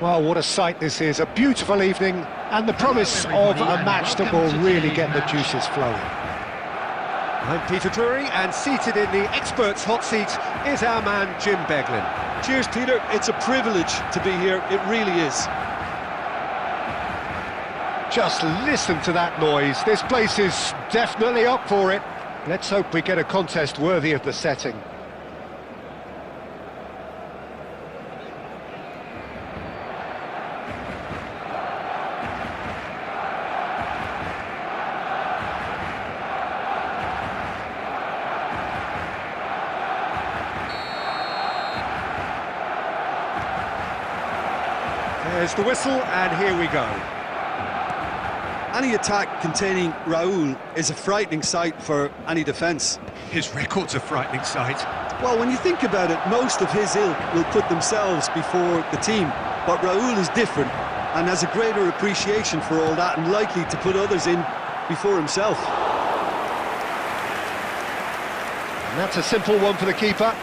Well, what a sight this is, a beautiful evening, and the promise of a match that will really get the juices flowing. I'm Peter Drury, and seated in the experts' hot seat is our man Jim Beglin. Cheers, Peter. It's a privilege to be here, it really is. Just listen to that noise, this place is definitely up for it. Let's hope we get a contest worthy of the setting. There's the whistle, and here we go. Any attack containing Raúl is a frightening sight for any defence. His record's a frightening sight. Well, when you think about it, most of his ilk will put themselves before the team. But Raúl is different and has a greater appreciation for all that and likely to put others in before himself. And that's a simple one for the keeper.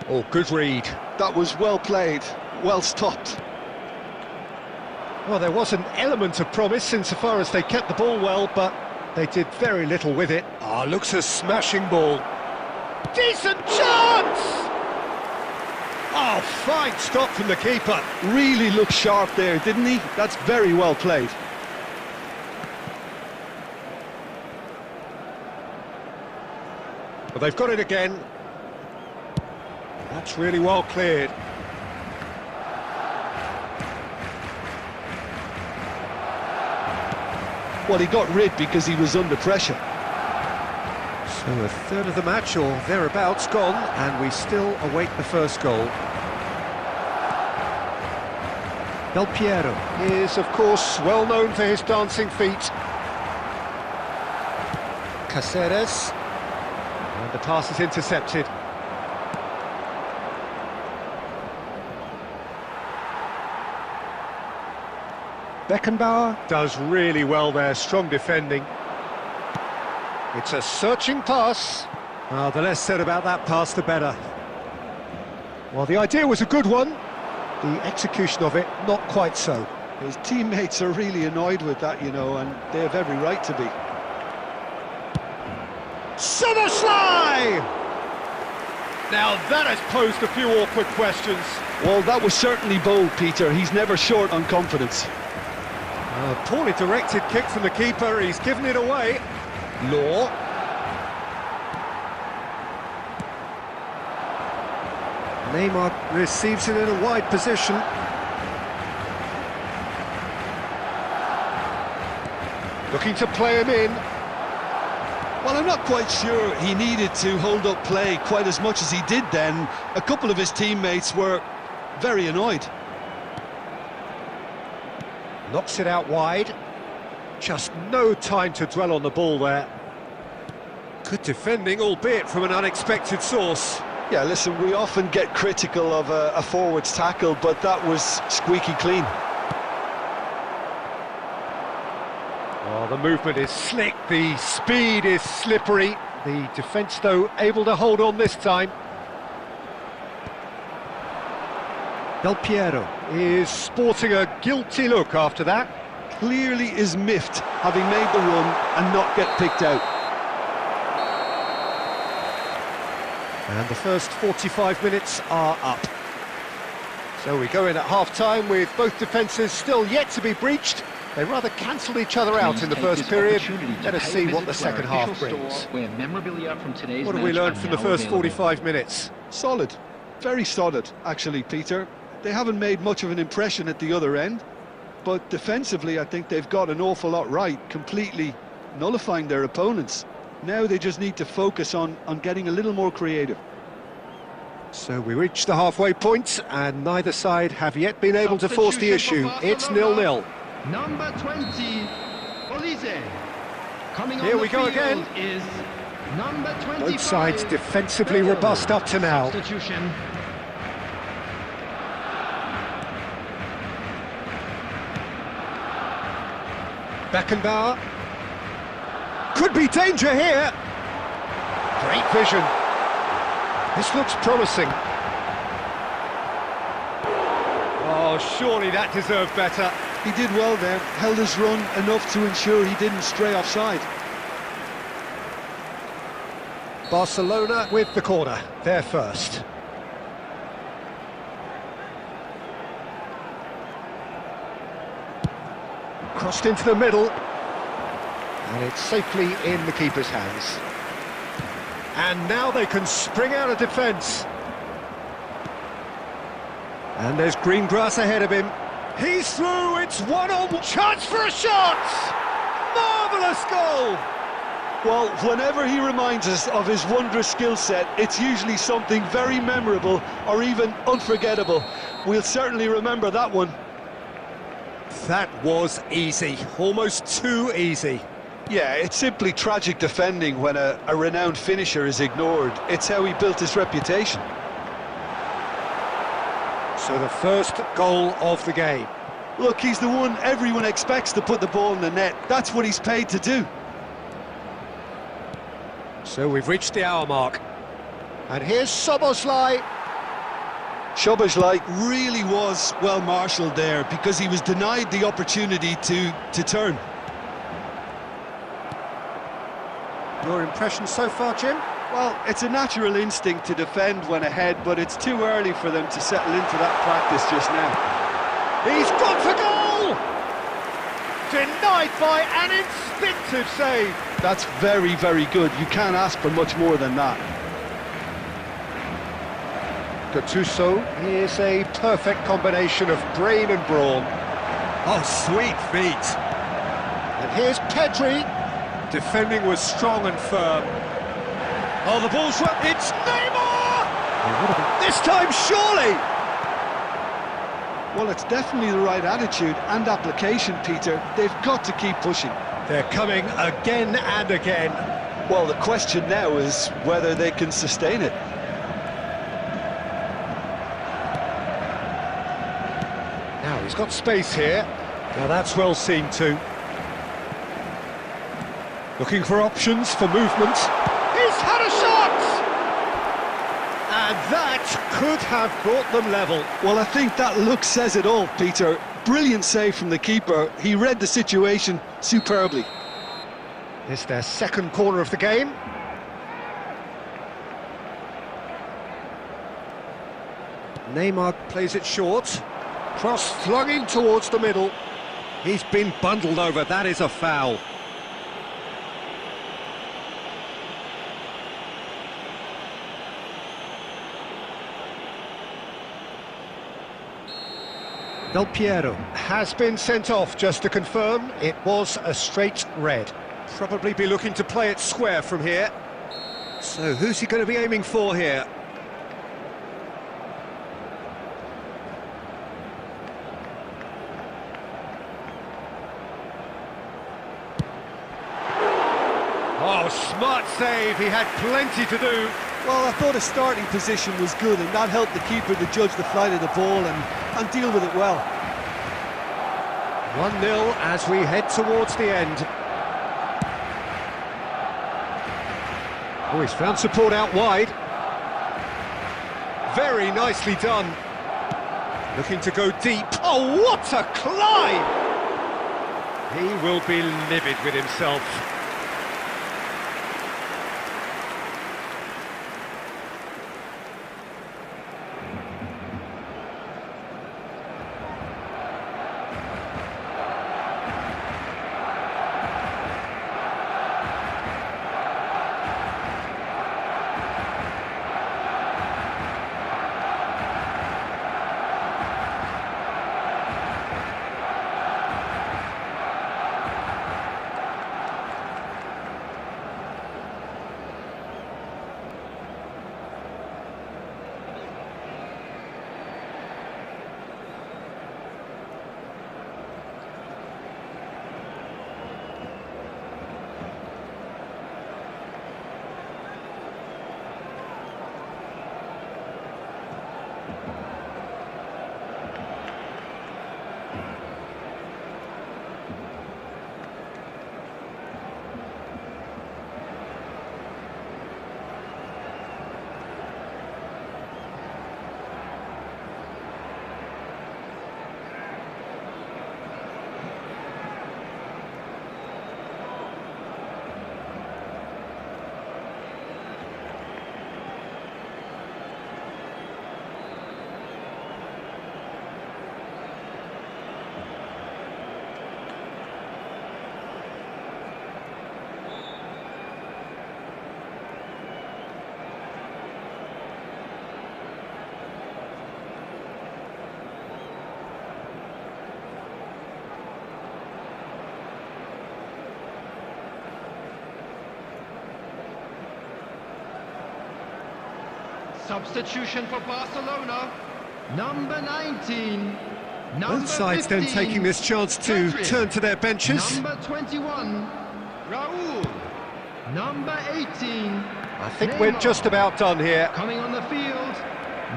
Oh, good read. That was well played, well stopped. Well, there was an element of promise insofar as they kept the ball well, but they did very little with it. Ah, looks a smashing ball. Decent chance! Oh, fine stop from the keeper. Really looked sharp there, didn't he? That's very well played. But they've got it again. That's really well cleared. Well, he got rid because he was under pressure. So a third of the match, or thereabouts, gone, and we still await the first goal. Del Piero is, of course, well known for his dancing feet. Caceres. And the pass is intercepted. Beckenbauer does really well there, strong defending. It's a searching pass. The less said about that pass, the better. Well, the idea was a good one. The execution of it, not quite so. His teammates are really annoyed with that, you know, and they have every right to be. Summerslide! Now that has posed a few awkward questions. Well, that was certainly bold, Peter. He's never short on confidence. A poorly directed kick from the keeper, he's given it away. Law. Neymar receives it in a wide position. Looking to play him in. Well, I'm not quite sure he needed to hold up play quite as much as he did then. A couple of his teammates were very annoyed. Knocks it out wide. Just no time to dwell on the ball there. Good defending, albeit from an unexpected source. Yeah, listen, we often get critical of a forward's tackle, but that was squeaky clean. Oh, the movement is slick, the speed is slippery. The defence, though, able to hold on this time. Del Piero is sporting a guilty look after that. Clearly is miffed, having made the run and not get picked out. And the first 45 minutes are up. So we go in at half-time with both defences still yet to be breached. They rather cancelled each other out in the first period. Let us see what the second half brings. What have we learned from the first 45 minutes? Solid. Very solid, actually, Peter. They haven't made much of an impression at the other end, but defensively I think they've got an awful lot right, completely nullifying their opponents. Now they just need to focus on getting a little more creative. So we reach the halfway point, and neither side have yet been able to force the issue. It's 0-0. Number 20, Olise. Coming Here we go again. Is number 25. Both sides defensively robust up to now. Substitution. Beckenbauer. Could be danger here. Great vision. This looks promising. Oh, surely that deserved better. He did well there, held his run enough to ensure he didn't stray offside. Barcelona with the corner, they're first. Crossed into the middle, and it's safely in the keeper's hands. And now they can spring out of defence. And there's green grass ahead of him. He's through, it's 1-1. Chance for a shot! Marvellous goal! Well, whenever he reminds us of his wondrous skill set, it's usually something very memorable or even unforgettable. We'll certainly remember that one. That was easy, almost too easy. Yeah, it's simply tragic defending when a renowned finisher is ignored. It's how he built his reputation. So the first goal of the game. Look, he's the one everyone expects to put the ball in the net. That's what he's paid to do. So we've reached the hour mark. And here's Szoboszlai. Szoboszlai really was well marshalled there because he was denied the opportunity to turn. Your impression so far, Jim? Well, it's a natural instinct to defend when ahead, but it's too early for them to settle into that practice just now. He's gone for goal! Denied by an instinctive save. That's very, very good. You can't ask for much more than that. Gattuso is a perfect combination of brain and brawn. Oh, sweet feet. And here's Pedri. Defending was strong and firm. Oh, the ball's swept. It's Neymar! This time, surely! Well, it's definitely the right attitude and application, Peter. They've got to keep pushing. They're coming again and again. Well, the question now is whether they can sustain it. Now he's got space here. Now that's well seen too. Looking for options for movement. He's had a shot! And that could have brought them level. Well, I think that look says it all, Peter. Brilliant save from the keeper. He read the situation superbly. It's their second corner of the game. Neymar plays it short. Cross flung in towards the middle. He's been bundled over, that is a foul. Del Piero has been sent off, just to confirm. It was a straight red. Probably be looking to play it square from here. So who's he going to be aiming for here? Oh, smart save, he had plenty to do. Well, I thought his starting position was good, and that helped the keeper to judge the flight of the ball and deal with it well. 1-0 as we head towards the end. Oh, he's found support out wide. Very nicely done. Looking to go deep. Oh, what a climb! He will be livid with himself. Substitution for Barcelona. Number 19. Both sides then taking this chance to turn to their benches. Number 21. Raúl. Number 18. I think we're just about done here. Coming on the field.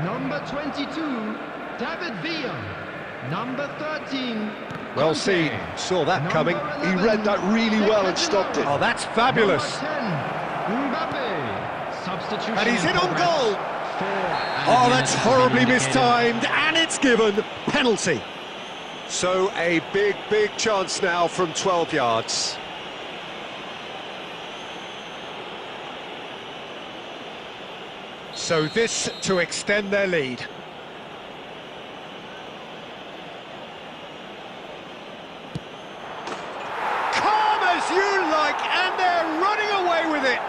Number 22. David Villa. Number 13. Well Conte. seen, saw that coming. He read that really well and stopped it. Oh, that's fabulous. Number 10. Mbappe. Substitution. And he's in on progress. goal. Four Oh, added that's minutes horribly indicated. mistimed, and it's given. Penalty. So a big, big chance now from 12 yards. So this to extend their lead. Calm as you like, and they're running away with it.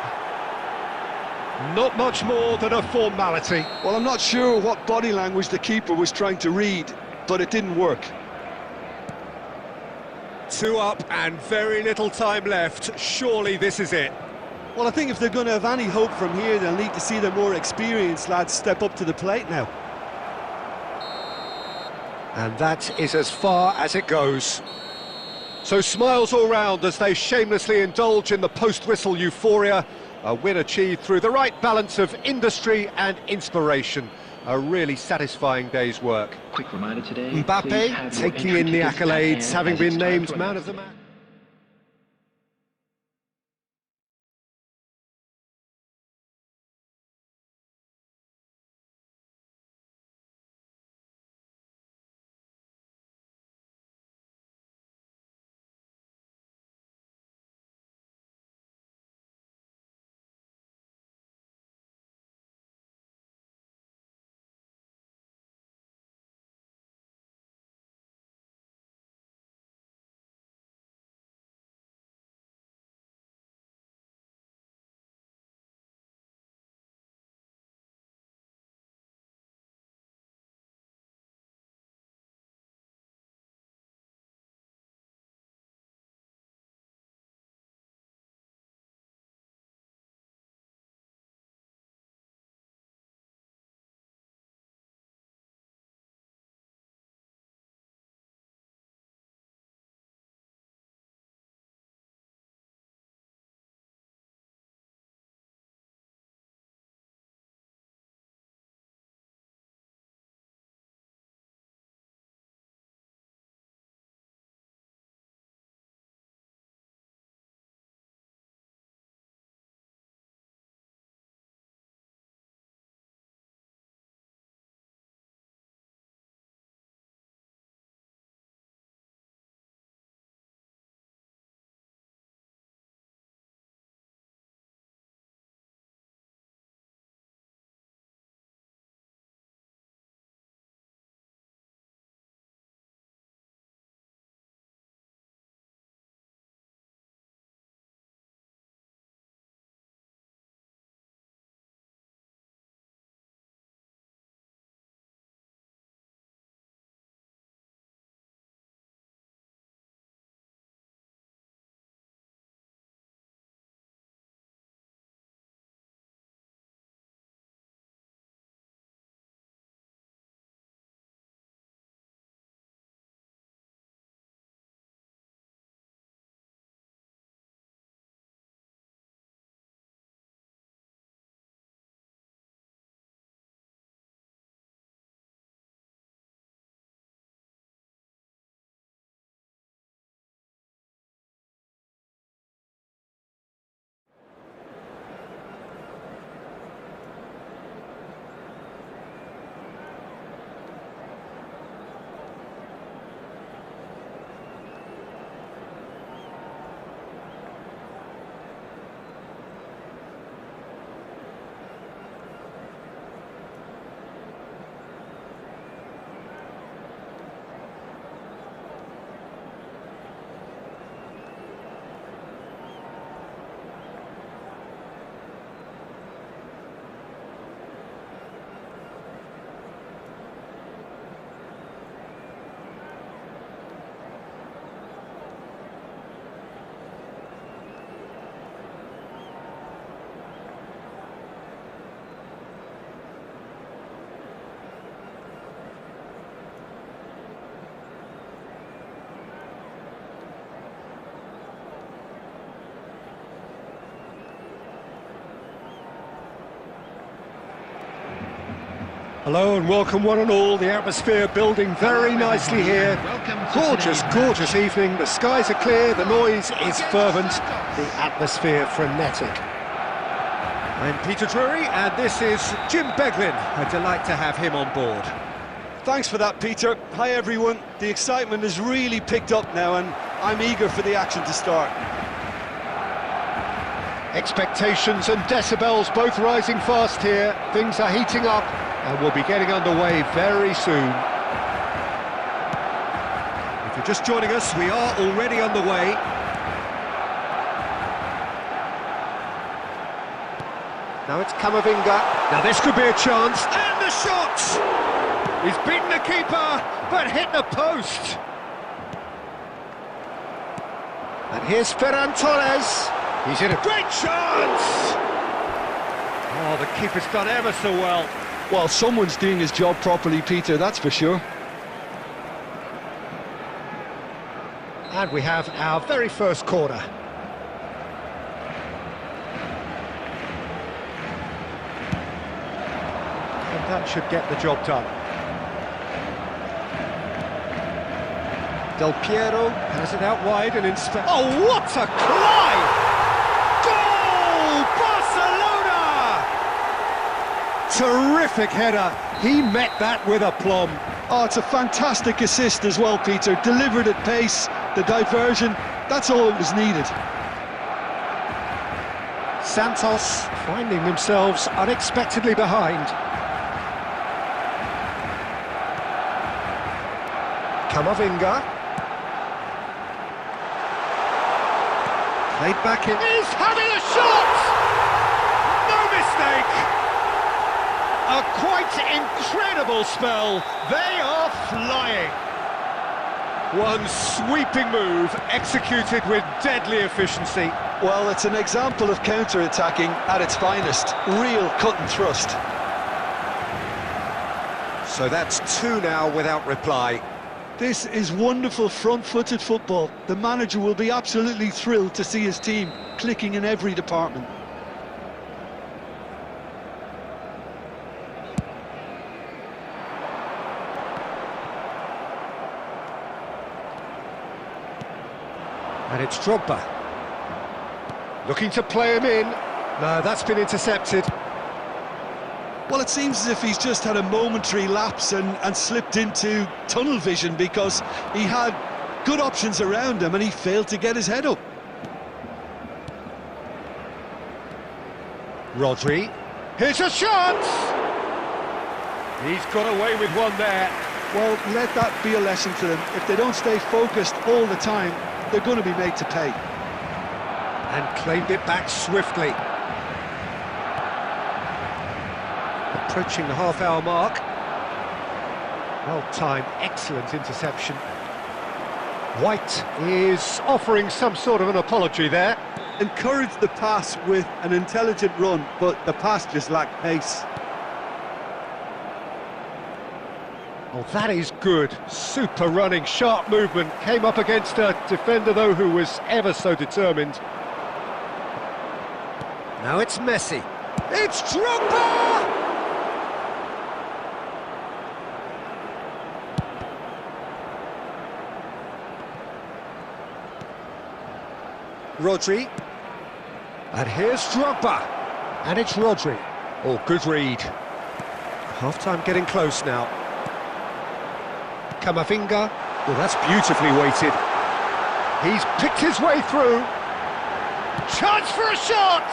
Not much more than a formality. Well, I'm not sure what body language the keeper was trying to read, but it didn't work. 2 up and very little time left. Surely this is it. Well, I think if they're going to have any hope from here, they'll need to see the more experienced lads step up to the plate now. And that is as far as it goes. So smiles all round as they shamelessly indulge in the post-whistle euphoria. A win achieved through the right balance of industry and inspiration. A really satisfying day's work. Quick reminder today. Mbappe taking in the accolades, having been named man of the match. Hello and welcome one and all. The atmosphere building very nicely here. Gorgeous, gorgeous evening. The skies are clear, the noise is fervent, the atmosphere frenetic. I'm Peter Drury, and this is Jim Beglin. A delight to have him on board. Thanks for that, Peter. Hi, everyone. The excitement has really picked up now, and I'm eager for the action to start. Expectations and decibels both rising fast here. Things are heating up and we'll be getting underway very soon. If you're just joining us, we are already underway. Now it's Camavinga. Now this could be a chance. And the shot! He's beaten the keeper, but hit the post. And here's Ferran Torres. He's in a Great chance! Oh, the keeper's done ever so well. Well, someone's doing his job properly, Peter, that's for sure. And we have our very first corner. And that should get the job done. Del Piero has it out wide and instead... Oh, what a climb! Terrific header. He met that with aplomb. Oh, it's a fantastic assist as well, Peter. Delivered at pace, the diversion, that's all that was needed. Santos finding themselves unexpectedly behind. Camavinga. Played back in. He's having a shot! No mistake! A quite incredible spell. They are flying. One sweeping move executed with deadly efficiency. Well, it's an example of counter-attacking at its finest. Real cut and thrust. So that's two now without reply. This is wonderful front-footed football. The manager will be absolutely thrilled to see his team clicking in every department. And it's Drogba. Looking to play him in. No, that's been intercepted. Well, it seems as if he's just had a momentary lapse and slipped into tunnel vision because he had good options around him and he failed to get his head up. Rodri. Here's a chance! He's got away with one there. Well, let that be a lesson to them. If they don't stay focused all the time, they're going to be made to pay. And claimed it back swiftly. Approaching the half-hour mark. Well-timed, excellent interception. White is offering some sort of an apology there. Encouraged the pass with an intelligent run, but the pass just lacked pace. Oh, that is good. Super running, sharp movement. Came up against a defender, though, who was ever so determined. Now it's Messi. It's Drogba! Rodri. And here's Drogba. And it's Rodri. Oh, good read. Half-time getting close now. Camavinga. Well, that's beautifully weighted. He's picked his way through. Chance for a shot!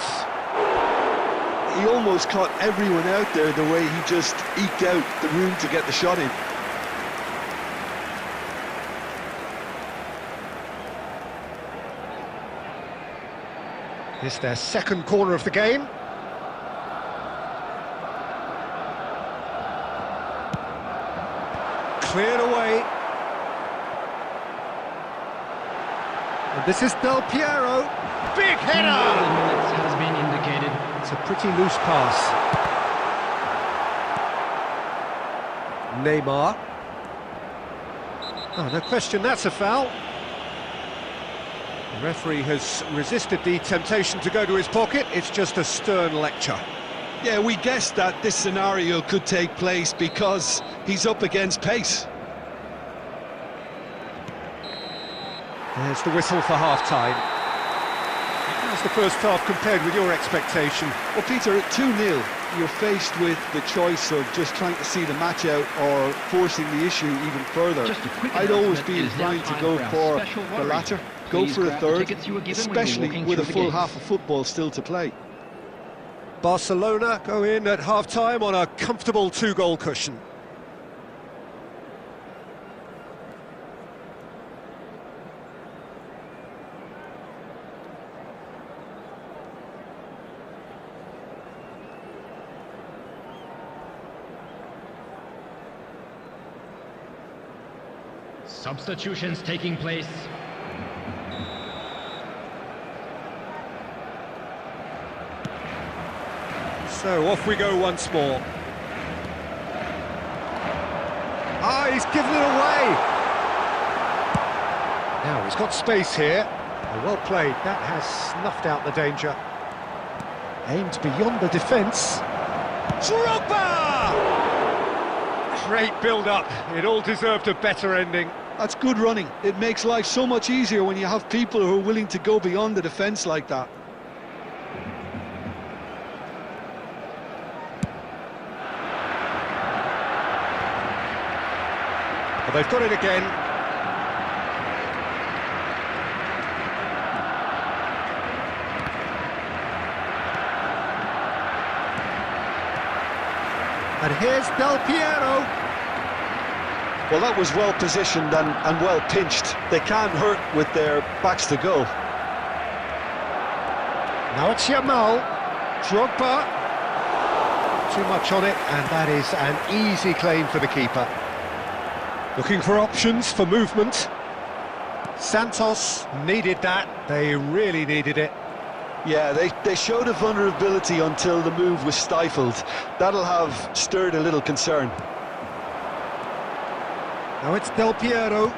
He almost caught everyone out there the way he just eked out the room to get the shot in. It's their second corner of the game. Cleared away. And this is Del Piero. Big header! Has been indicated. It's a pretty loose pass. Neymar. Oh, no question, that's a foul. The referee has resisted the temptation to go to his pocket. It's just a stern lecture. Yeah, we guessed that this scenario could take place because he's up against pace. There's the whistle for half-time. How's the first half compared with your expectation? Well, Peter, at 2-0, you're faced with the choice of just trying to see the match out or forcing the issue even further. Just a quick I'd always announcement, be it is now inclined to time go for our for special the worry. latter, go Please for a grab the third, tickets you were given when you were especially walking with a through the full gates. half of football still to play. Barcelona go in at half-time on a comfortable 2-goal cushion. Substitutions taking place. So off we go once more. Ah, he's given it away! Now he's got space here. Oh, well played, that has snuffed out the danger. Aimed beyond the defence. Drogba! Great build-up, it all deserved a better ending. That's good running. It makes life so much easier when you have people who are willing to go beyond the defence like that. Well, they've got it again. And here's Del Piero. Well, that was well positioned and well pinched. They can't hurt with their backs to goal. Now it's Yamal. Drogba. Too much on it, and that is an easy claim for the keeper. Looking for options for movement. Santos needed that. They really needed it. Yeah, they showed a vulnerability until the move was stifled. That'll have stirred a little concern. Now it's Del Piero.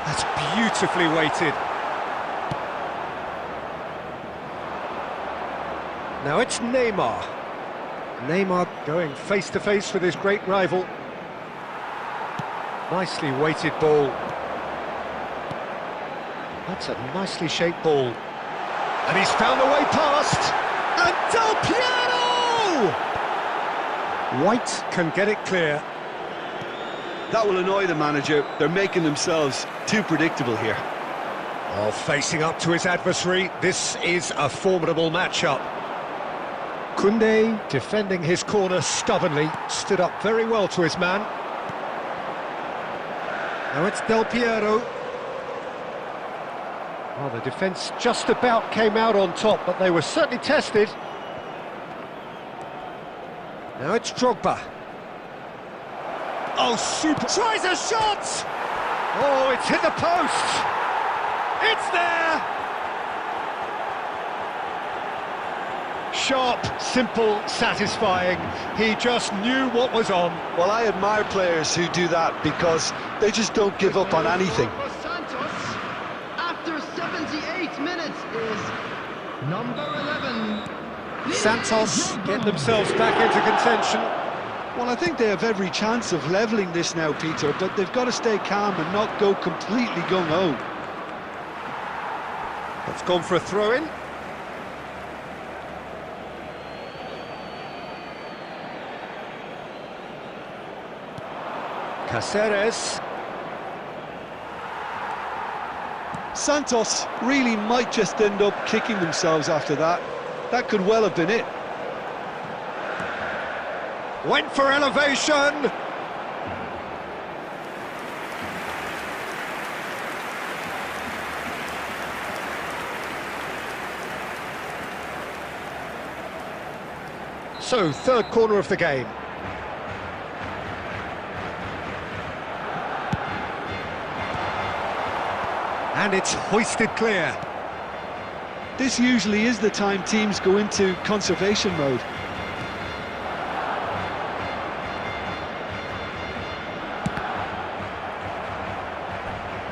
That's beautifully weighted. Now it's Neymar. Neymar going face-to-face with his great rival. Nicely weighted ball. That's a nicely shaped ball. And he's found a way past. And Del Piero! White can get it clear. That will annoy the manager. They're making themselves too predictable here. Oh, facing up to his adversary, this is a formidable matchup. Koundé, defending his corner stubbornly, stood up very well to his man. Now it's Del Piero. Well, the defence just about came out on top, but they were certainly tested. Now it's Drogba. Oh, super! Tries a shot! Oh, it's hit the post! It's there! Sharp, simple, satisfying. He just knew what was on. Well, I admire players who do that because they just don't give up on anything. For Santos, after 78 minutes, is number 11. Santos get themselves back into contention. Well, I think they have every chance of levelling this now, Peter, but they've got to stay calm and not go completely gung-ho. It's gone for a throw-in. Cáceres. Santos really might just end up kicking themselves after that. That could well have been it. Went for elevation. So, third corner of the game. And it's hoisted clear. This usually is the time teams go into conservation mode.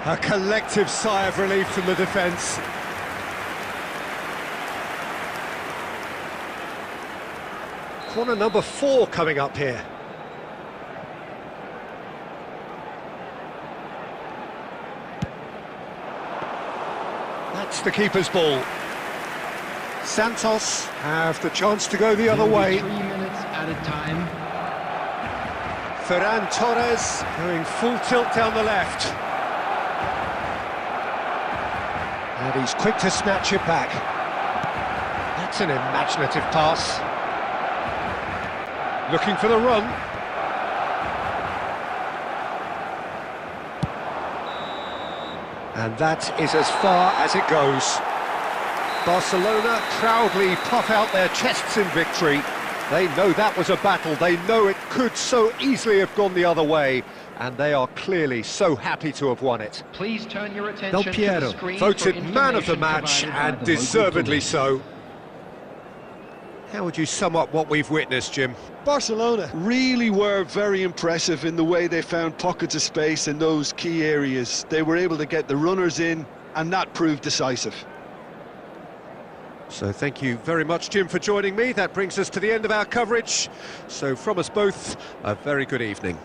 A collective sigh of relief from the defence. Corner number 4 coming up here. That's the keeper's ball. Santos have the chance to go the other way. 3 minutes at a time. Ferran Torres going full tilt down the left. And he's quick to snatch it back. That's an imaginative pass. Looking for the run. And that is as far as it goes. Barcelona proudly puff out their chests in victory. They know that was a battle. They know it could so easily have gone the other way. And they are clearly so happy to have won it. Please turn your attention Del to the Piero, screen voted for man of the information match, provided by and the deservedly local so. How would you sum up what we've witnessed, Jim? Barcelona really were very impressive in the way they found pockets of space in those key areas. They were able to get the runners in, and that proved decisive. So thank you very much, Jim, for joining me. That brings us to the end of our coverage. So from us both, a very good evening.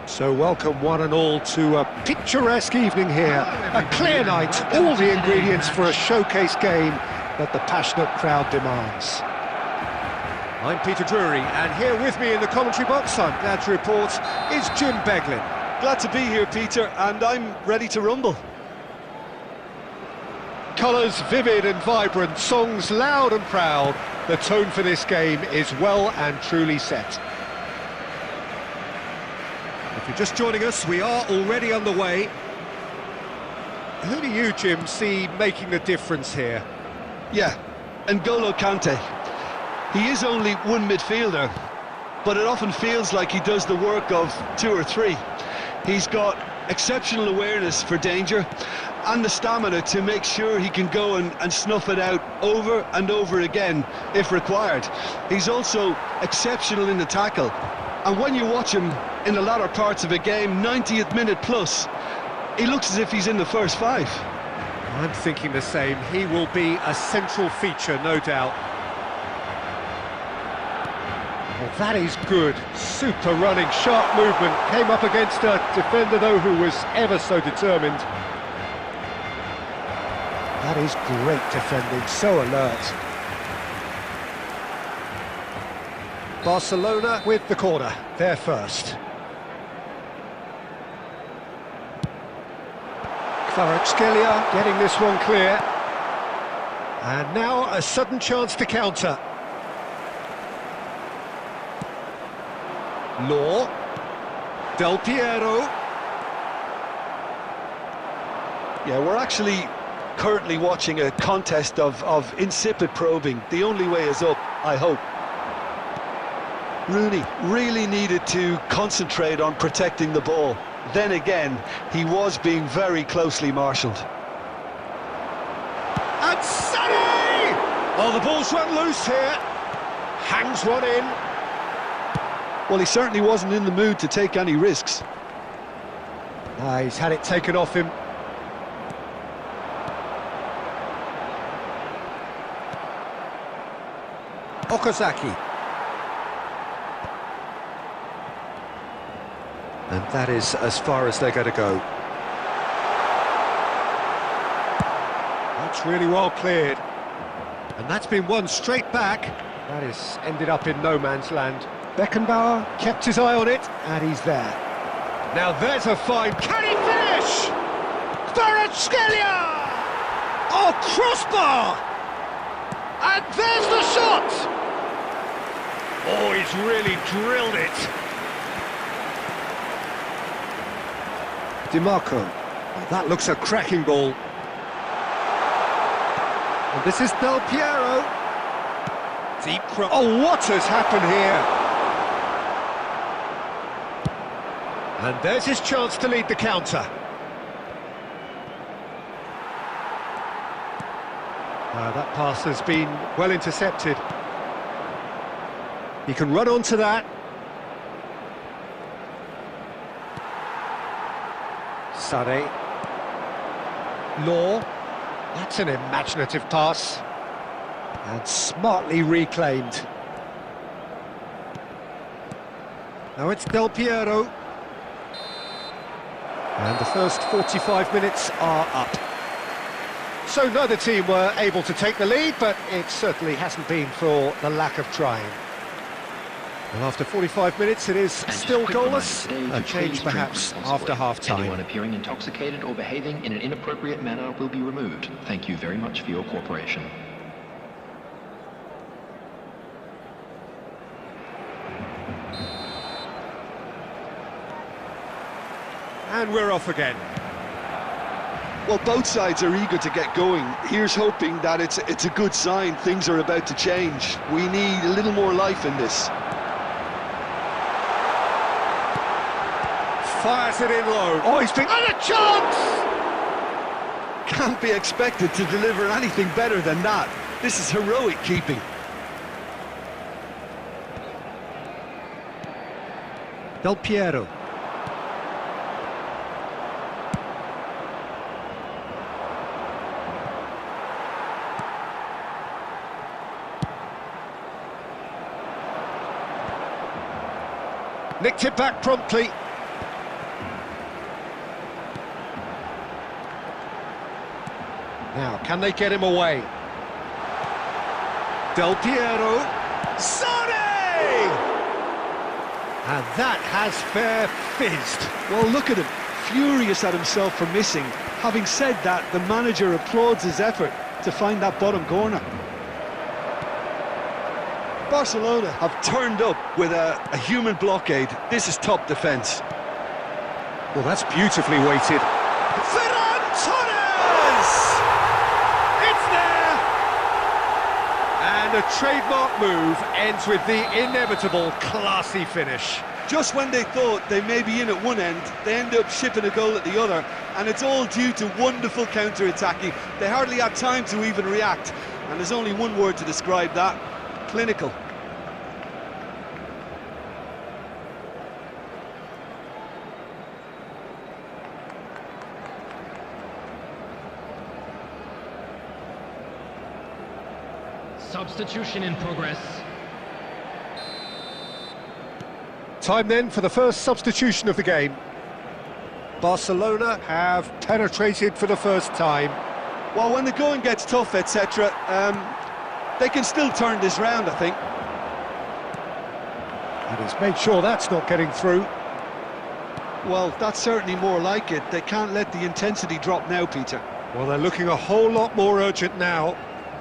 So welcome one and all to a picturesque evening here, a clear night, all the ingredients for a showcase game that the passionate crowd demands. I'm Peter Drury, and here with me in the commentary box, I'm glad to report, is Jim Beglin. Glad to be here, Peter, and I'm ready to rumble. Colours vivid and vibrant, songs loud and proud. The tone for this game is well and truly set. If you're just joining us, we are already underway. Who do you, Jim, see making the difference here? Yeah, N'Golo Kante. He is only one midfielder, but it often feels like he does the work of two or three. He's got exceptional awareness for danger and the stamina to make sure he can go and snuff it out over and over again if required. He's also exceptional in the tackle, and when you watch him in the latter parts of a game, 90th minute plus, he looks as if he's in the first five. I'm thinking the same. He will be a central feature, no doubt. Well, that is good. Super running, sharp movement. Came up against a defender, though, who was ever so determined. That is great defending, so alert. Barcelona with the corner, they're first. Kvaratskhelia getting this one clear. And now a sudden chance to counter. Law. Del Piero. Yeah, we're actually currently watching a contest of insipid probing. The only way is up, I hope. Rooney really needed to concentrate on protecting the ball. Then again, he was being very closely marshalled. And Sonny! Oh, the ball's run loose here. Hangs one in. Well, he certainly wasn't in the mood to take any risks. He's had it taken off him. Okazaki. And that is as far as they're going to go. That's really well cleared. And that's been won straight back. That has ended up in no man's land. Beckenbauer kept his eye on it, and he's there. Now there's a fine... Can he finish? Kvaratskhelia! Oh, crossbar! And there's the shot! Oh, he's really drilled it. DiMarco. Oh, that looks a cracking ball. And this is Del Piero. Deep cross. Oh, what has happened here? And there's his chance to lead the counter. That pass has been well intercepted. He can run onto that. Sane. Law. That's an imaginative pass. And smartly reclaimed. Now it's Del Piero. And the first 45 minutes are up. So neither team were able to take the lead, but it certainly hasn't been for the lack of trying. And after 45 minutes, it is still goalless. A change perhaps after half-time. Anyone appearing intoxicated or behaving in an inappropriate manner will be removed. Thank you very much for your cooperation. And we're off again. Well, both sides are eager to get going. Here's hoping that it's a good sign. Things are about to change. We need a little more life in this. Fires it in low. Oh, he's been... And a chance! Can't be expected to deliver anything better than that. This is heroic keeping. Del Piero. Nicked it back promptly. Now, can they get him away? Del Piero. Sane! And that has fair fizzed. Well, look at him, furious at himself for missing. Having said that, the manager applauds his effort to find that bottom corner. Barcelona have turned up with a human blockade. This is top defence. Well, that's beautifully weighted. Ferran Torres! It's there! And a trademark move ends with the inevitable classy finish. Just when they thought they may be in at one end, they end up shipping a goal at the other, and it's all due to wonderful counter-attacking. They hardly had time to even react, and there's only one word to describe that: clinical. Substitution in progress. Time then for the first substitution of the game. Barcelona have penetrated for the first time. Well, when the going gets tough, etc., they can still turn this round, I think. And he's made sure that's not getting through. Well, that's certainly more like it. They can't let the intensity drop now, Peter. Well, they're looking a whole lot more urgent now.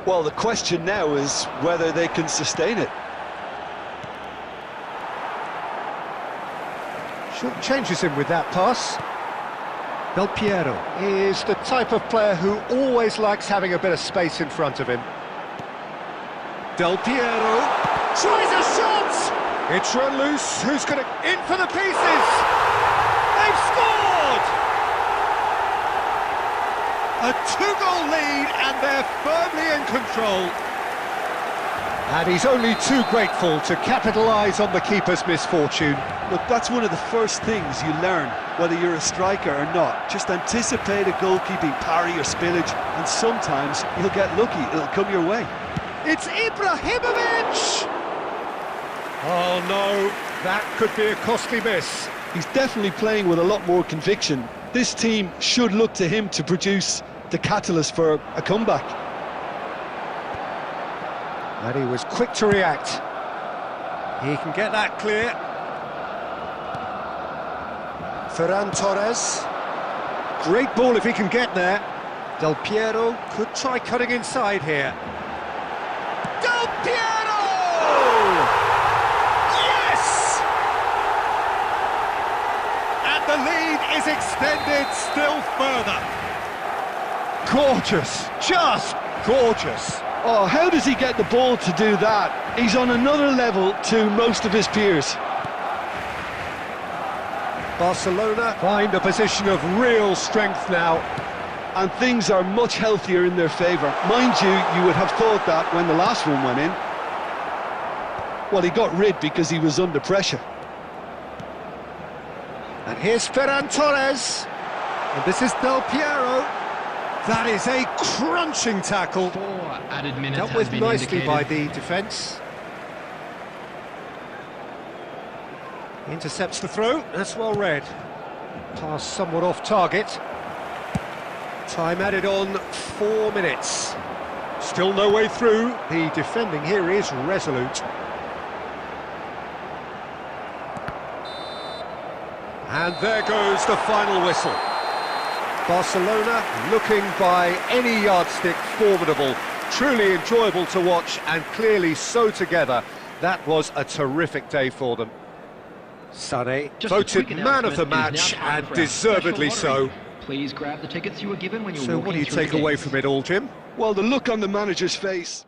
Well, the question now is whether they can sustain it. Short changes him with that pass. Del Piero. He is the type of player who always likes having a bit of space in front of him. Del Piero tries a shot! It's run loose, who's going to... in for the pieces! They've scored! A two-goal lead and they're firmly in control. And he's only too grateful to capitalise on the keeper's misfortune. Look, that's one of the first things you learn, whether you're a striker or not. Just anticipate a goalkeeping parry or spillage, and sometimes you'll get lucky, it'll come your way. It's Ibrahimovic! Oh no, that could be a costly miss. He's definitely playing with a lot more conviction. This team should look to him to produce the catalyst for a comeback. And he was quick to react. He can get that clear. Ferran Torres. Great ball if he can get there. Del Piero could try cutting inside here. Del Piero! Yes! And the lead is extended still further. Gorgeous, just gorgeous. Oh, how does he get the ball to do that? He's on another level to most of his peers. Barcelona find a position of real strength now. And things are much healthier in their favour. Mind you, you would have thought that when the last one went in. Well, he got rid because he was under pressure. And here's Ferran Torres. And this is Del Piero. That is a crunching tackle. 4 added minutes Dealt has with been nicely indicated. by the defence. Intercepts the throw, that's well read. Pass somewhat off target. Time added on 4 minutes. Still no way through. The defending here is resolute. And there goes the final whistle. Barcelona looking by any yardstick formidable. Truly enjoyable to watch and clearly so together. That was a terrific day for them. Sané Just a voted quick man of the announcement, it is match now time and for our deservedly special so. lottery. Please grab the tickets you were given when you were So walking what do you through the take away gates. from it all, Jim? Well, the look on the manager's face.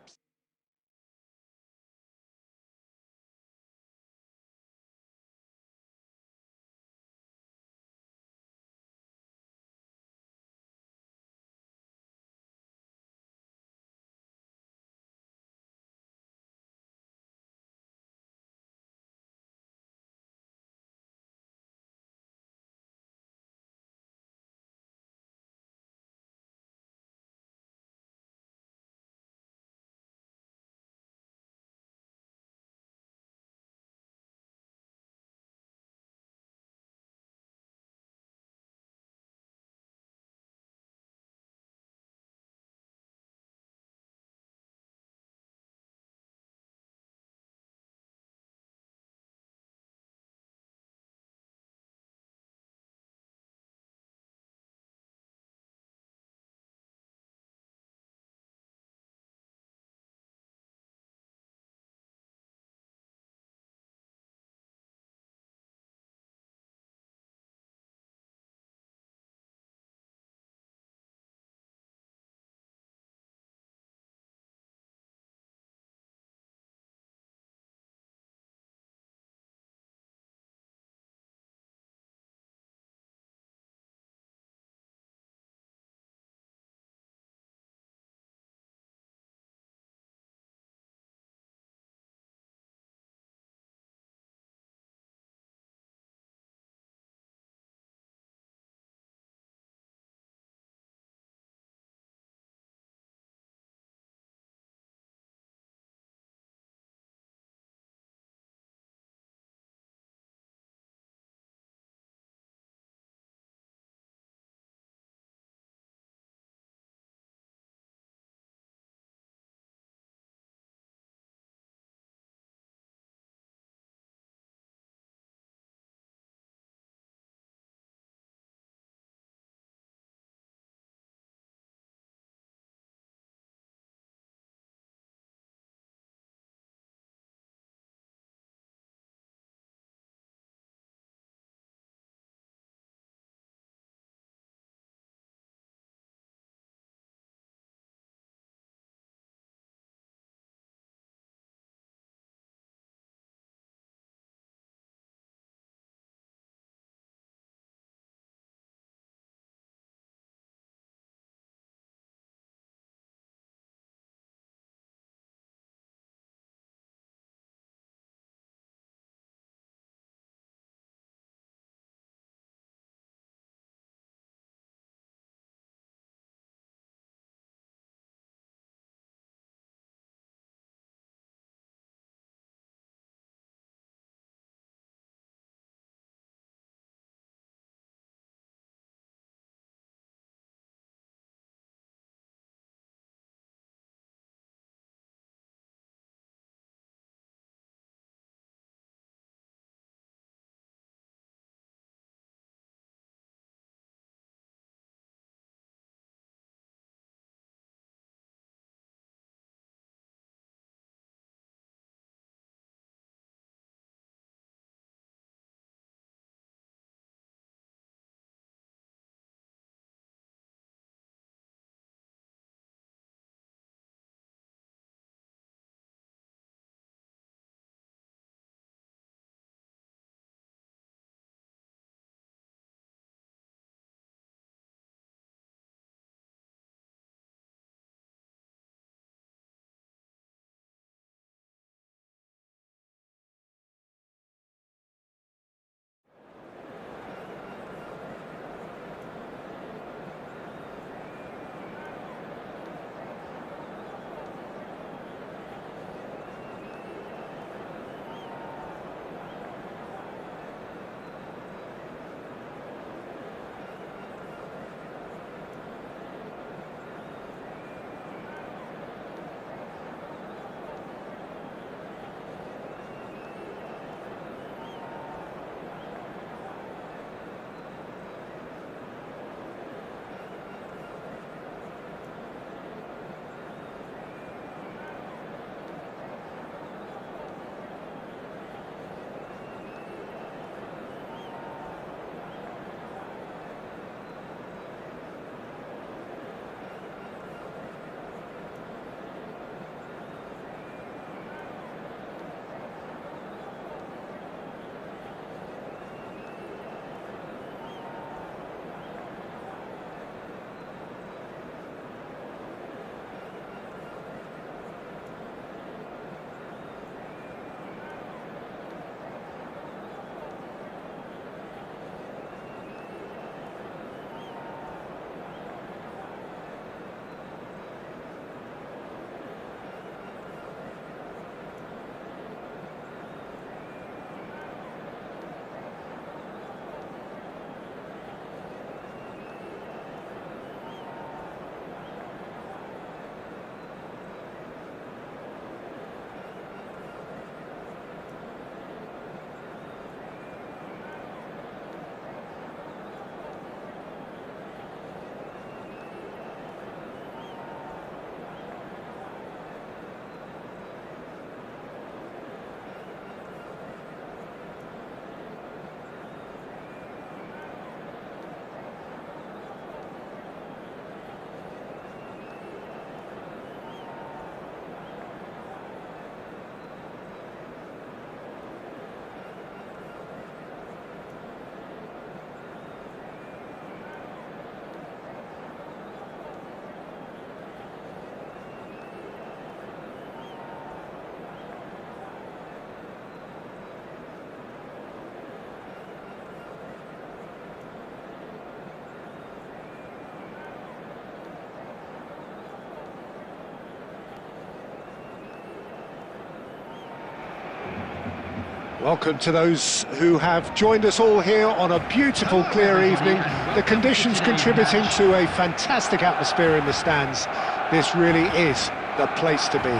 Welcome to those who have joined us all here on a beautiful, clear evening. The conditions contributing to a fantastic atmosphere in the stands. This really is the place to be.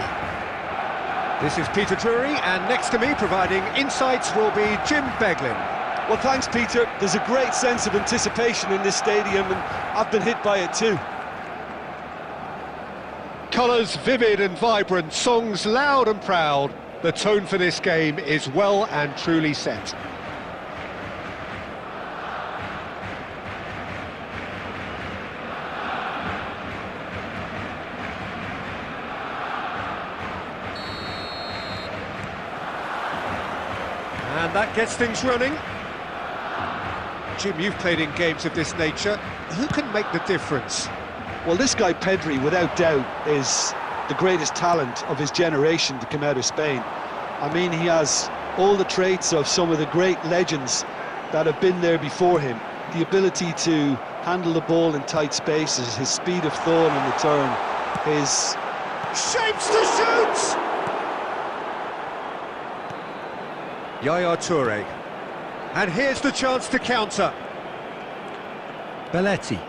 This is Peter Drury, and next to me, providing insights, will be Jim Beglin. Well, thanks, Peter. There's a great sense of anticipation in this stadium, and I've been hit by it too. Colours vivid and vibrant, songs loud and proud. The tone for this game is well and truly set. And that gets things running. Jim, you've played in games of this nature. Who can make the difference? Well, this guy Pedri, without doubt, is the greatest talent of his generation to come out of Spain. I mean, he has all the traits of some of the great legends that have been there before him. The ability to handle the ball in tight spaces, his speed of thought on the turn, his... Shapes to shoot! Yaya Toure. And here's the chance to counter. Belletti.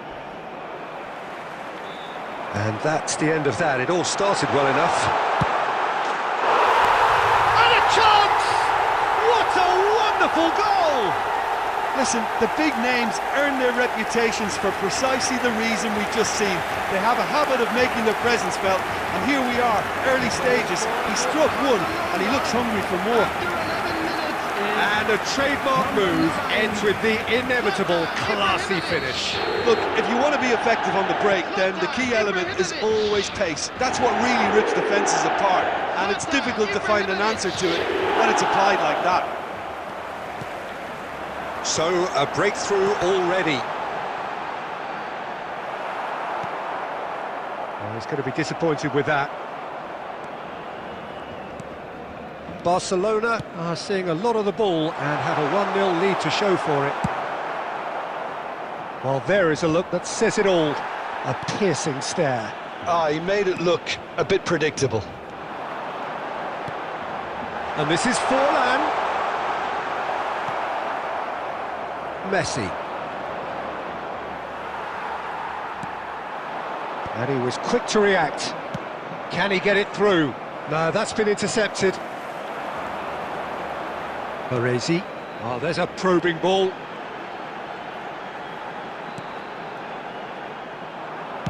And that's the end of that. It all started well enough. And a chance! What a wonderful goal! Listen, the big names earn their reputations for precisely the reason we've just seen. They have a habit of making their presence felt, and here we are, early stages. He struck one, and he looks hungry for more. And a trademark move ends with the inevitable classy finish. Look, if you want to be effective on the break, then the key element is always pace. That's what really rips defences apart, and it's difficult to find an answer to it when it's applied like that. So, a breakthrough already. Well, he's going to be disappointed with that. Barcelona are seeing a lot of the ball and have a 1-0 lead to show for it. Well, there is a look that says it all. A piercing stare. He made it look a bit predictable. And this is Forlan. Messi. And he was quick to react. Can he get it through? No, that's been intercepted. Baresi. Oh, there's a probing ball.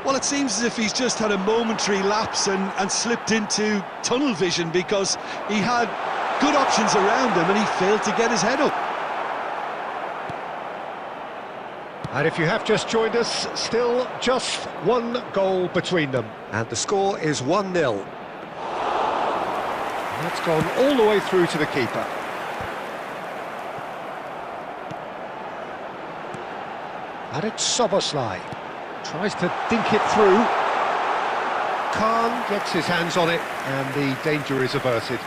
Well, it seems as if he's just had a momentary lapse and slipped into tunnel vision, because he had good options around him and he failed to get his head up. And if you have just joined us, still just one goal between them. And the score is 1-0. That's gone all the way through to the keeper. And it's Soboslai. Tries to dink it through. Khan gets his hands on it, and the danger is averted.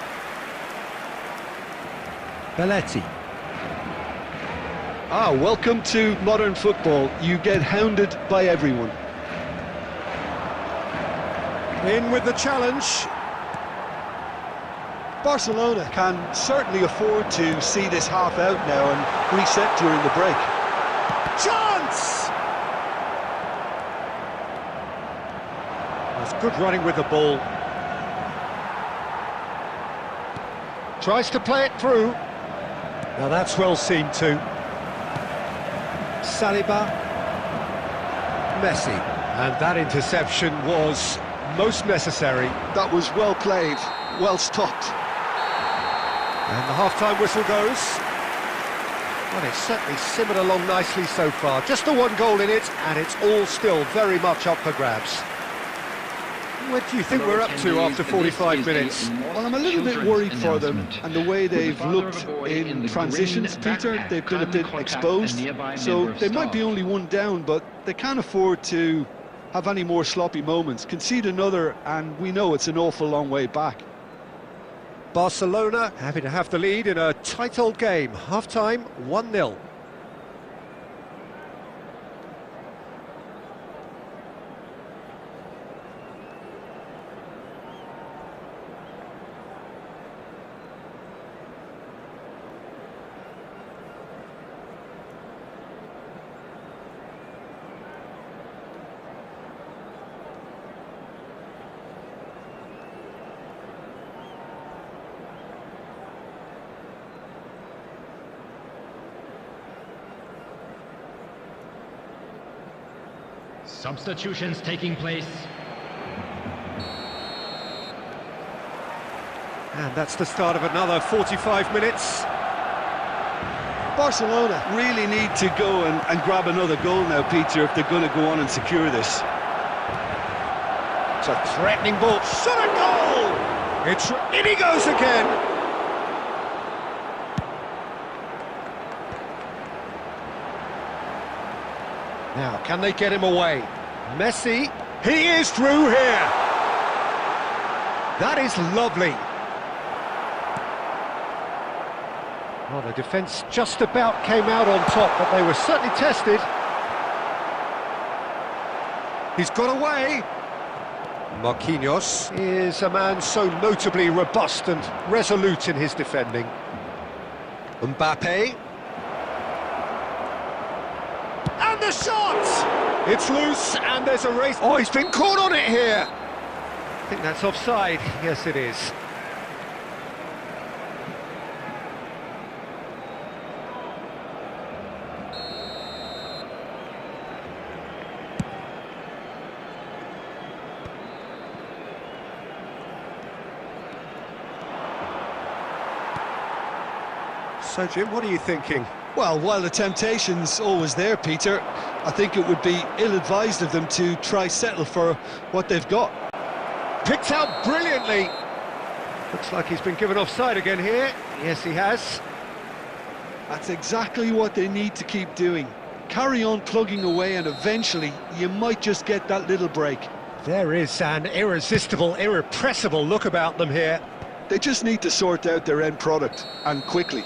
Belletti. Welcome to modern football. You get hounded by everyone. In with the challenge. Barcelona can certainly afford to see this half out now and reset during the break. Chance! That's good running with the ball. Tries to play it through. Now that's well seen too. Saliba. Messi. And that interception was most necessary. That was well played, well stopped. And the half-time whistle goes. Well, it's certainly simmered along nicely so far. Just the one goal in it, and it's all still very much up for grabs. What do you think we're up to after 45 minutes? Well, I'm a little bit worried for them and the way they've looked in transitions, Peter. They've been a bit exposed, so they might be only one down, but they can't afford to have any more sloppy moments. Concede another, and we know it's an awful long way back. Barcelona happy to have the lead in a tight old game. Half-time, 1-0. Substitutions taking place. And that's the start of another 45 minutes. Barcelona really need to go and grab another goal now, Peter, if they're going to go on and secure this. It's a threatening ball. Shot a goal! In he goes again! Now, can they get him away? Messi, he is through here! That is lovely. Well, the defence just about came out on top, but they were certainly tested. He's got away. Marquinhos is a man so notably robust and resolute in his defending. Mbappe. And the shot! It's loose, and there's a race. Oh, he's been caught on it here! I think that's offside. Yes, it is. So, Jim, what are you thinking? Well, while the temptation's always there, Peter, I think it would be ill-advised of them to try settle for what they've got. Picked out brilliantly. Looks like he's been given offside again here. Yes, he has. That's exactly what they need to keep doing. Carry on plugging away, and eventually you might just get that little break. There is an irresistible, irrepressible look about them here. They just need to sort out their end product, and quickly.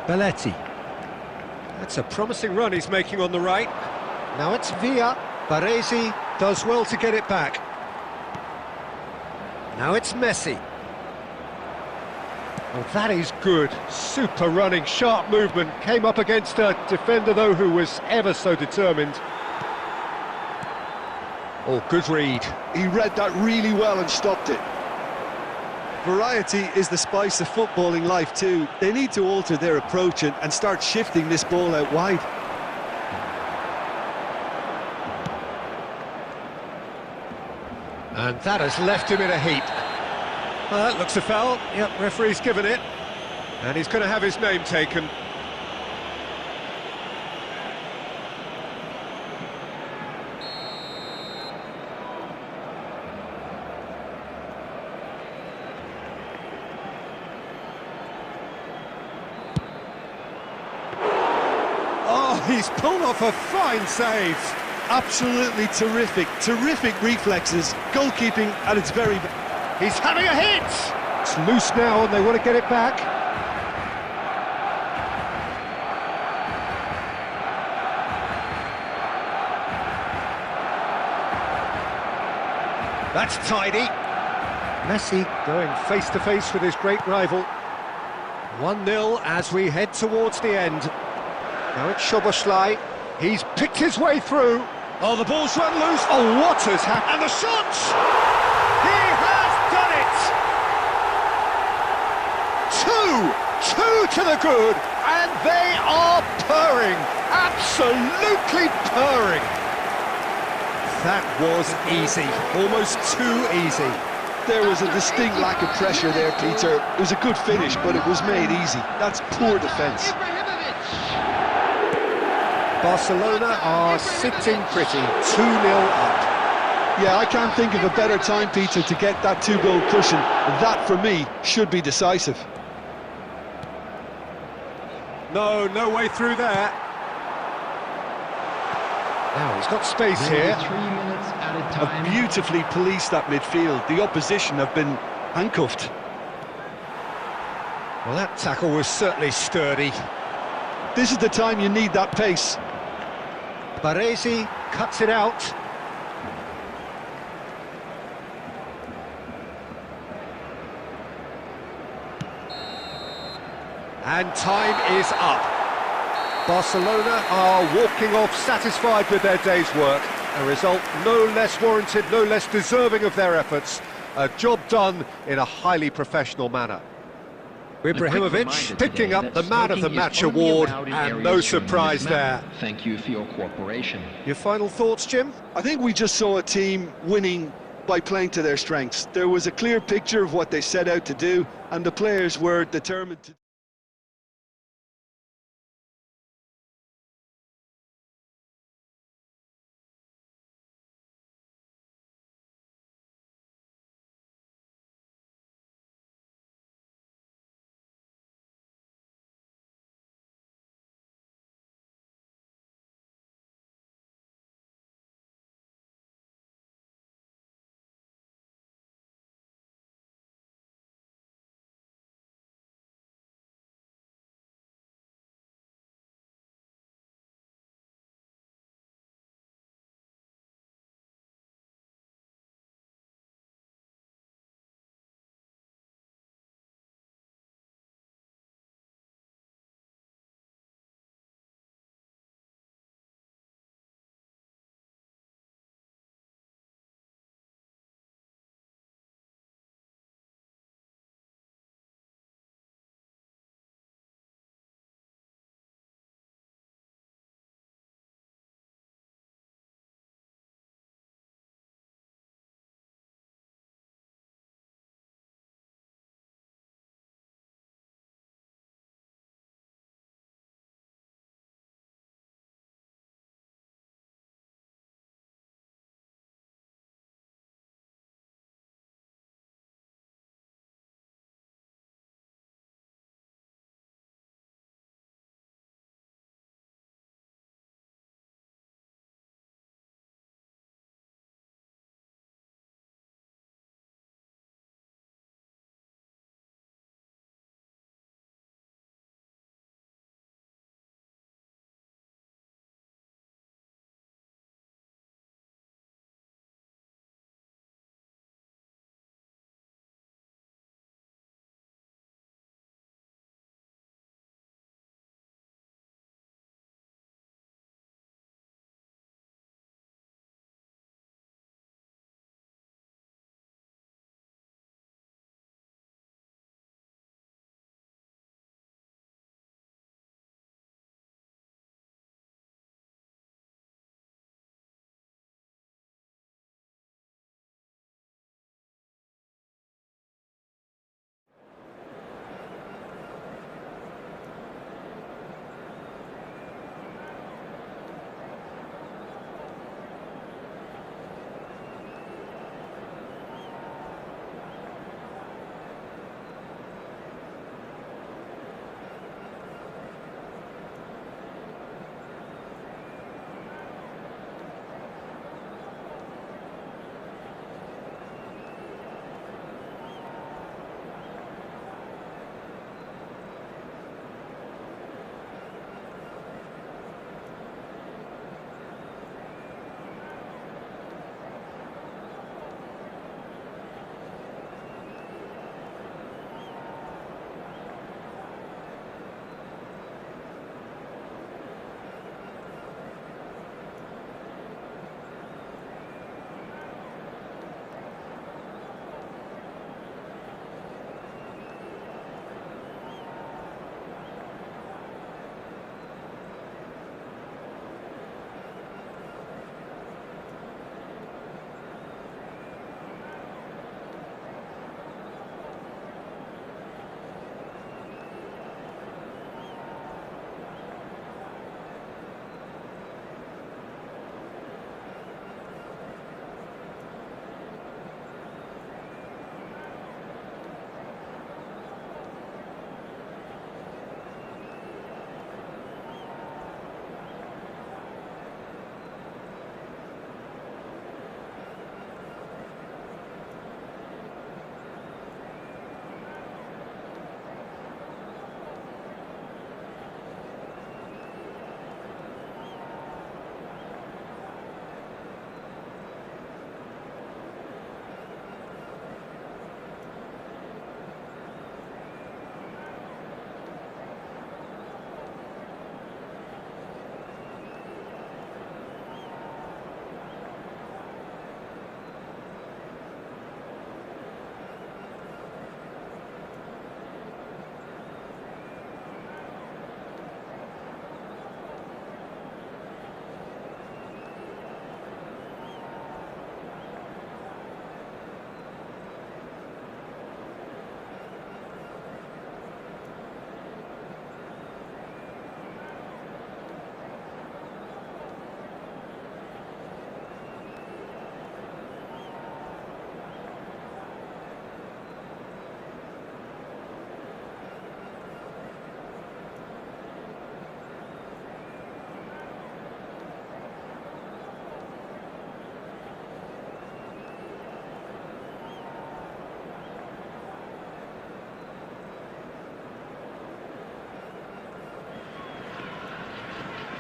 Belletti. That's a promising run he's making on the right. Now it's Villa. Baresi does well to get it back. Now it's Messi. Well, that is good. Super running, sharp movement. Came up against a defender, though, who was ever so determined. Oh, good read. He read that really well and stopped it. Variety is the spice of footballing life too. They need to alter their approach and start shifting this ball out wide. And that has left him in a heap. Well, that looks a foul. Yep, referee's given it. And he's going to have his name taken. He's pulled off a fine save. Absolutely terrific reflexes. Goalkeeping at its very best. He's having a hit! It's loose now and they want to get it back. That's tidy. Messi going face-to-face with his great rival. 1-0 as we head towards the end. Now it's Szoboszlai. He's picked his way through. Oh, the ball's run loose. Oh, what has happened? And the shot! He has done it! Two to the good, and they are purring. Absolutely purring. That was easy, almost too easy. There was a distinct lack of pressure there, Peter. It was a good finish, but it was made easy. That's poor defence. Barcelona are sitting pretty, 2-0 up. Yeah, I can't think of a better time, Peter, to get that two-goal cushion. That, for me, should be decisive. No way through there. Now he's got space here. 3 minutes at a time. Have beautifully policed that midfield. The opposition have been handcuffed. Well, that tackle was certainly sturdy. This is the time you need that pace. Baresi cuts it out. And time is up. Barcelona are walking off satisfied with their day's work. A result no less warranted, no less deserving of their efforts. A job done in a highly professional manner. Ibrahimovic picking up the Man of the Match award, and no surprise there. Thank you for your cooperation. Your final thoughts, Jim? I think we just saw a team winning by playing to their strengths. There was a clear picture of what they set out to do, and the players were determined to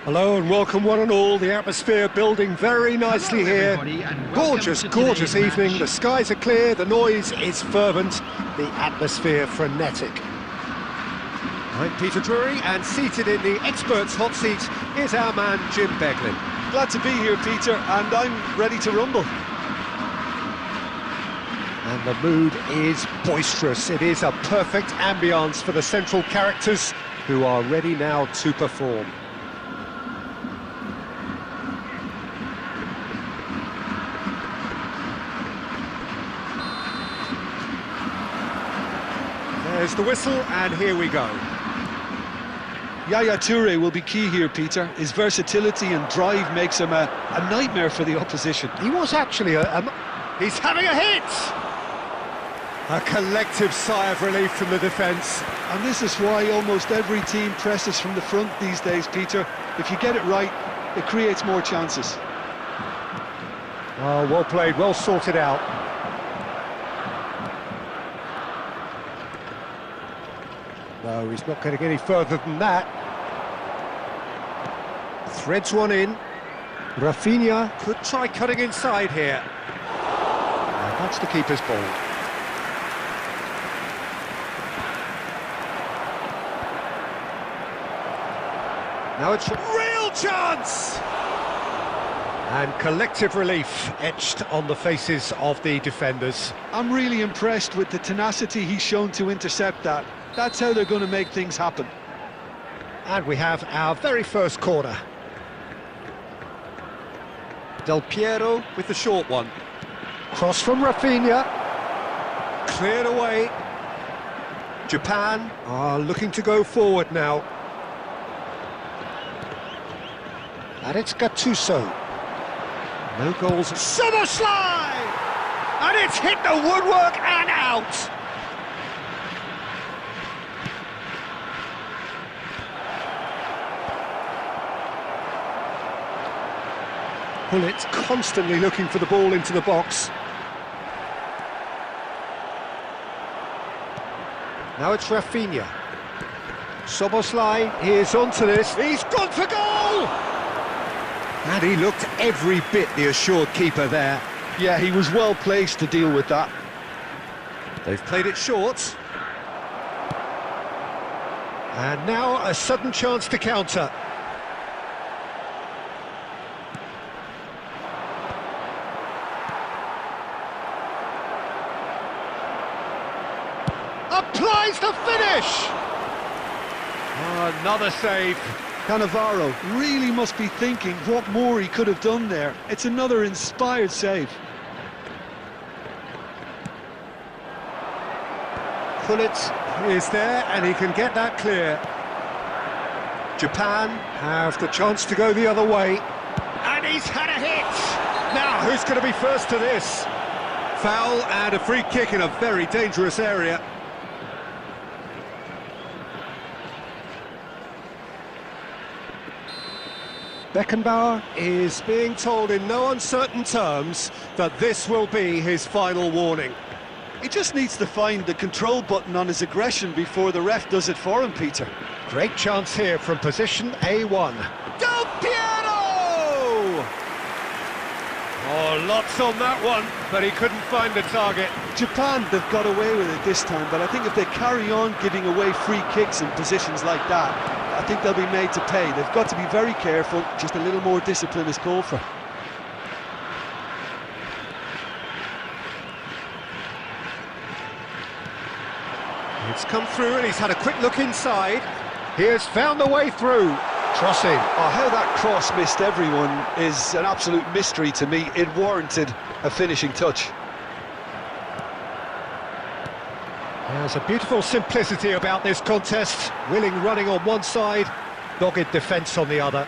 Hello and welcome one and all. The atmosphere building very nicely here. Gorgeous, gorgeous evening. The skies are clear, the noise is fervent, the atmosphere frenetic. I'm Peter Drury, and seated in the experts' hot seat is our man Jim Beglin. Glad to be here, Peter, and I'm ready to rumble. And the mood is boisterous. It is a perfect ambience for the central characters who are ready now to perform. There's the whistle, and here we go. Yaya Toure will be key here, Peter. His versatility and drive makes him a nightmare for the opposition. He was actually he's having a hit! A collective sigh of relief from the defence. And this is why almost every team presses from the front these days, Peter. If you get it right, it creates more chances. Oh, well played, well sorted out. No, he's not going to get any further than that. Threads one in. Rafinha could try cutting inside here. And that's the keeper's ball. Now it's a real chance! And collective relief etched on the faces of the defenders. I'm really impressed with the tenacity he's shown to intercept that. That's how they're going to make things happen. And we have our very first corner. Del Piero with the short one. Cross from Rafinha. Cleared away. Japan are looking to go forward now. And it's Gattuso. No goals. Summer slide! And it's hit the woodwork and out! Pullet constantly looking for the ball into the box. Now it's Rafinha. Soboslai is onto this. He's gone for goal! And he looked every bit the assured keeper there. Yeah, he was well placed to deal with that. They've played it short. And now a sudden chance to counter. Applies the finish! Oh, another save. Cannavaro really must be thinking what more he could have done there. It's another inspired save. Pullet is there and he can get that clear. Japan have the chance to go the other way. And he's had a hit! Now, who's going to be first to this? Foul and a free kick in a very dangerous area. Beckenbauer is being told in no uncertain terms that this will be his final warning. He just needs to find the control button on his aggression before the ref does it for him, Peter. Great chance here from position A1. Del Piero! Oh, lots on that one, but he couldn't find the target. Japan, they've got away with it this time, but I think if they carry on giving away free kicks in positions like that, I think they'll be made to pay. They've got to be very careful. Just a little more discipline is called for. It's come through and he's had a quick look inside. He has found the way through. Crossing. Oh, how that cross missed everyone is an absolute mystery to me. It warranted a finishing touch. There's a beautiful simplicity about this contest. Willing running on one side, dogged defence on the other.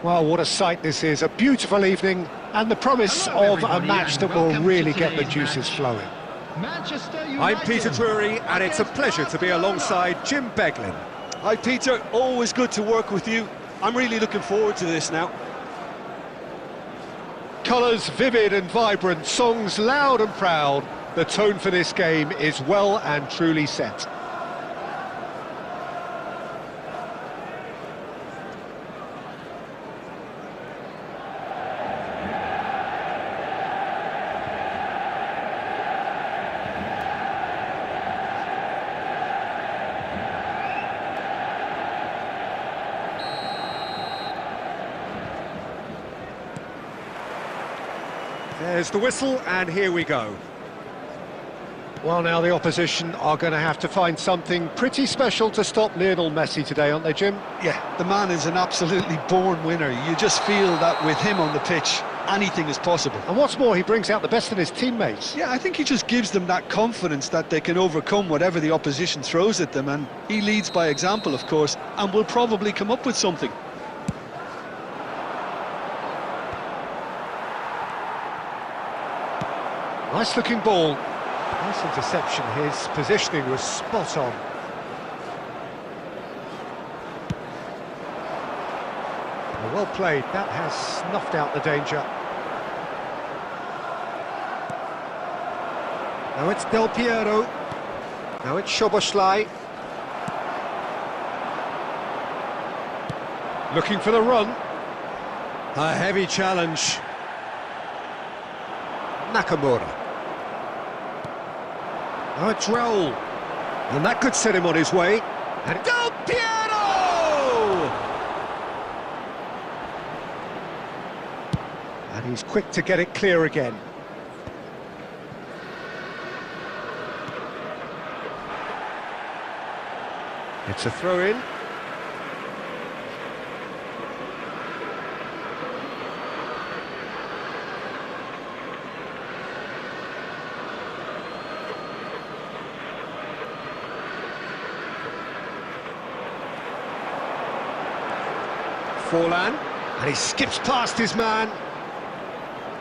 Well, what a sight this is, a beautiful evening, and the promise Hello, of a everybody, match and that will welcome really to get the today's juices match. flowing. Manchester United. I'm Peter Drury, and it's a against pleasure to be Barcelona. alongside Jim Beglin. Hi Peter, always good to work with you. I'm really looking forward to this now. Colours vivid and vibrant, songs loud and proud. The tone for this game is well and truly set. There's the whistle, and here we go. Well, now the opposition are going to have to find something pretty special to stop Lionel Messi today, aren't they, Jim? Yeah, the man is an absolutely born winner. You just feel that with him on the pitch, anything is possible. And what's more, he brings out the best in his teammates. Yeah, I think he just gives them that confidence that they can overcome whatever the opposition throws at them, and he leads by example, of course, and will probably come up with something. Nice looking ball. Nice interception. His positioning was spot on. Well played. That has snuffed out the danger. Now it's Del Piero. Now it's Szoboszlai. Looking for the run. A heavy challenge. Nakamura. Now it's Raul. And that could set him on his way. And Del Piero! And he's quick to get it clear again. It's a throw-in. Forlan. And he skips past his man.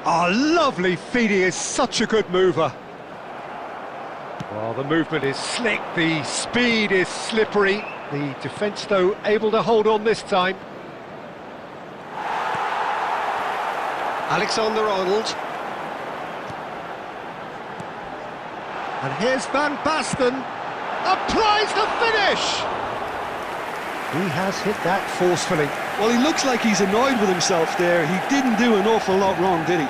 Oh, lovely feed, he is such a good mover. Well, the movement is slick, the speed is slippery. The defence, though, able to hold on this time. Alexander-Arnold. And here's Van Basten. Applies the finish! He has hit that forcefully. Well, he looks like he's annoyed with himself there. He didn't do an awful lot wrong, did he?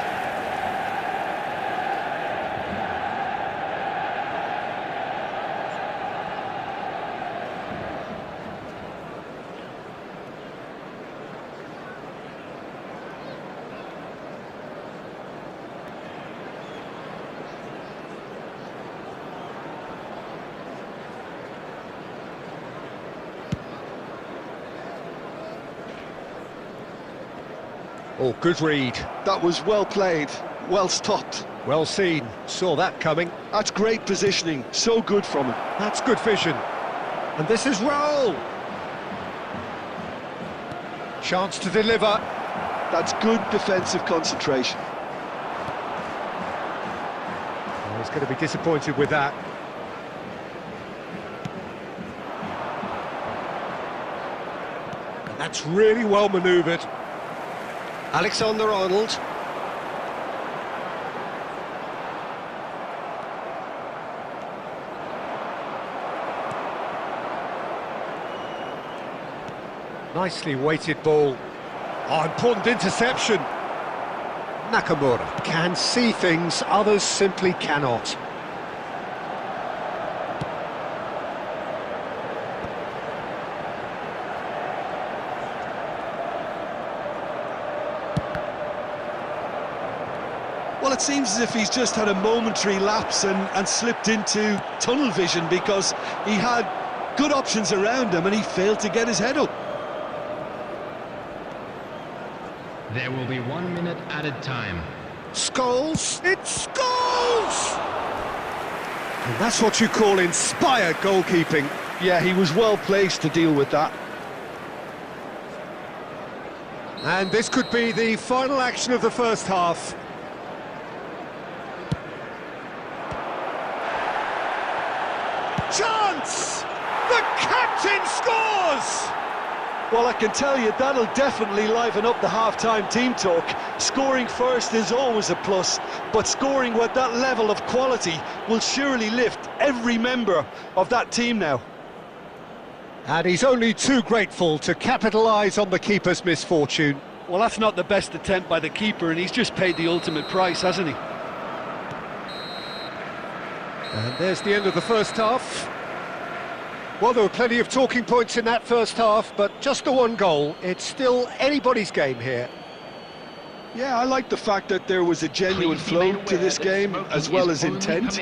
Oh, good read. That was well played, well stopped. Well seen. Saw that coming. That's great positioning, so good from him. That's good vision. And this is Raul. Chance to deliver. That's good defensive concentration. Oh, he's going to be disappointed with that. And that's really well manoeuvred. Alexander-Arnold. Nicely weighted ball. Oh, important interception. Nakamura can see things others simply cannot. Well, it seems as if he's just had a momentary lapse and slipped into tunnel vision, because he had good options around him and he failed to get his head up. There will be 1 minute added time. Scholes! It's Scholes! And that's what you call inspired goalkeeping. Yeah, he was well placed to deal with that. And this could be the final action of the first half. Chance! The captain scores! Well, I can tell you, that'll definitely liven up the half-time team talk. Scoring first is always a plus, but scoring with that level of quality will surely lift every member of that team now. And he's only too grateful to capitalise on the keeper's misfortune. Well, that's not the best attempt by the keeper, and he's just paid the ultimate price, hasn't he? And there's the end of the first half. Well, there were plenty of talking points in that first half, but just the one goal. It's still anybody's game here. Yeah, I like the fact that there was a genuine flow to this game, as well as intent.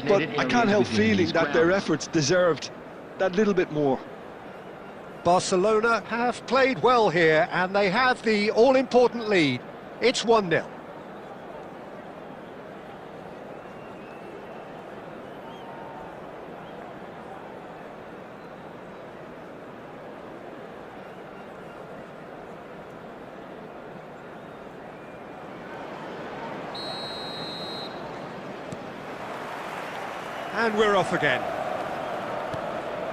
But I can't help feeling that their efforts deserved that little bit more. Barcelona have played well here, and they have the all-important lead. It's 1-0. And we're off again.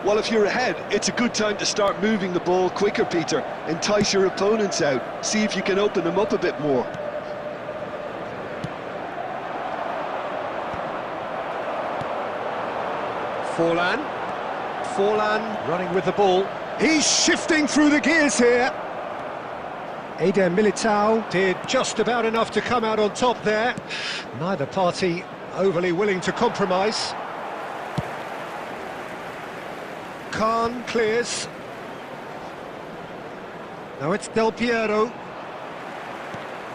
Well, if you're ahead, it's a good time to start moving the ball quicker, Peter. Entice your opponents out. See if you can open them up a bit more. Forlan running with the ball. He's shifting through the gears here. Eder Militao did just about enough to come out on top there. Neither party overly willing to compromise. Khan clears. Now it's Del Piero.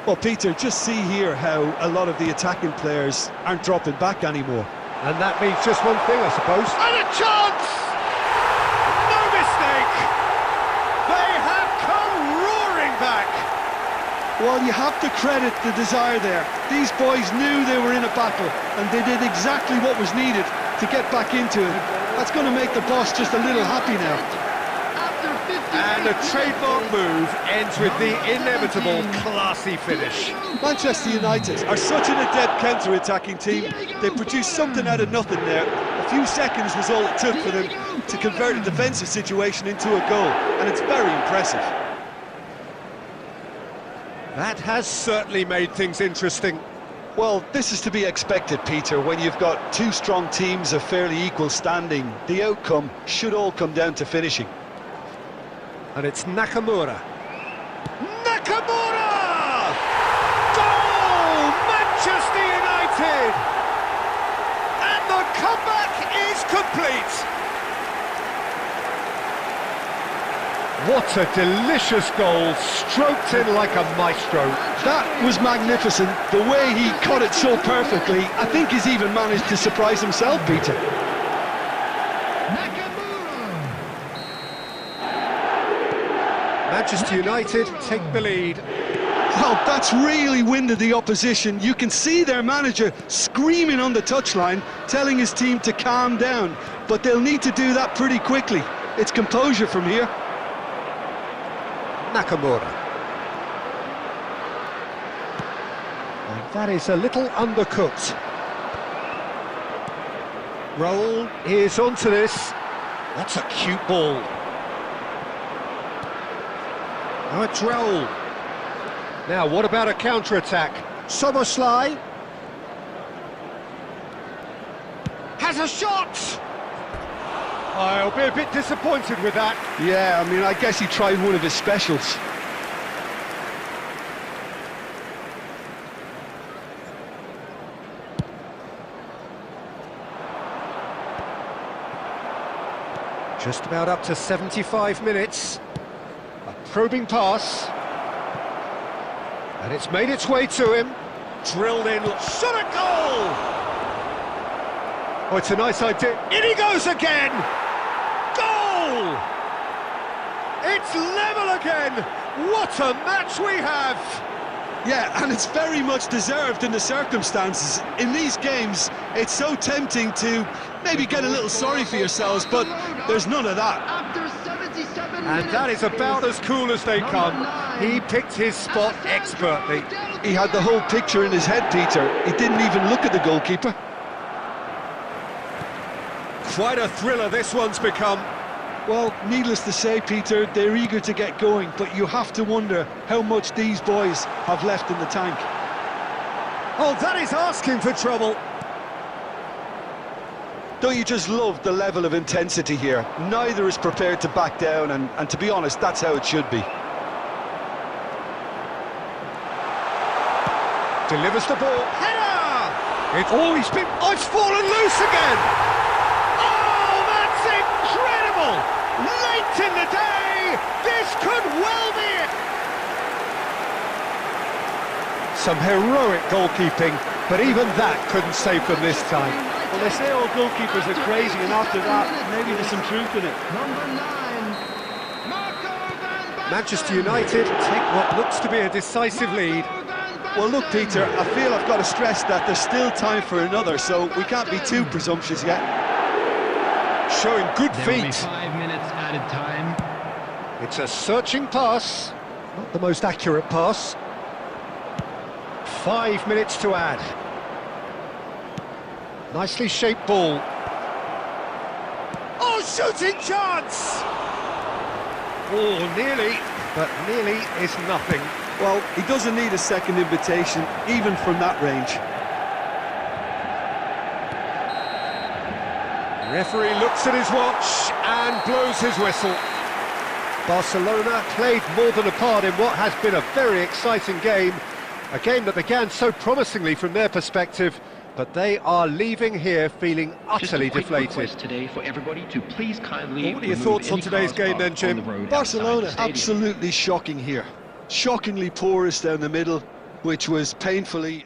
Well, Peter, just see here how a lot of the attacking players aren't dropping back anymore. And that means just one thing, I suppose. And a chance! No mistake! They have come roaring back! Well, you have to credit the desire there. These boys knew they were in a battle, and they did exactly what was needed to get back into it. That's going to make the boss just a little happy now. And a trademark move ends with the inevitable classy finish. Manchester United are such an adept counter-attacking team. They produced something out of nothing there. A few seconds was all it took for them to convert a defensive situation into a goal, and it's very impressive. That has certainly made things interesting. Well, this is to be expected, Peter. When you've got two strong teams of fairly equal standing, the outcome should all come down to finishing. And it's Nakamura. Nakamura! Goal! Manchester United! And the comeback is complete! What a delicious goal, stroked in like a maestro. That was magnificent. The way he caught it so perfectly, I think he's even managed to surprise himself, Peter. Manchester United take the lead. Well, that's really winded the opposition. You can see their manager screaming on the touchline, telling his team to calm down. But they'll need to do that pretty quickly. It's composure from here. Nakamura. And that is a little undercooked. Raul is onto this. That's a cute ball. Now it's Raul. Now, what about a counter-attack? Soboslai has a shot! I'll be a bit disappointed with that. Yeah, I mean, I guess he tried one of his specials. Just about up to 75 minutes. A probing pass. And it's made its way to him. Drilled in, shot a goal! Oh, it's a nice idea. In he goes again! Goal! It's level again! What a match we have! Yeah, and it's very much deserved in the circumstances. In these games, it's so tempting to maybe get a little sorry for yourselves, but there's none of that. And that is about as cool as they come. He picked his spot expertly. He had the whole picture in his head, Peter. He didn't even look at the goalkeeper. Quite a thriller this one's become. Well, needless to say, Peter, they're eager to get going, but you have to wonder how much these boys have left in the tank. Oh, that is asking for trouble. Don't you just love the level of intensity here? Neither is prepared to back down, and to be honest, that's how it should be. Delivers the ball. Header! It's fallen loose again! Oh, that's incredible! Late in the day, this could well be it! Some heroic goalkeeping, but even that couldn't save them this time. Well, they say all goalkeepers are crazy, and after that, maybe there's some truth in it. Number 9, Marco van Basten. Manchester United take what looks to be a decisive lead. Well, look, Peter, I feel I've got to stress that there's still time for another, so we can't be too presumptuous yet. Showing good There will be feet. 5 minutes added time. It's a searching pass. Not the most accurate pass. 5 minutes to add. Nicely shaped ball. Oh, shooting chance! Oh, nearly, but nearly is nothing. Well, he doesn't need a second invitation, even from that range. Referee looks at his watch and blows his whistle. Barcelona played more than a part in what has been a very exciting game. A game that began so promisingly from their perspective, but they are leaving here feeling utterly Just a quick deflated. request today for everybody to please kindly What are your remove thoughts on any today's cars game then, parked on Jim? the road outside Barcelona, the stadium. absolutely shocking here. Shockingly porous down the middle, which was painfully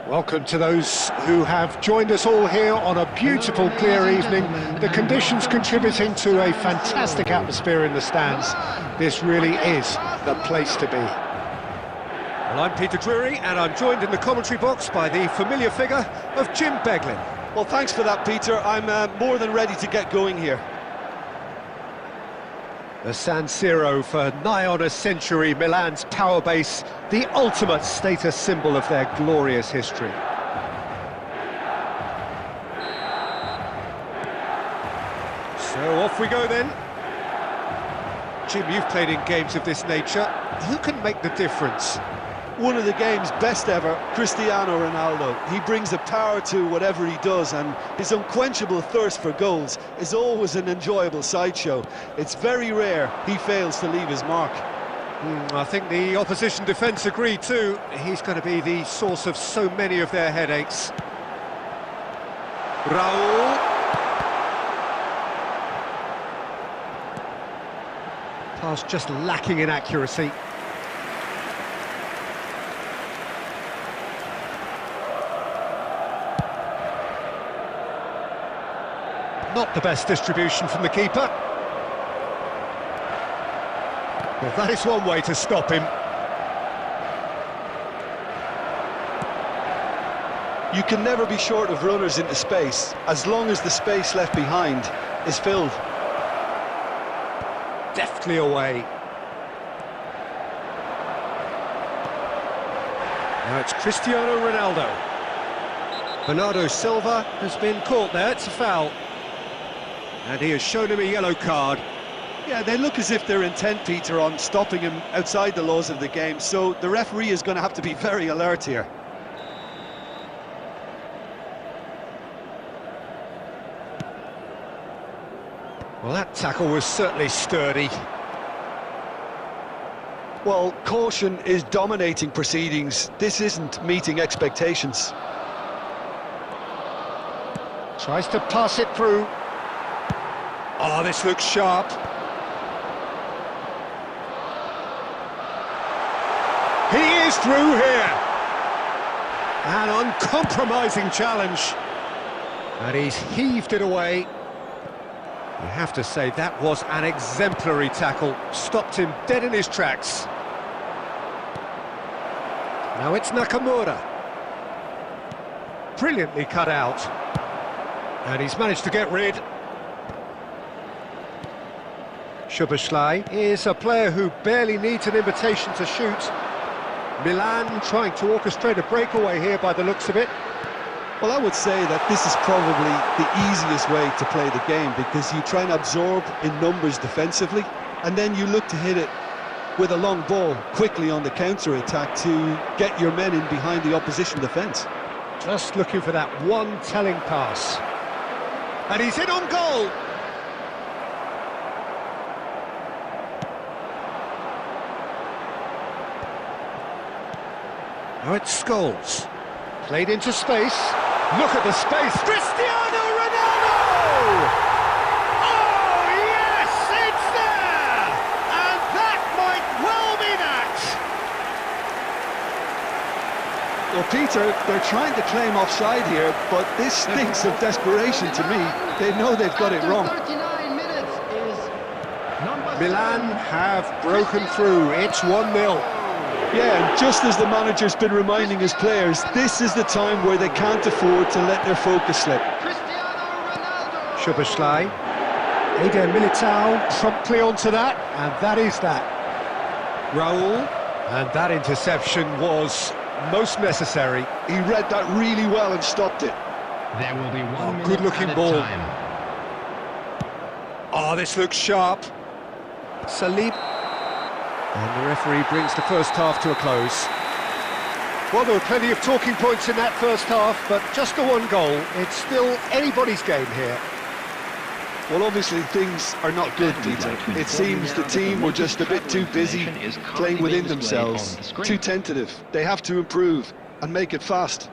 Welcome to those who have joined us all here on a beautiful, clear evening. The conditions contributing to a fantastic atmosphere in the stands. This really is the place to be. Well, I'm Peter Drury, and I'm joined in the commentary box by the familiar figure of Jim Beglin. Well, thanks for that, Peter. I'm more than ready to get going here. The San Siro for nigh on a century, Milan's power base, the ultimate status symbol of their glorious history. So off we go then. Jim, you've played in games of this nature. Who can make the difference? One of the game's best ever, Cristiano Ronaldo. He brings the power to whatever he does, and his unquenchable thirst for goals is always an enjoyable sideshow. It's very rare he fails to leave his mark. I think the opposition defence agree too. He's going to be the source of so many of their headaches. Raul. Pass just lacking in accuracy. Not the best distribution from the keeper. Well, that is one way to stop him. You can never be short of runners into space, as long as the space left behind is filled. Deftly away. Now it's Cristiano Ronaldo. Bernardo Silva has been caught there, it's a foul. And he has shown him a yellow card. Yeah, they look as if they're intent, Peter, on stopping him outside the laws of the game, so the referee is going to have to be very alert here. Well, that tackle was certainly sturdy. Well, caution is dominating proceedings. This isn't meeting expectations. Tries to pass it through. Oh, this looks sharp. He is through here. An uncompromising challenge. And he's heaved it away. You have to say that was an exemplary tackle. Stopped him dead in his tracks. Now it's Nakamura. Brilliantly cut out. And he's managed to get rid. Szoboszlai is a player who barely needs an invitation to shoot. Milan trying to orchestrate a breakaway here by the looks of it. Well, I would say that this is probably the easiest way to play the game, because you try and absorb in numbers defensively, and then you look to hit it with a long ball quickly on the counter-attack to get your men in behind the opposition defence. Just looking for that one telling pass. And he's in on goal! Now it's Scholes. Played into space. Look at the space. Cristiano Ronaldo! Oh, yes, it's there! And that might well be that! Well, Peter, they're trying to claim offside here, but this stinks of desperation to me. They know they've got it wrong. 39 minutes is Milan have broken through. It's 1-0. Yeah, and just as the manager's been reminding his players, this is the time where they can't afford to let their focus slip. Szoboszlai, Eder Militao promptly onto that, and that is that. Raul, and that interception was most necessary. He read that really well and stopped it. There will be 1 minute good-looking added ball. time. Oh, this looks sharp. Salim. And the referee brings the first half to a close. Well, there were plenty of talking points in that first half, but just the one goal. It's still anybody's game here. Well, obviously things are not good, Peter. It seems the team were just a bit too busy playing within themselves, too tentative. They have to improve and make it fast.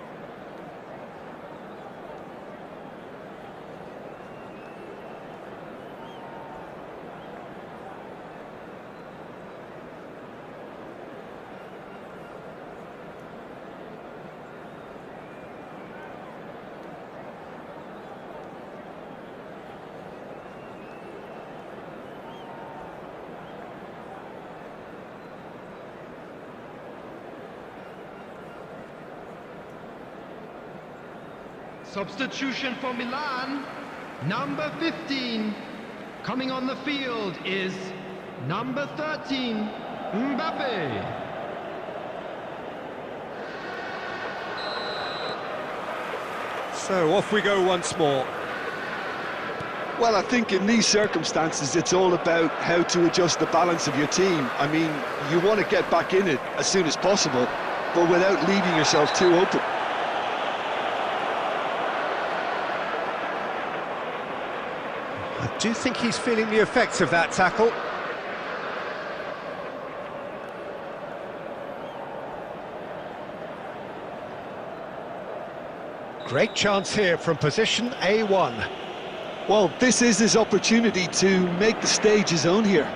Substitution for Milan, number 15. Coming on the field is number 13, Mbappe. So off we go once more. Well, I think in these circumstances, it's all about how to adjust the balance of your team. I mean, you want to get back in it as soon as possible, but without leaving yourself too open. I do think he's feeling the effects of that tackle. Great chance here from position A1. Well, this is his opportunity to make the stage his own here.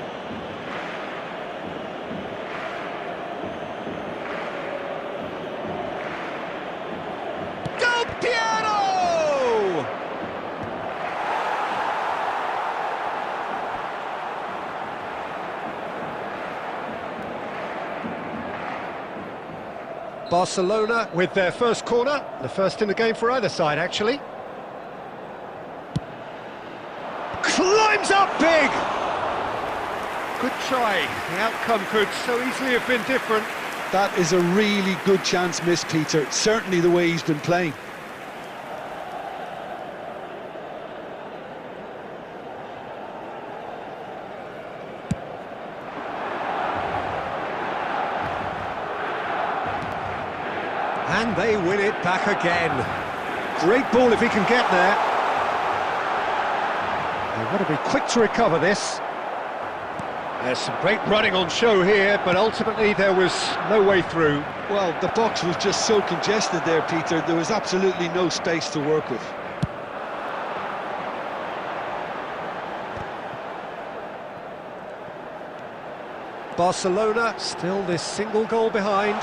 Del Piero! Barcelona with their first corner, the first in the game for either side, actually. Climbs up big! Good try. The outcome could so easily have been different. That is a really good chance missed, Peter. Certainly the way he's been playing. And they win it back again. Great ball if he can get there. They've got to be quick to recover this. There's some great running on show here, but ultimately there was no way through. Well, the box was just so congested there, Peter. There was absolutely no space to work with. Barcelona still this single goal behind.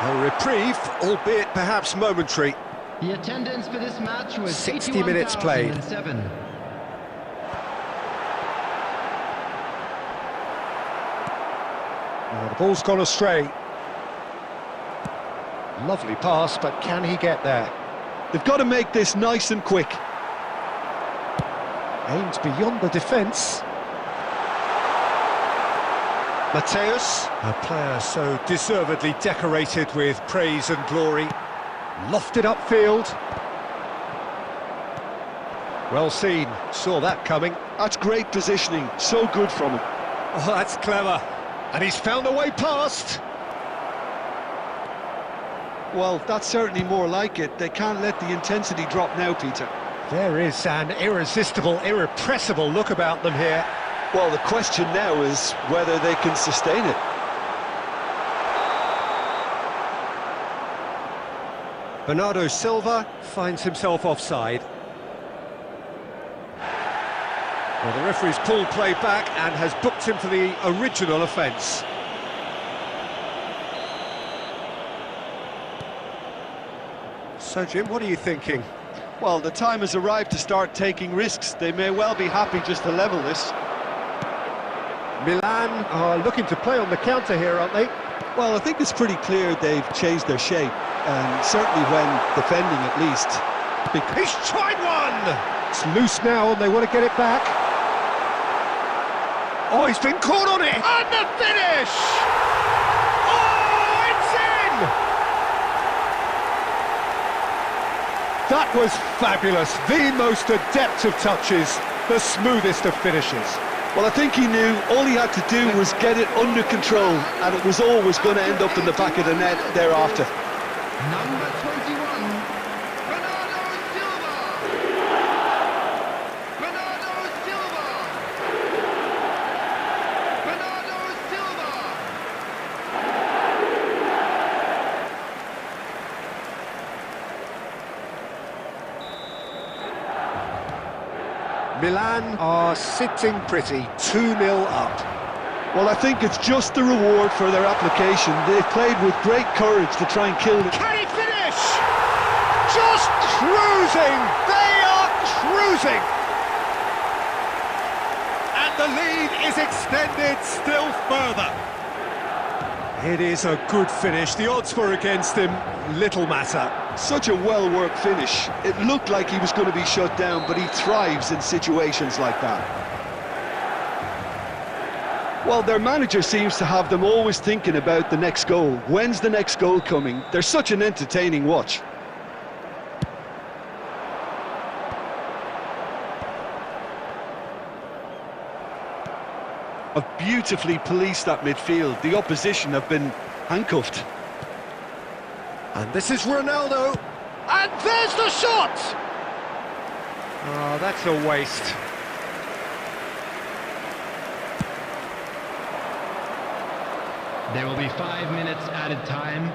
A reprieve, albeit perhaps momentary. The attendance for this match was 60 minutes played. 81,007. Oh, the ball's gone astray. Lovely pass, but can he get there? They've got to make this nice and quick. Aimed beyond the defence. Mateus, a player so deservedly decorated with praise and glory. Lofted upfield. Well seen, saw that coming. That's great positioning, so good from him. Oh, that's clever. And he's found a way past. Well, that's certainly more like it. They can't let the intensity drop now, Peter. There is an irresistible, irrepressible look about them here. Well, the question now is whether they can sustain it. Bernardo Silva finds himself offside. Well, the referee's pulled play back and has booked him for the original offence. So, Jim, what are you thinking? Well, the time has arrived to start taking risks. They may well be happy just to level this. Milan are looking to play on the counter here, aren't they? Well, I think it's pretty clear they've changed their shape, and certainly when defending at least. He's tried one! It's loose now and they want to get it back. Oh, he's been caught on it! And the finish! Oh, it's in! That was fabulous. The most adept of touches, the smoothest of finishes. Well, I think he knew all he had to do was get it under control, and it was always going to end up in the back of the net thereafter. Number 21, Bernardo Silva. Bernardo Silva. Bernardo Silva. Milan are sitting pretty, 2-0 up. Well, I think it's just the reward for their application. They've played with great courage to try and kill it. Can he finish? Just cruising! They are cruising! And the lead is extended still further. It is a good finish. The odds were against him. Little matter. Such a well-worked finish. It looked like he was going to be shut down, but he thrives in situations like that. Well, their manager seems to have them always thinking about the next goal. When's the next goal coming? They're such an entertaining watch. Have beautifully policed that midfield. The opposition have been handcuffed. And this is Ronaldo. And there's the shot! Oh, that's a waste. There will be 5 minutes added time.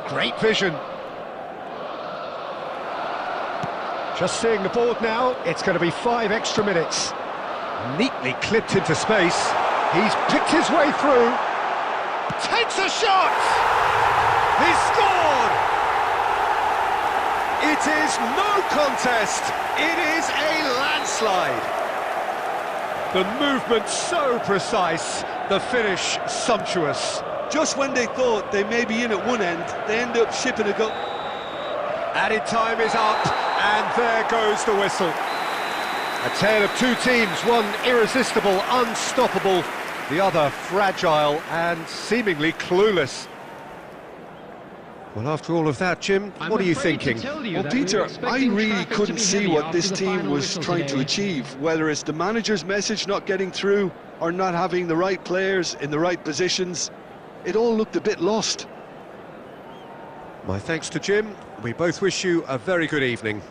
Great vision. Just seeing the board now, it's going to be 5 extra minutes. Neatly clipped into space. He's picked his way through. Takes a shot! He's scored! It is no contest. It is a landslide. The movement so precise, the finish sumptuous. Just when they thought they may be in at one end, they end up shipping a goal. Added time is up, and there goes the whistle. A tale of two teams, one irresistible, unstoppable, the other fragile and seemingly clueless. Well, after all of that, Jim, what are you thinking? Well, Peter, I really couldn't see what this team was trying to achieve, whether it's the manager's message not getting through or not having the right players in the right positions. It all looked a bit lost. My thanks to Jim. We both wish you a very good evening.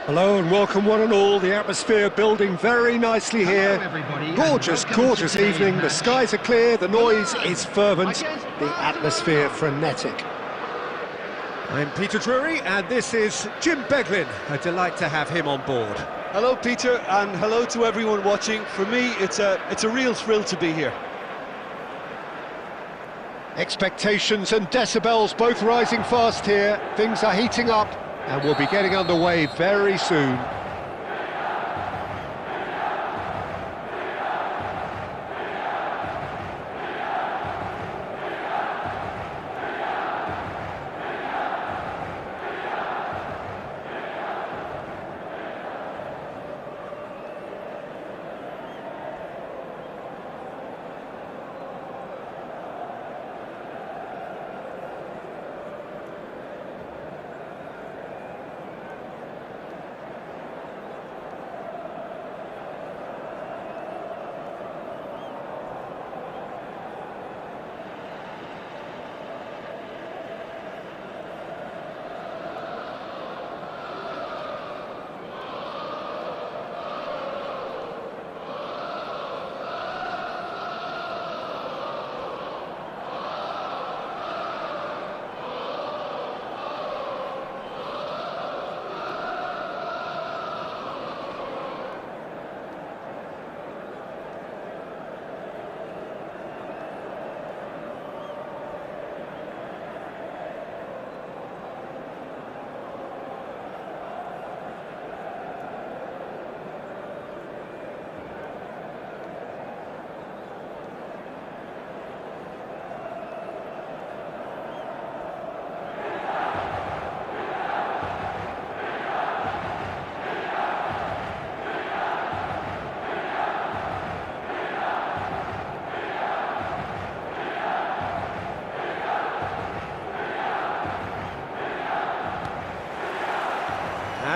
Hello and welcome one and all. The atmosphere building very nicely here. everybody, and Gorgeous, welcome to gorgeous today's evening. The match. skies are clear, the noise is fervent, Against the atmosphere frenetic. I'm Peter Drury and this is Jim Beglin. A delight to have him on board. Hello, Peter, and hello to everyone watching. For me, it's a real thrill to be here. Expectations and decibels both rising fast here. Things are heating up and we'll be getting underway very soon.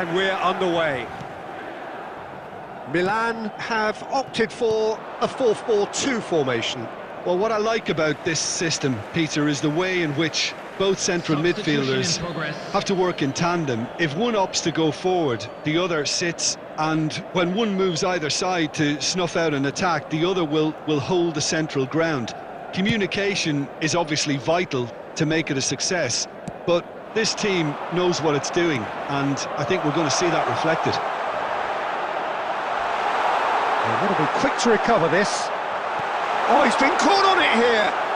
And we're underway. Milan have opted for a 4-4-2 formation. Well, what I like about this system, Peter, is the way in which both central Substitution midfielders in progress. have to work in tandem. If one opts to go forward, the other sits, and when one moves either side to snuff out an attack, the other will hold the central ground. Communication is obviously vital to make it a success, but this team knows what it's doing, and I think we're going to see that reflected. They've got to be quick to recover this. Oh, he's been caught on it here.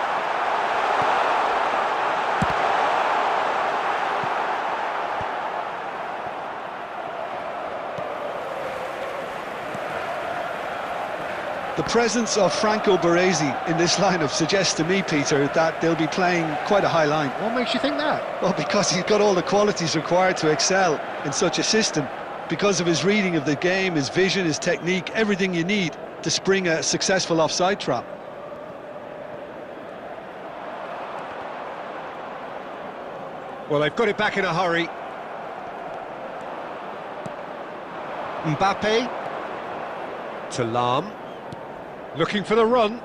The presence of Franco Baresi in this lineup suggests to me, Peter, that they'll be playing quite a high line. What makes you think that? Well, because he's got all the qualities required to excel in such a system. Because of his reading of the game, his vision, his technique, everything you need to spring a successful offside trap. Well, they've got it back in a hurry. Mbappe to Lam. Looking for the run.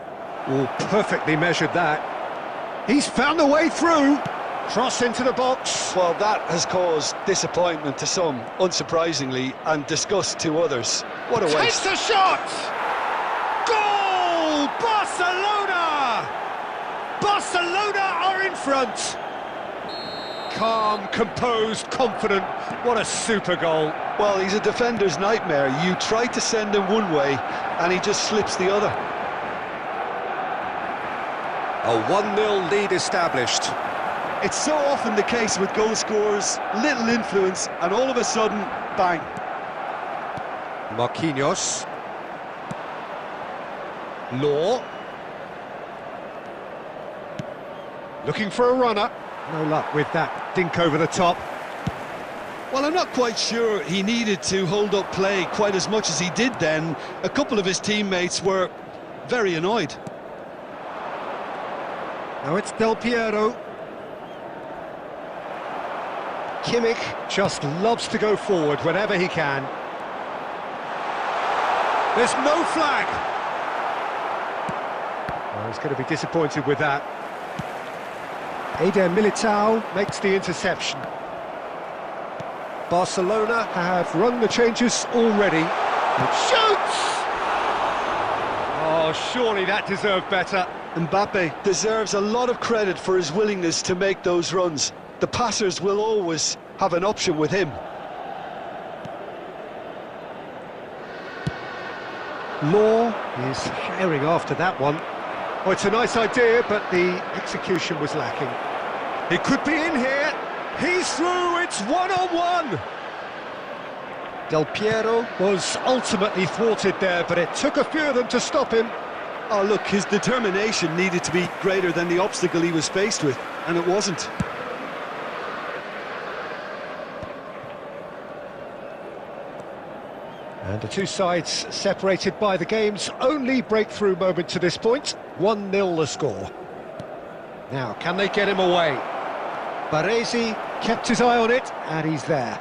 Oh, perfectly measured that. He's found a way through. Cross into the box. Well, that has caused disappointment to some, unsurprisingly, and disgust to others. What a Takes waste. the shot! Goal! Barcelona! Barcelona are in front. Calm, composed, confident. What a super goal. Well, he's a defender's nightmare. You try to send him one way, and he just slips the other. A 1-0 lead established. It's so often the case with goal scorers, little influence, and all of a sudden, bang. Marquinhos. Law. Looking for a runner. No luck with that dink over the top. Well, I'm not quite sure he needed to hold up play quite as much as he did then. A couple of his teammates were very annoyed. Now it's Del Piero. Kimmich just loves to go forward whenever he can. There's no flag. Oh, he's going to be disappointed with that. Eder Militao makes the interception. Barcelona have rung the changes already. It shoots! Oh, surely that deserved better. Mbappe deserves a lot of credit for his willingness to make those runs. The passers will always have an option with him. Law is firing after that one. Oh, it's a nice idea, but the execution was lacking. It could be in here. He's through, it's one-on-one. Del Piero was ultimately thwarted there, but it took a few of them to stop him. Oh, look, his determination needed to be greater than the obstacle he was faced with, and it wasn't. And the two sides separated by the game's only breakthrough moment to this point. 1-0 the score. Now, can they get him away? Baresi kept his eye on it, and he's there.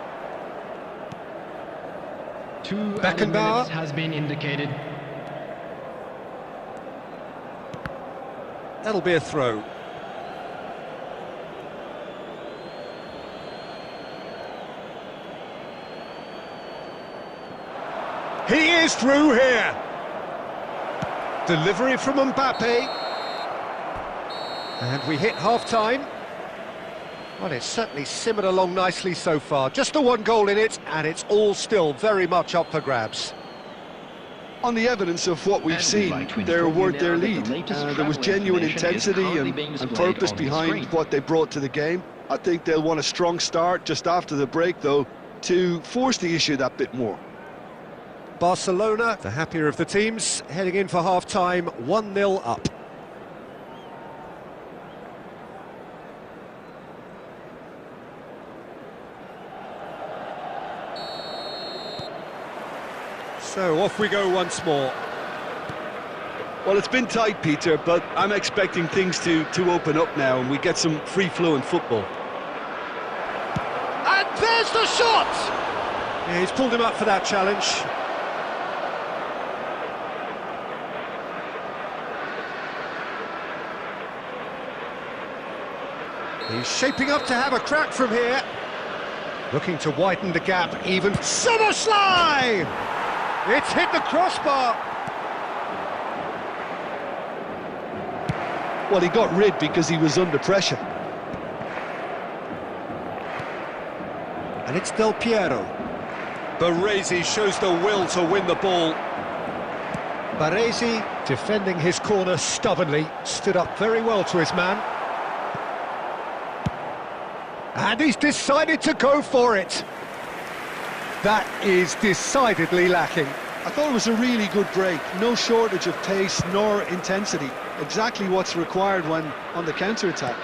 2 Beckenbauer minutes has been indicated. That'll be a throw. He is through here. Delivery from Mbappe. And we hit half-time. Well, it's certainly simmered along nicely so far. Just the one goal in it, and it's all still very much up for grabs. On the evidence of what we've seen, they're worth their lead. There was genuine intensity and purpose behind what they brought to the game. I think they'll want a strong start just after the break, though, to force the issue that bit more. Barcelona, the happier of the teams, heading in for half-time, 1-0 up. So off we go once more. Well, it's been tight, Peter, but I'm expecting things to open up now and we get some free-flowing football. And there's the shot! Yeah, he's pulled him up for that challenge. He's shaping up to have a crack from here. Looking to widen the gap even. Szoboszlai! It's hit the crossbar. Well, he got rid because he was under pressure. And it's Del Piero. Baresi shows the will to win the ball. Baresi, defending his corner stubbornly, stood up very well to his man. And he's decided to go for it. That is decidedly lacking. I thought it was a really good break. No shortage of pace nor intensity. Exactly what's required when on the counter-attack.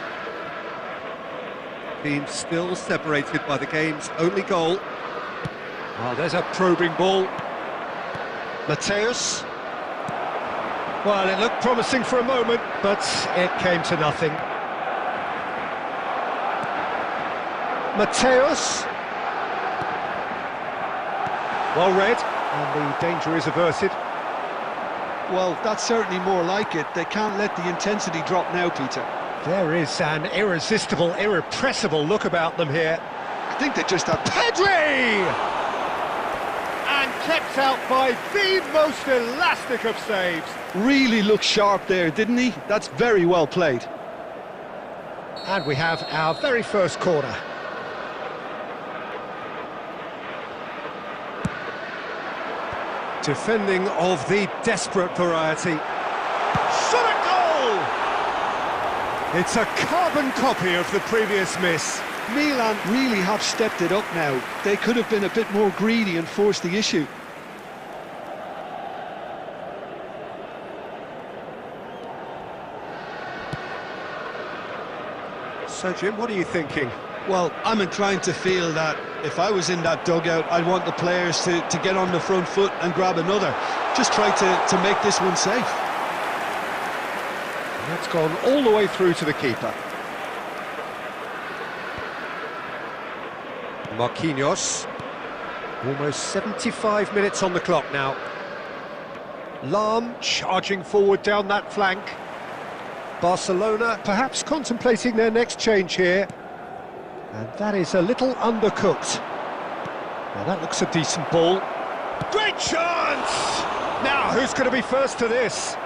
Team still separated by the game's only goal. Oh, there's a probing ball. Mateus. Well, it looked promising for a moment, but it came to nothing. Mateus. Well read, and the danger is averted. Well, that's certainly more like it. They can't let the intensity drop now, Peter. There is an irresistible, irrepressible look about them here. I think they just have... Pedri! And kept out by the most elastic of saves. Really looked sharp there, didn't he? That's very well played. And we have our very first corner. Defending of the desperate variety. Shot at goal! It's a carbon copy of the previous miss. Milan really have stepped it up now. They could have been a bit more greedy and forced the issue. So, Jim, what are you thinking? Well, I'm inclined to feel that if I was in that dugout, I'd want the players to get on the front foot and grab another. Just try to make this one safe. And that's gone all the way through to the keeper. Marquinhos. Almost 75 minutes on the clock now. Lahm charging forward down that flank. Barcelona perhaps contemplating their next change here. And that is a little undercooked. Well, that looks a decent ball. Great chance! Now, who's going to be first to this?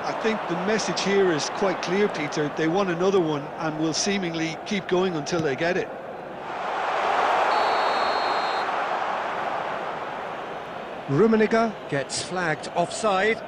I think the message here is quite clear, Peter. They want another one and will seemingly keep going until they get it. Rummenigge gets flagged offside.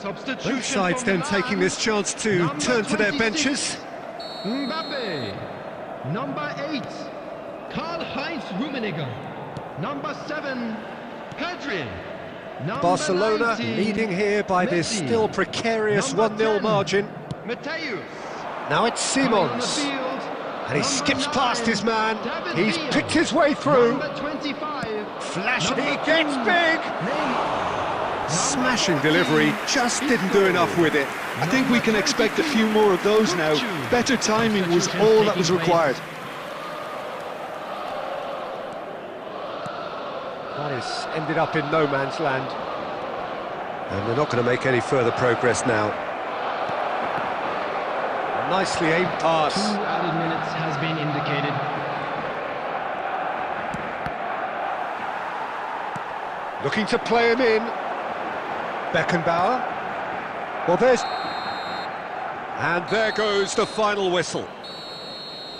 Substitution. Both sides from then Milan. taking this chance to Number turn to their 26, benches. Mbappe. Number 8, Karl-Heinz Rummenigge. Number 7, Pedri. Number Barcelona 19, leading here by this Messi. still precarious Number 1-0 10, margin. Mateus. Now it's Coming on the Simons. field, And he number skips 9, past his man. David He's Villa. picked his way through. Number 25, Flash, number he gets 2, big. Neymar. Smashing delivery, just didn't do enough with it. I think we can expect a few more of those now. Better timing was all that was required. That has ended up in no man's land. And they're not going to make any further progress now. Nicely aimed pass. 2 added minutes has been indicated. Looking to play him in. Beckenbauer. Well, there's... And there goes the final whistle.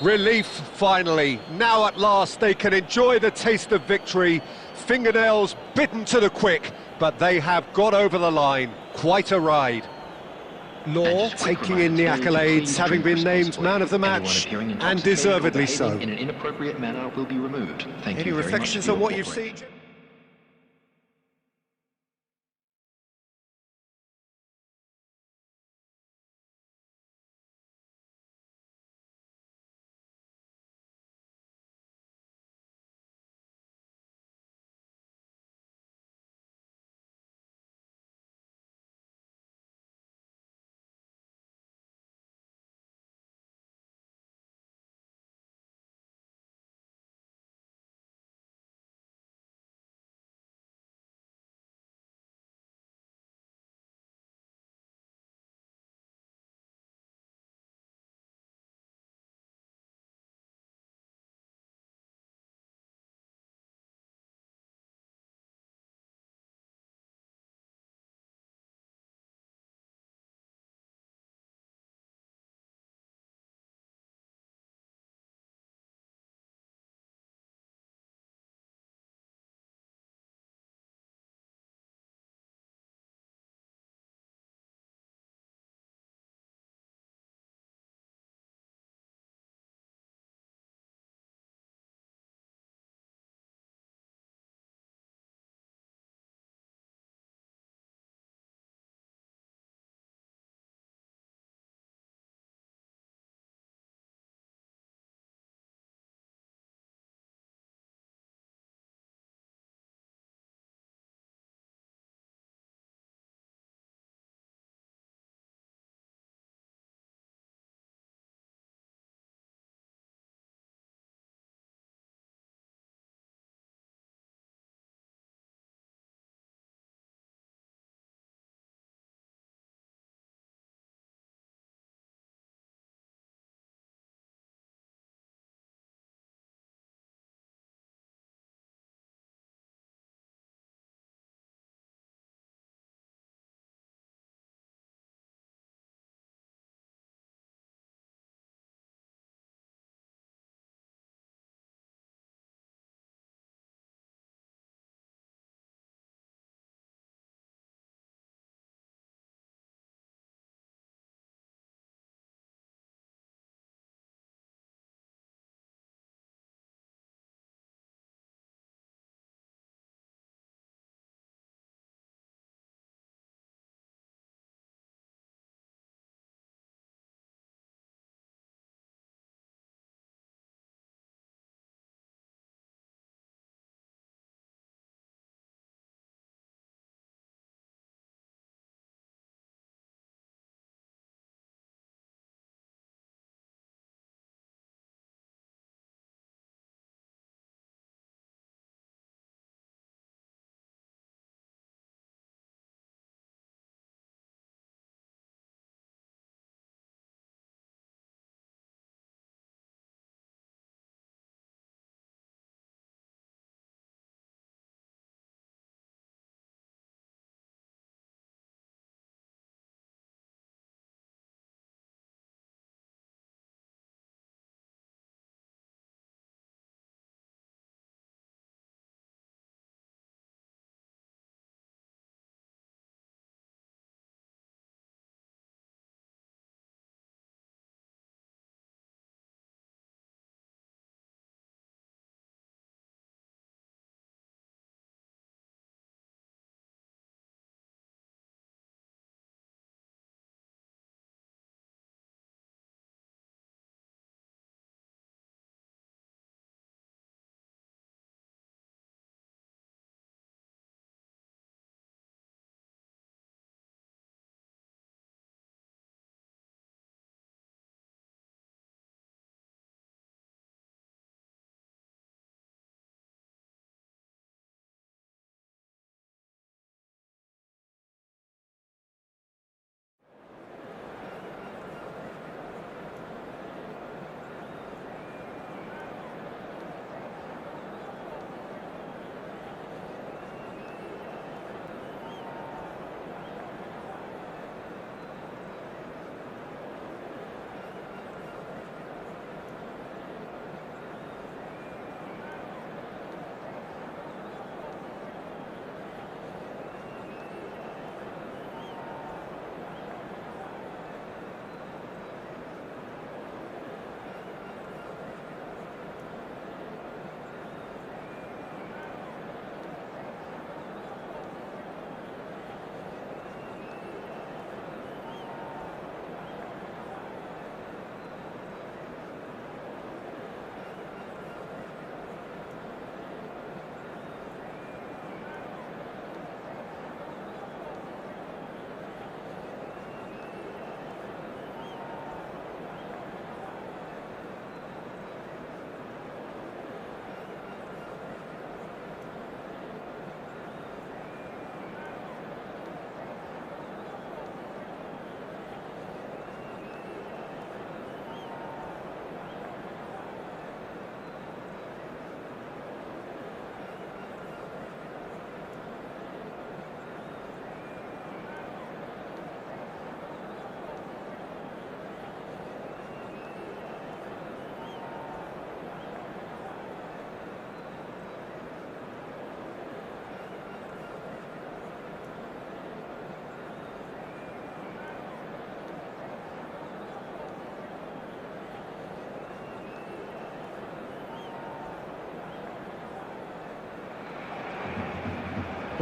Relief, finally. Now at last they can enjoy the taste of victory. Fingernails bitten to the quick, but they have got over the line. Quite a ride. Law taking in the accolades, having been named man of the match, and deservedly so. In an inappropriate manner will be removed. Thank Any you very much reflections for your on what you've cooperation. seen?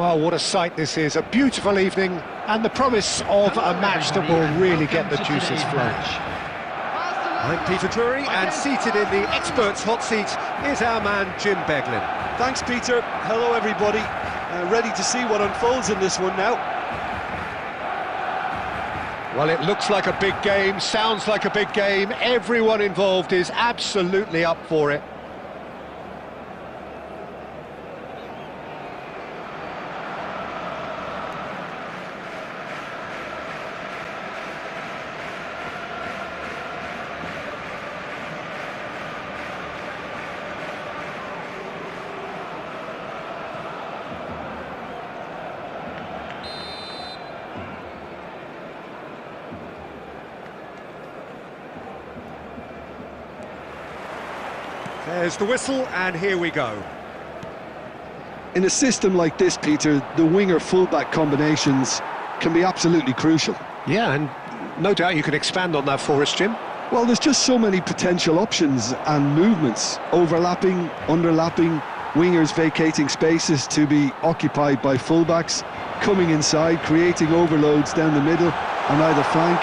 Well, what a sight this is, a beautiful evening, and the promise of a match that will really get the juices flowing. I'm Peter Drury, and seated in the experts' hot seat is our man Jim Beglin. Thanks, Peter. Hello, everybody. Ready to see what unfolds in this one now. Well, it looks like a big game, sounds like a big game. Everyone involved is absolutely up for it. There's the whistle, and here we go. In a system like this, Peter, the winger-fullback combinations can be absolutely crucial. Yeah, and no doubt you can expand on that for us, Jim. Well, there's just so many potential options and movements, overlapping, underlapping, wingers vacating spaces to be occupied by fullbacks, coming inside, creating overloads down the middle on either flank.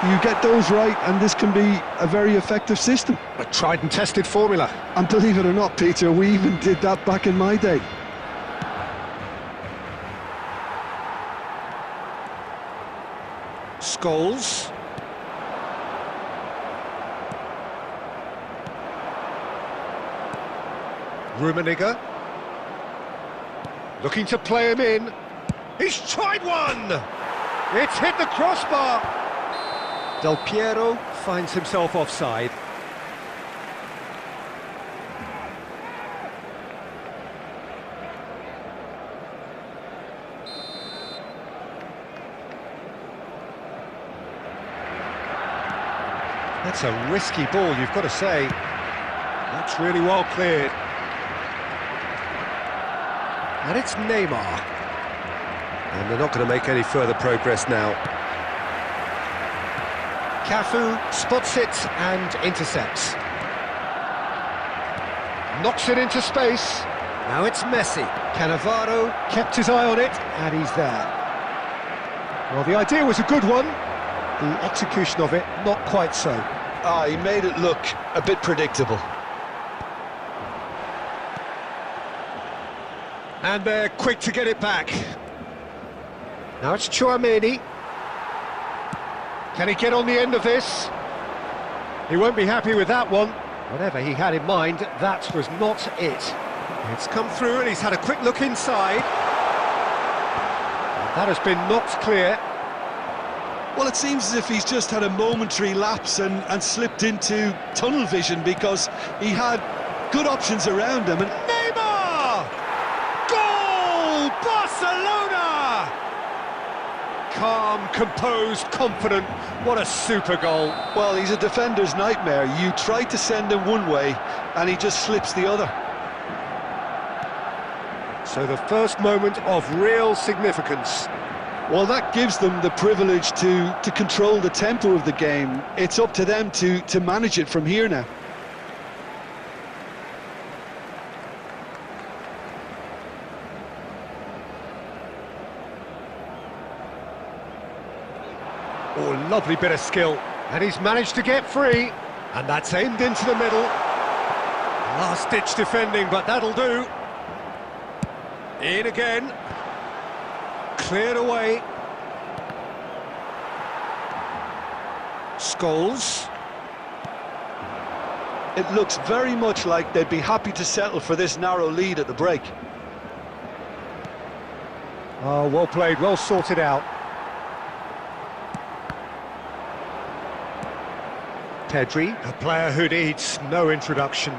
You get those right, and this can be a very effective system. A tried and tested formula. And believe it or not, Peter, we even did that back in my day. Scholes. Rummenigge. Looking to play him in. He's tried one! It's hit the crossbar! Del Piero finds himself offside. That's a risky ball, you've got to say. That's really well cleared. And it's Neymar. And they're not going to make any further progress now. Cafu spots it and intercepts. Knocks it into space. Now it's Messi. Cannavaro kept his eye on it, and he's there. Well, the idea was a good one. The execution of it, not quite so. He made it look a bit predictable. And they're quick to get it back. Now it's Tchouaméni. Can he get on the end of this? He won't be happy with that one. Whatever he had in mind, that was not it. It's come through and he's had a quick look inside. That has been knocked clear. Well, it seems as if he's just had a momentary lapse and slipped into tunnel vision, because he had good options around him. And Neymar! Goal! Barcelona! Calm, composed, confident. What a super goal. well, he's a defender's nightmare. You try to send him one way and he just slips the other. So the first moment of real significance. Well, that gives them the privilege to control the tempo of the game. It's up to them to manage it from here now. Oh, lovely bit of skill. And he's managed to get free. And that's aimed into the middle. Last-ditch defending, but that'll do. In again. Cleared away. Scholes. It looks very much like they'd be happy to settle for this narrow lead at the break. Oh, well played, well sorted out. Pedri, a player who needs no introduction.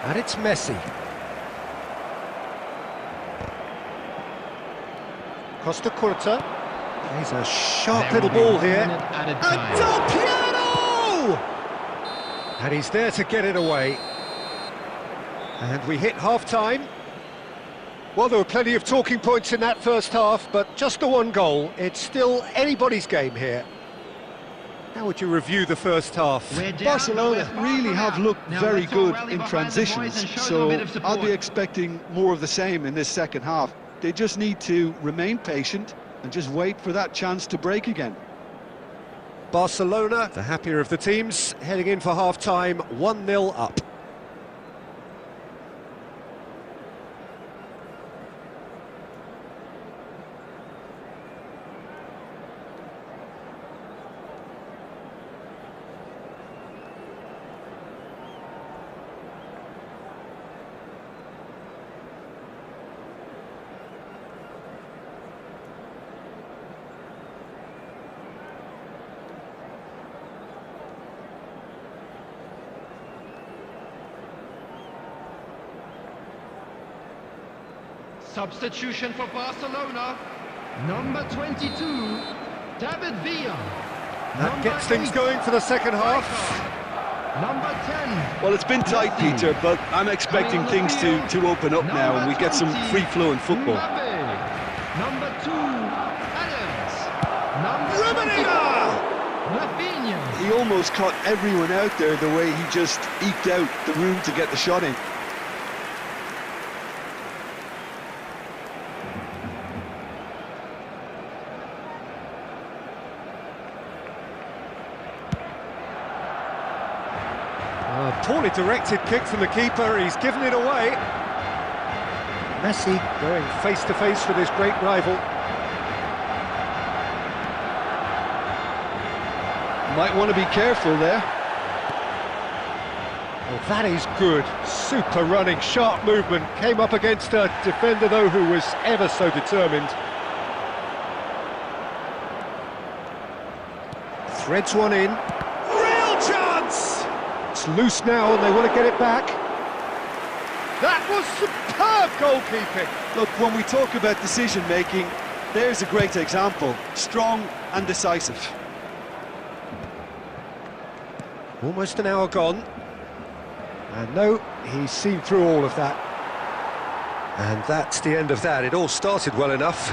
And it's Messi. Costa Curta. He's a sharp little ball here. And Del Piero! And he's there to get it away. And we hit half-time. Well, there were plenty of talking points in that first half, but just the one goal. It's still anybody's game here. How would you review the first half? Barcelona really have looked very good in transitions, so I'll be expecting more of the same in this second half. They just need to remain patient and just wait for that chance to break again. Barcelona, the happier of the teams, heading in for half-time, 1-0 up. Substitution for Barcelona. Number 22, David Villa. That gets things going for the second half. Number 10. Well, it's been tight, Peter, but I'm expecting things to open up now and we get some free-flowing football. Number 2, Adams. Number Rafinha. He almost caught everyone out there the way he just eked out the room to get the shot in. Poorly directed kick from the keeper, he's given it away. Messi going face-to-face with his great rival. Might want to be careful there. Well, that is good. Super running, sharp movement. Came up against a defender, though, who was ever so determined. Threads one in. Real chance! It's loose now and they want to get it back. That was superb goalkeeping. Look, when we talk about decision-making, there's a great example. Strong and decisive. Almost an hour gone. And no, he's seen through all of that. And that's the end of that. It all started well enough.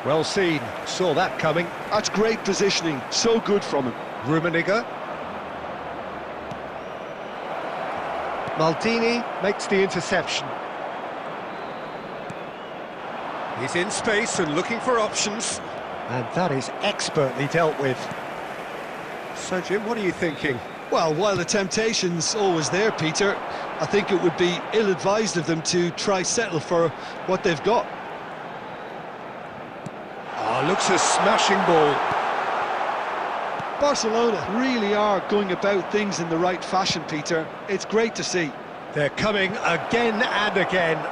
Well seen, saw that coming. That's great positioning, so good from him. Rummenigge. Maldini makes the interception. He's in space and looking for options. And that is expertly dealt with. So, Jim, what are you thinking? Well, while the temptation's always there, Peter, I think it would be ill-advised of them to try settle for what they've got. Oh, looks a smashing ball. Barcelona really are going about things in the right fashion, Peter. It's great to see. They're coming again and again.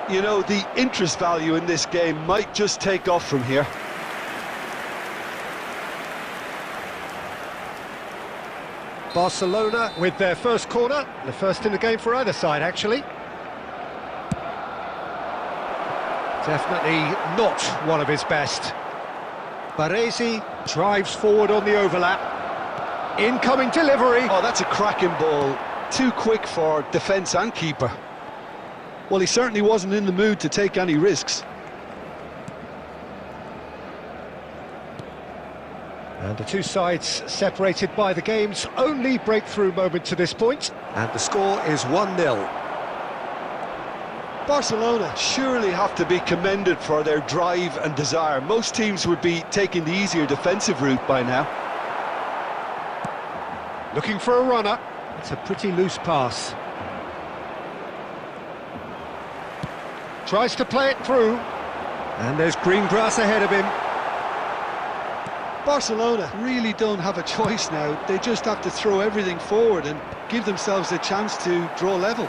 You know, the interest value in this game might just take off from here. Barcelona with their first corner, the first in the game for either side, actually. Definitely not one of his best. Baresi drives forward on the overlap. Incoming delivery. Oh, that's a cracking ball. Too quick for defence and keeper. Well, he certainly wasn't in the mood to take any risks. And the two sides separated by the game's only breakthrough moment to this point. And the score is 1-0. Barcelona surely have to be commended for their drive and desire. Most teams would be taking the easier defensive route by now. Looking for a runner. It's a pretty loose pass. Tries to play it through. And there's green grass ahead of him. Barcelona really don't have a choice now. They just have to throw everything forward and give themselves a chance to draw level.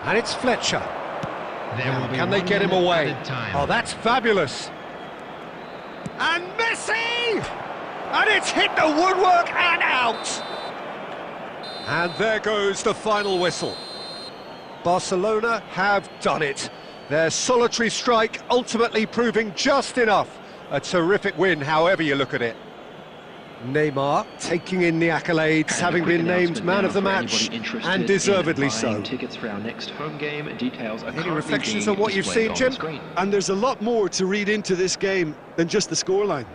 And it's Fletcher. Can they get him away? Oh, that's fabulous. And Messi! And it's hit the woodwork and out! And there goes the final whistle. Barcelona have done it. Their solitary strike ultimately proving just enough. A terrific win, however you look at it. Neymar taking in the accolades, having been named man of the match, and deservedly so. Tickets for our next home game. Details are Any reflections on what you've seen, Jim? And there's a lot more to read into this game than just the scoreline.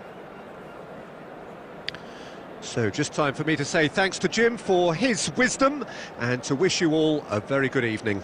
So just time for me to say thanks to Jim for his wisdom and to wish you all a very good evening.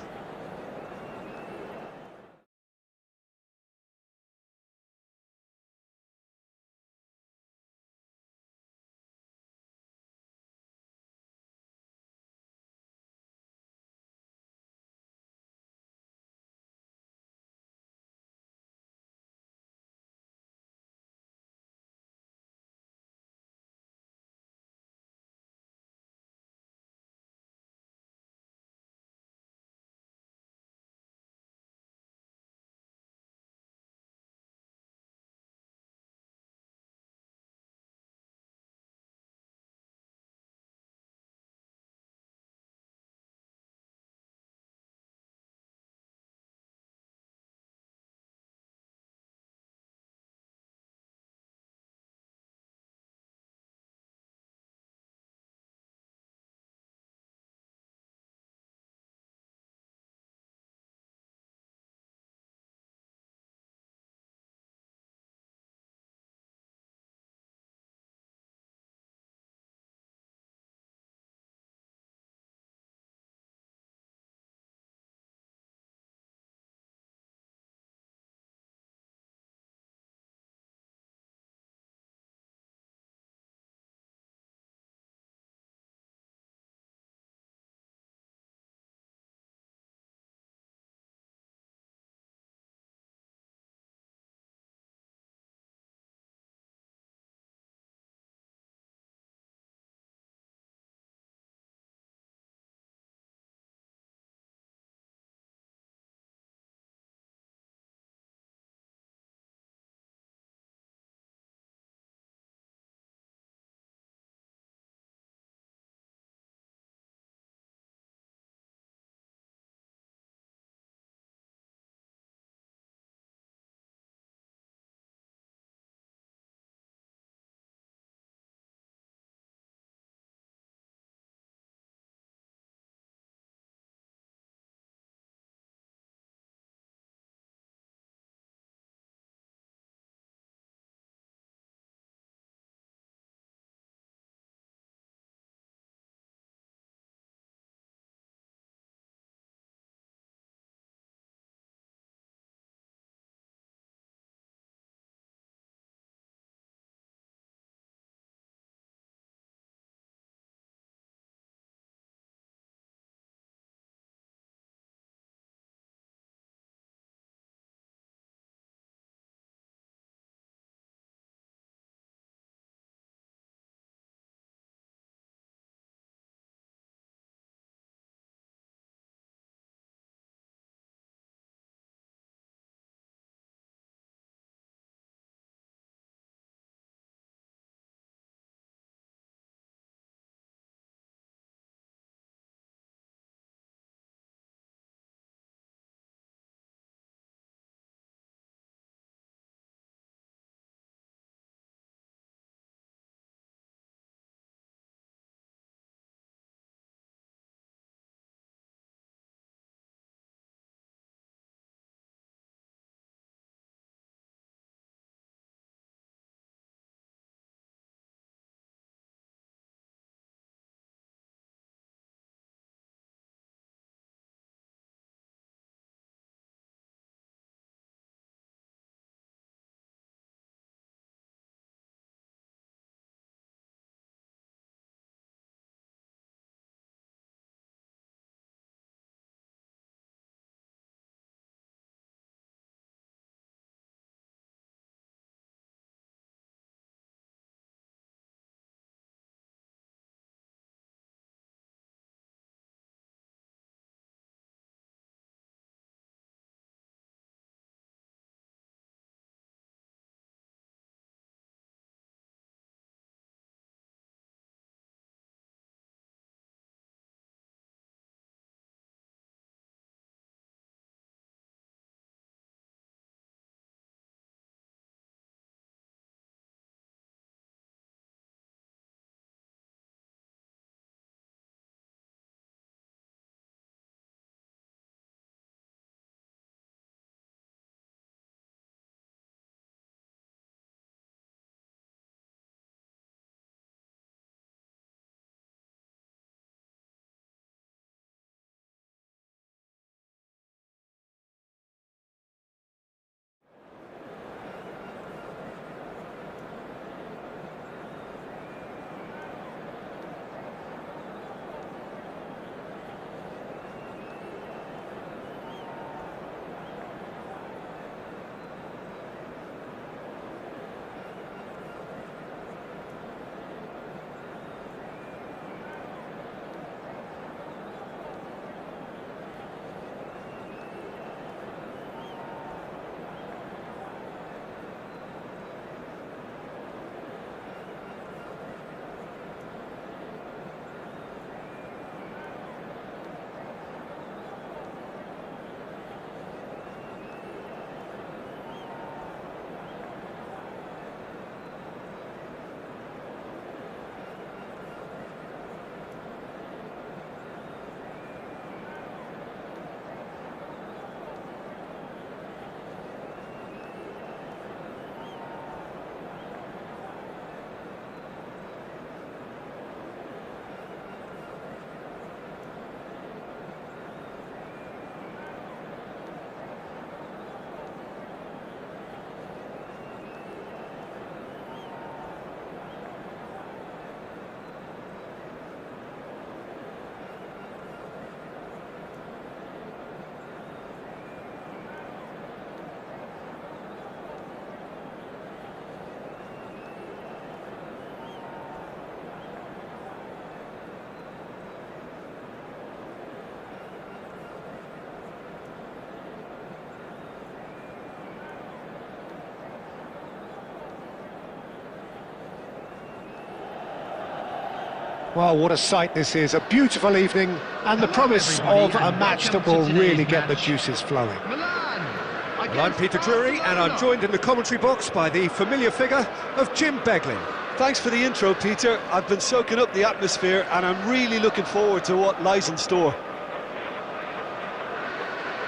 Well, what a sight this is, a beautiful evening, and the promise of a match that will really get the juices flowing. Well, I'm Peter Drury, and I'm joined in the commentary box by the familiar figure of Jim Beglin. Thanks for the intro, Peter. I've been soaking up the atmosphere, and I'm really looking forward to what lies in store.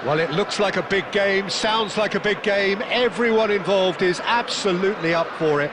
Well, it looks like a big game, sounds like a big game, everyone involved is absolutely up for it.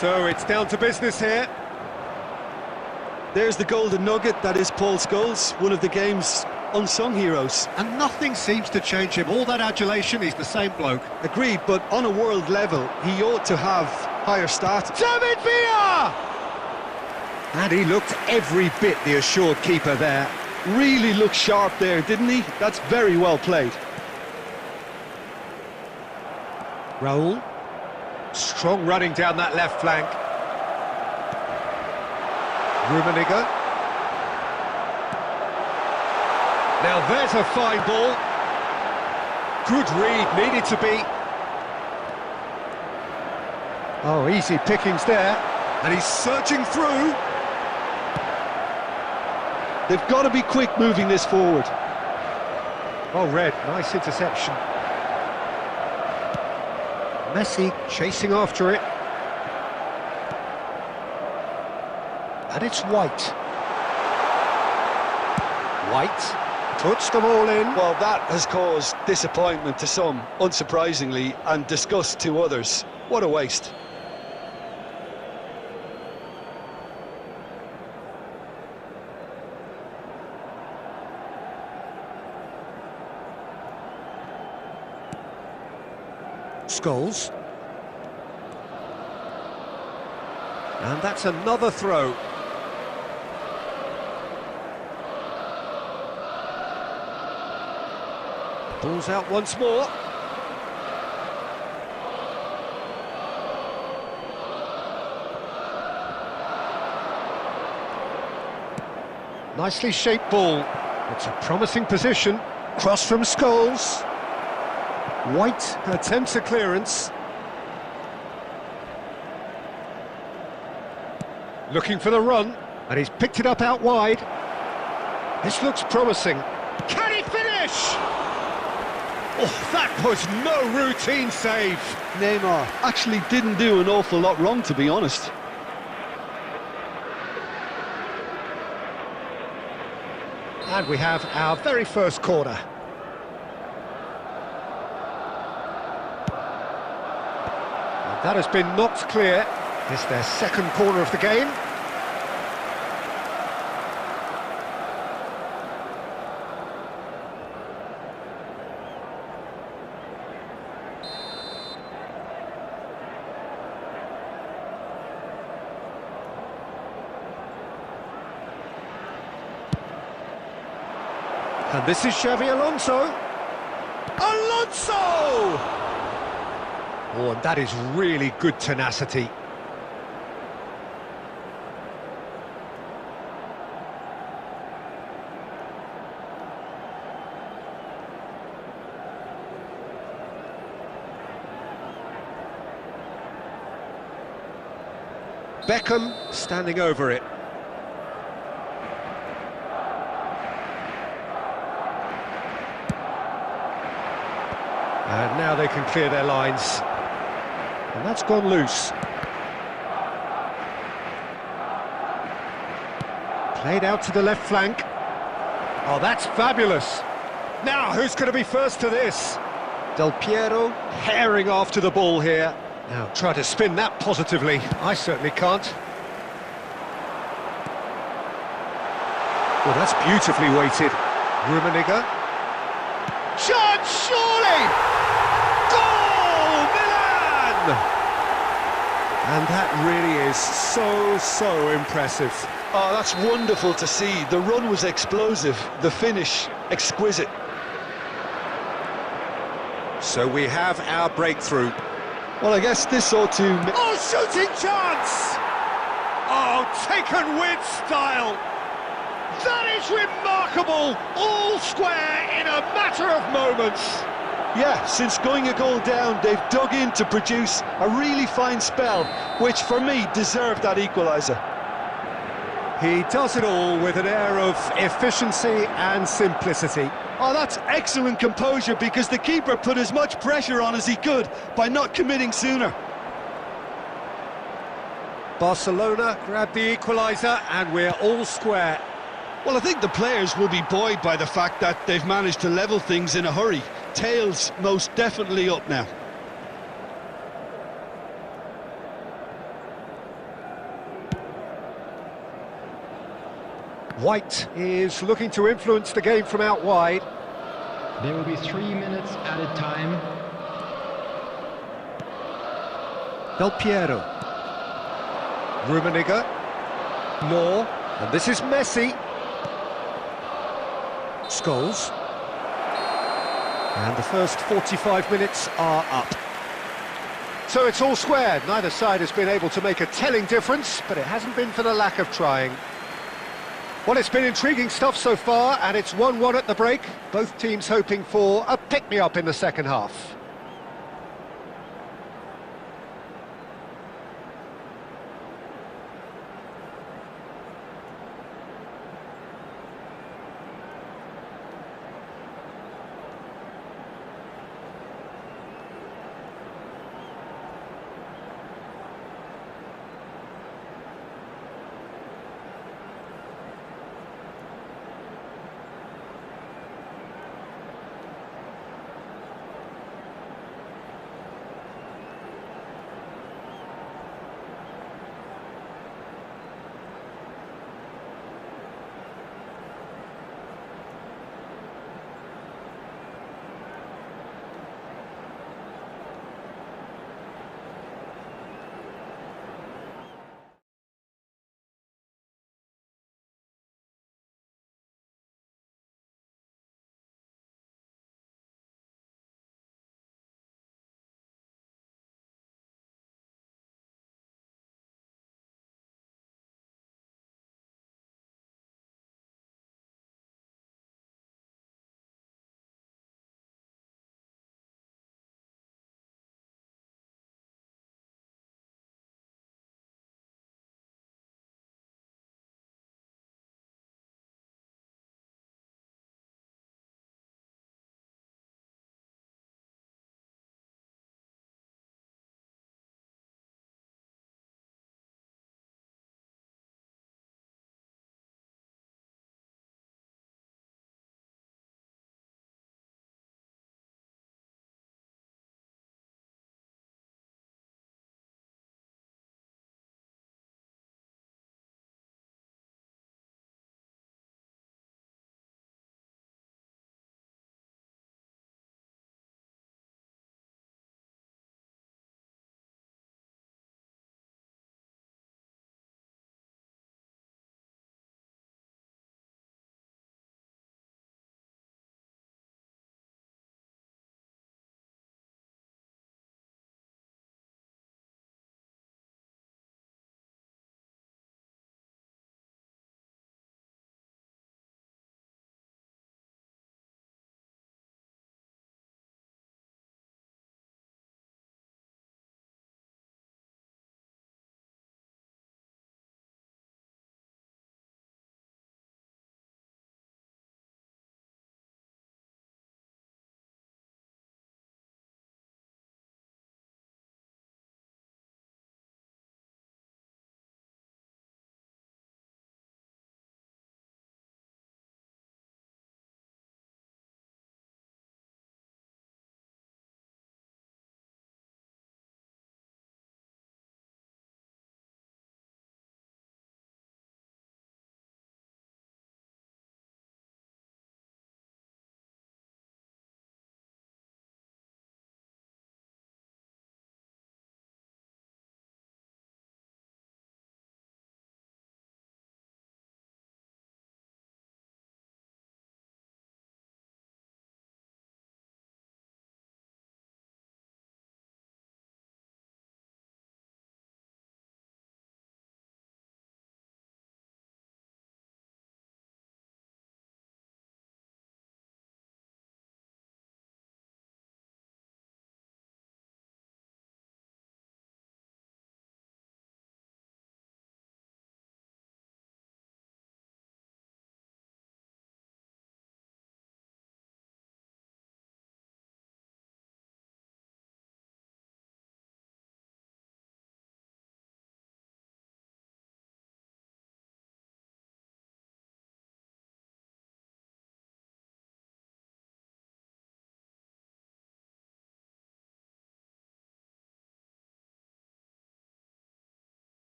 So it's down to business here. There's the golden nugget, that is Paul Scholes, one of the game's unsung heroes. And nothing seems to change him, all that adulation, he's the same bloke. Agreed, but on a world level, he ought to have higher stats. David Villa! And he looked every bit the assured keeper there. Really looked sharp there, didn't he? That's very well played. Raul. Strong running down that left flank. Rummenigge. Now there's a fine ball. Good read, needed to be. Oh, easy pickings there. And he's surging through. They've got to be quick moving this forward. Oh, Red, nice interception. Messi chasing after it. And it's White. White puts them all in. Well, that has caused disappointment to some, unsurprisingly, and disgust to others. What a waste. Scholes. And that's another throw. Ball's out once more. Nicely shaped ball. It's a promising position. Cross from Scholes. White attempts a clearance. Looking for the run, and he's picked it up out wide. This looks promising. Can he finish? Oh, that was no routine save. Neymar actually didn't do an awful lot wrong, to be honest. And we have our very first corner. That has been knocked clear. It's their second corner of the game. And this is Xavi Alonso. Alonso! Oh, and that is really good tenacity. Beckham standing over it. And now they can clear their lines. And that's gone loose. Played out to the left flank. Oh, that's fabulous. Now, who's going to be first to this? Del Piero herring after the ball here. Now, try to spin that positively. I certainly can't. Well, that's beautifully weighted. Rummenigge. Chance, surely! Goal! Milan! And that really is so impressive. Oh, that's wonderful to see. The run was explosive, the finish exquisite. So we have our breakthrough. Well, I guess this ought to... Oh, shooting chance! Oh, taken with style! That is remarkable! All square in a matter of moments! Yeah, since going a goal down, they've dug in to produce a really fine spell, which for me deserved that equaliser. He does it all with an air of efficiency and simplicity. Oh, that's excellent composure, because the keeper put as much pressure on as he could by not committing sooner. Barcelona grab the equaliser and we're all square. Well, I think the players will be buoyed by the fact that they've managed to level things in a hurry. Tails most definitely up now. White is looking to influence the game from out wide. There will be 3 minutes added time. Del Piero. Rummenigge. Moore. And this is Messi. Scholes. And the first 45 minutes are up. So it's all square. Neither side has been able to make a telling difference, but it hasn't been for the lack of trying. Well, it's been intriguing stuff so far, and it's 1-1 at the break. Both teams hoping for a pick-me-up in the second half.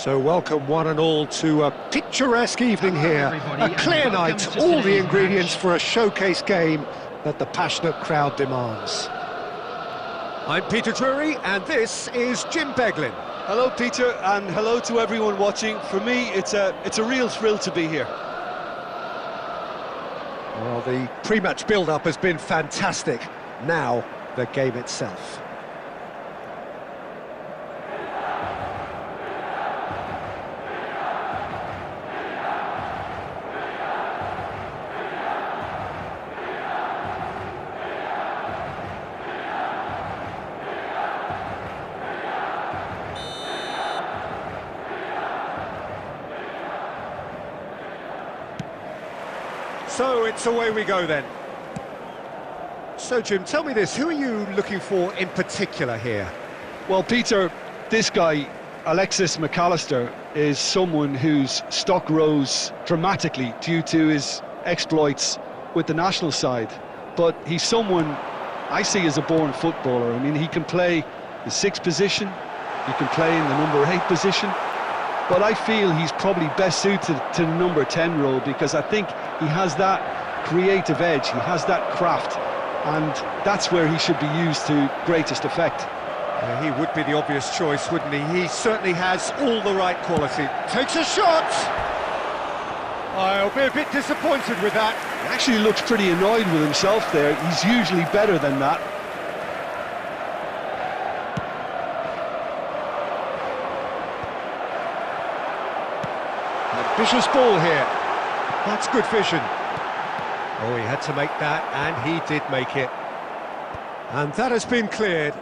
So welcome one and all to a picturesque evening here. everybody, A and clear welcome night, to all the today's ingredients match. for a showcase game that the passionate crowd demands. I'm Peter Drury, and this is Jim Beglin. Hello, Peter, and hello to everyone watching. For me, it's a real thrill to be here. Well, the pre-match build-up has been fantastic. Now, the game itself. So it's away we go then. So Jim, tell me this, who are you looking for in particular here? Well, Peter, this guy, Alexis McAllister, is someone whose stock rose dramatically due to his exploits with the national side. But he's someone I see as a born footballer. I mean, he can play the 6th position, he can play in the number 8 position, but I feel he's probably best suited to the number 10 role because I think he has that creative edge, he has that craft, and that's where he should be used to greatest effect. He would be the obvious choice, wouldn't he? He certainly has all the right quality. Takes a shot! I'll be a bit disappointed with that. He actually looks pretty annoyed with himself there. He's usually better than that. Ambitious ball here. That's good vision. Oh, he had to make that, and he did make it. And that has been cleared.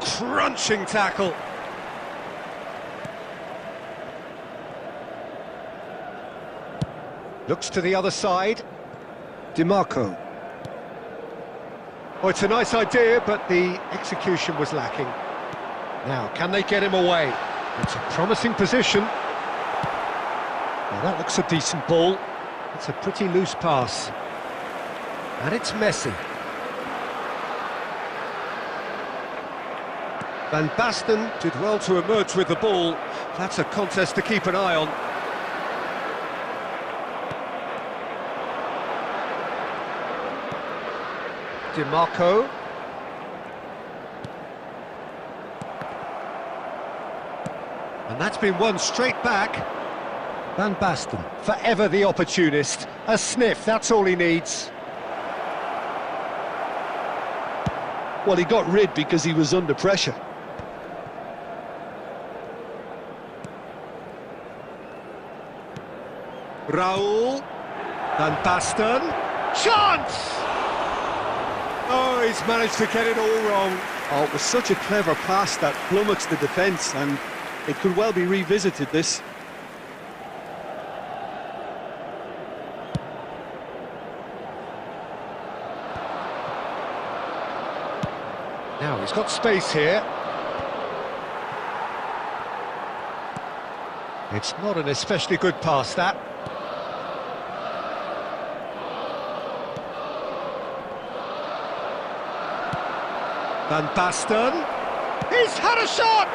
Crunching tackle. Looks to the other side. DiMarco. Oh, it's a nice idea, but the execution was lacking. Now, can they get him away? It's a promising position. Well, that looks a decent ball. It's a pretty loose pass. And it's Messi. Van Basten did well to emerge with the ball. That's a contest to keep an eye on. DiMarco. And that's been won straight back. Van Basten, forever the opportunist. A sniff, that's all he needs. Well, he got rid because he was under pressure. Raul. Van Basten. Chance! Oh, he's managed to get it all wrong. Oh, it was such a clever pass that flummoxed the defence, and it could well be revisited, this. Now he's got space here. It's not an especially good pass, that. Van Basten. He's had a shot!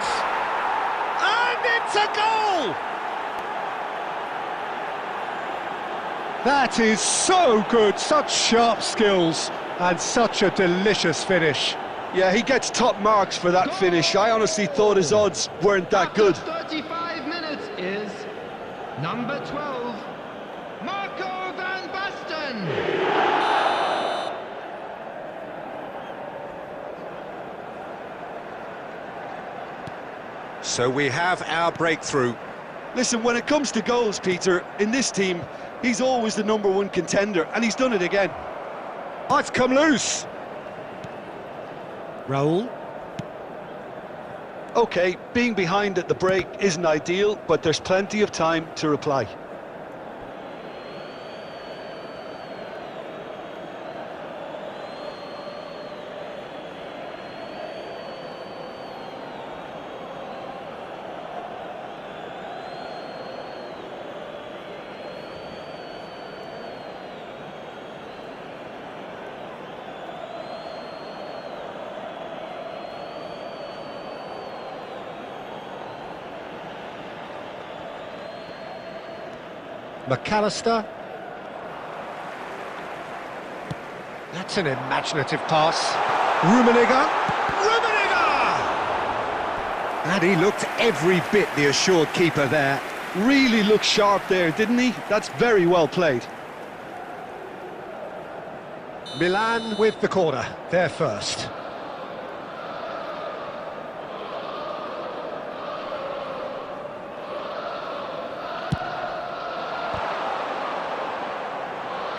And it's a goal! That is so good, such sharp skills, and such a delicious finish. Yeah, he gets top marks for that finish. I honestly thought his odds weren't that good. After 35 minutes is number 12, Marco van Basten. So we have our breakthrough. Listen, when it comes to goals, Peter, in this team, he's always the #1 contender, and he's done it again. Oh, it's come loose. Raul. OK, being behind at the break isn't ideal, but there's plenty of time to reply. McAllister. That's an imaginative pass. Rummenigge. And he looked every bit the assured keeper there. Really looked sharp there, didn't he? That's very well played. Milan with the corner, they're first.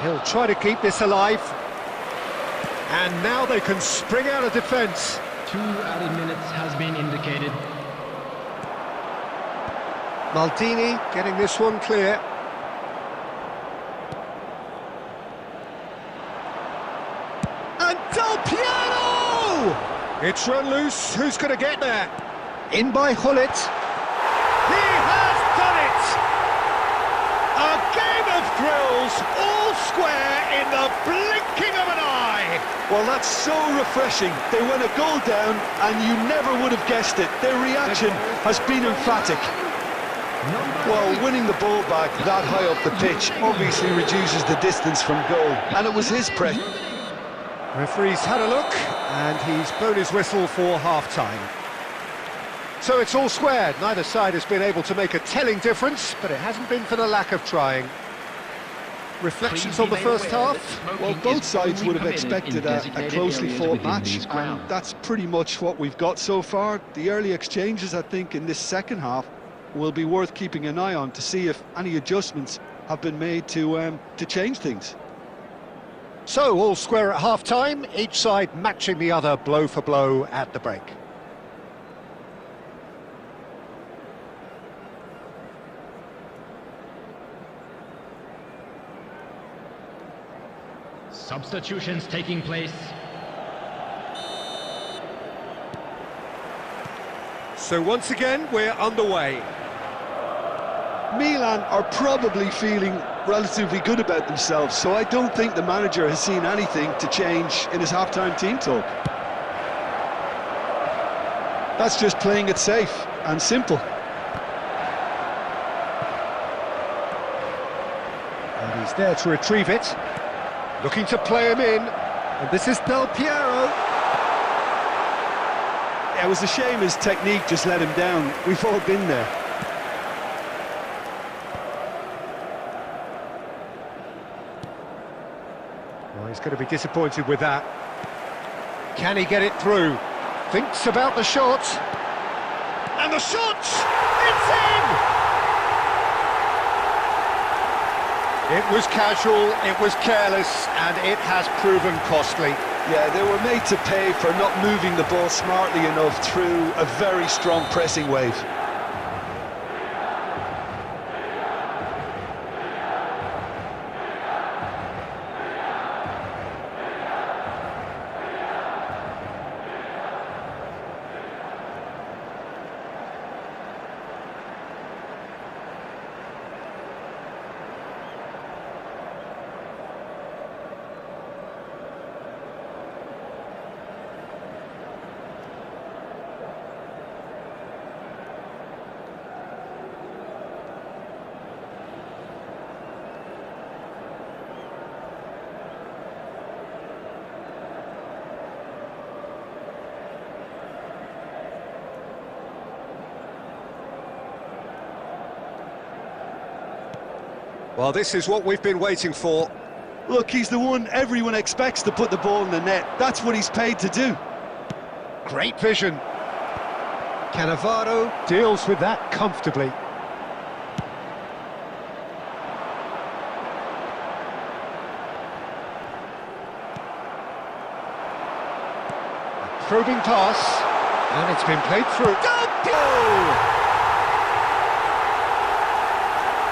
He'll try to keep this alive. And now they can spring out of defence. 2 added minutes has been indicated. Maldini getting this one clear. And Del Piero! It's run loose, who's going to get there? In by Hullet. He has done it! A game of thrills, all square in the blinking of an eye! Well, that's so refreshing. They went a goal down and you never would have guessed it. Their reaction has been emphatic. Well, winning the ball back that high up the pitch obviously reduces the distance from goal, and it was his press. Referee's had a look, and he's blown his whistle for half-time. So it's all squared. Neither side has been able to make a telling difference, but it hasn't been for the lack of trying. Reflections on the first half? Well, both sides would have expected a closely fought match, and that's pretty much what we've got so far. The early exchanges, I think, in this second half will be worth keeping an eye on to see if any adjustments have been made to change things. So, all square at half-time, each side matching the other blow for blow at the break. Substitutions taking place. So once again, we're underway. Milan are probably feeling relatively good about themselves, so I don't think the manager has seen anything to change in his half-time team talk. That's just playing it safe and simple. And he's there to retrieve it. Looking to play him in. And this is Del Piero. Yeah, it was a shame his technique just let him down. We've all been there. Well, he's going to be disappointed with that. Can he get it through? Thinks about the shot. And the shot! It's in! It was casual, it was careless, and it has proven costly. Yeah, they were made to pay for not moving the ball smartly enough through a very strong pressing wave. Well, this is what we've been waiting for. Look, he's the one everyone expects to put the ball in the net. That's what he's paid to do. Great vision. Cannavaro deals with that comfortably. Probing pass, and it's been played through. Oh!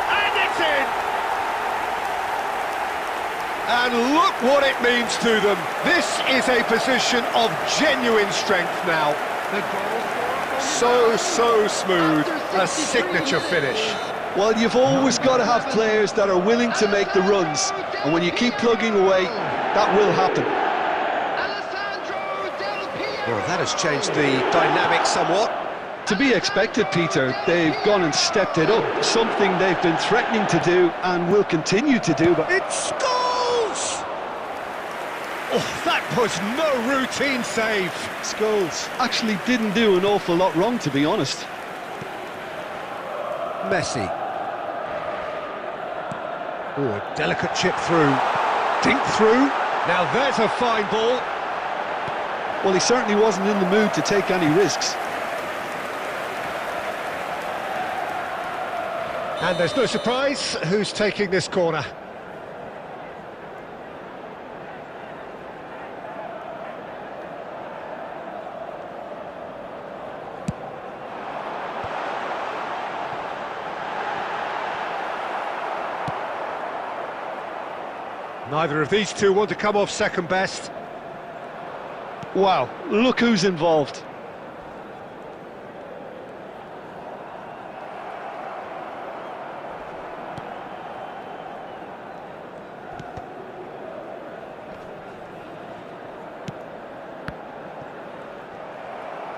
And it's in! And look what it means to them. This is a position of genuine strength now. So smooth, a signature finish. Well, you've always got to have players that are willing to make the runs, and when you keep plugging away, that will happen. Well, that has changed the dynamic somewhat. To be expected, Peter. They've gone and stepped it up, something they've been threatening to do and will continue to do. But It's goals! Oh, that was no routine save. Scholes actually didn't do an awful lot wrong, to be honest. Messi. Oh, a delicate chip through. Dink through. Now there's a fine ball. Well, he certainly wasn't in the mood to take any risks. And there's no surprise who's taking this corner. Neither of these two want to come off second best. Wow, look who's involved.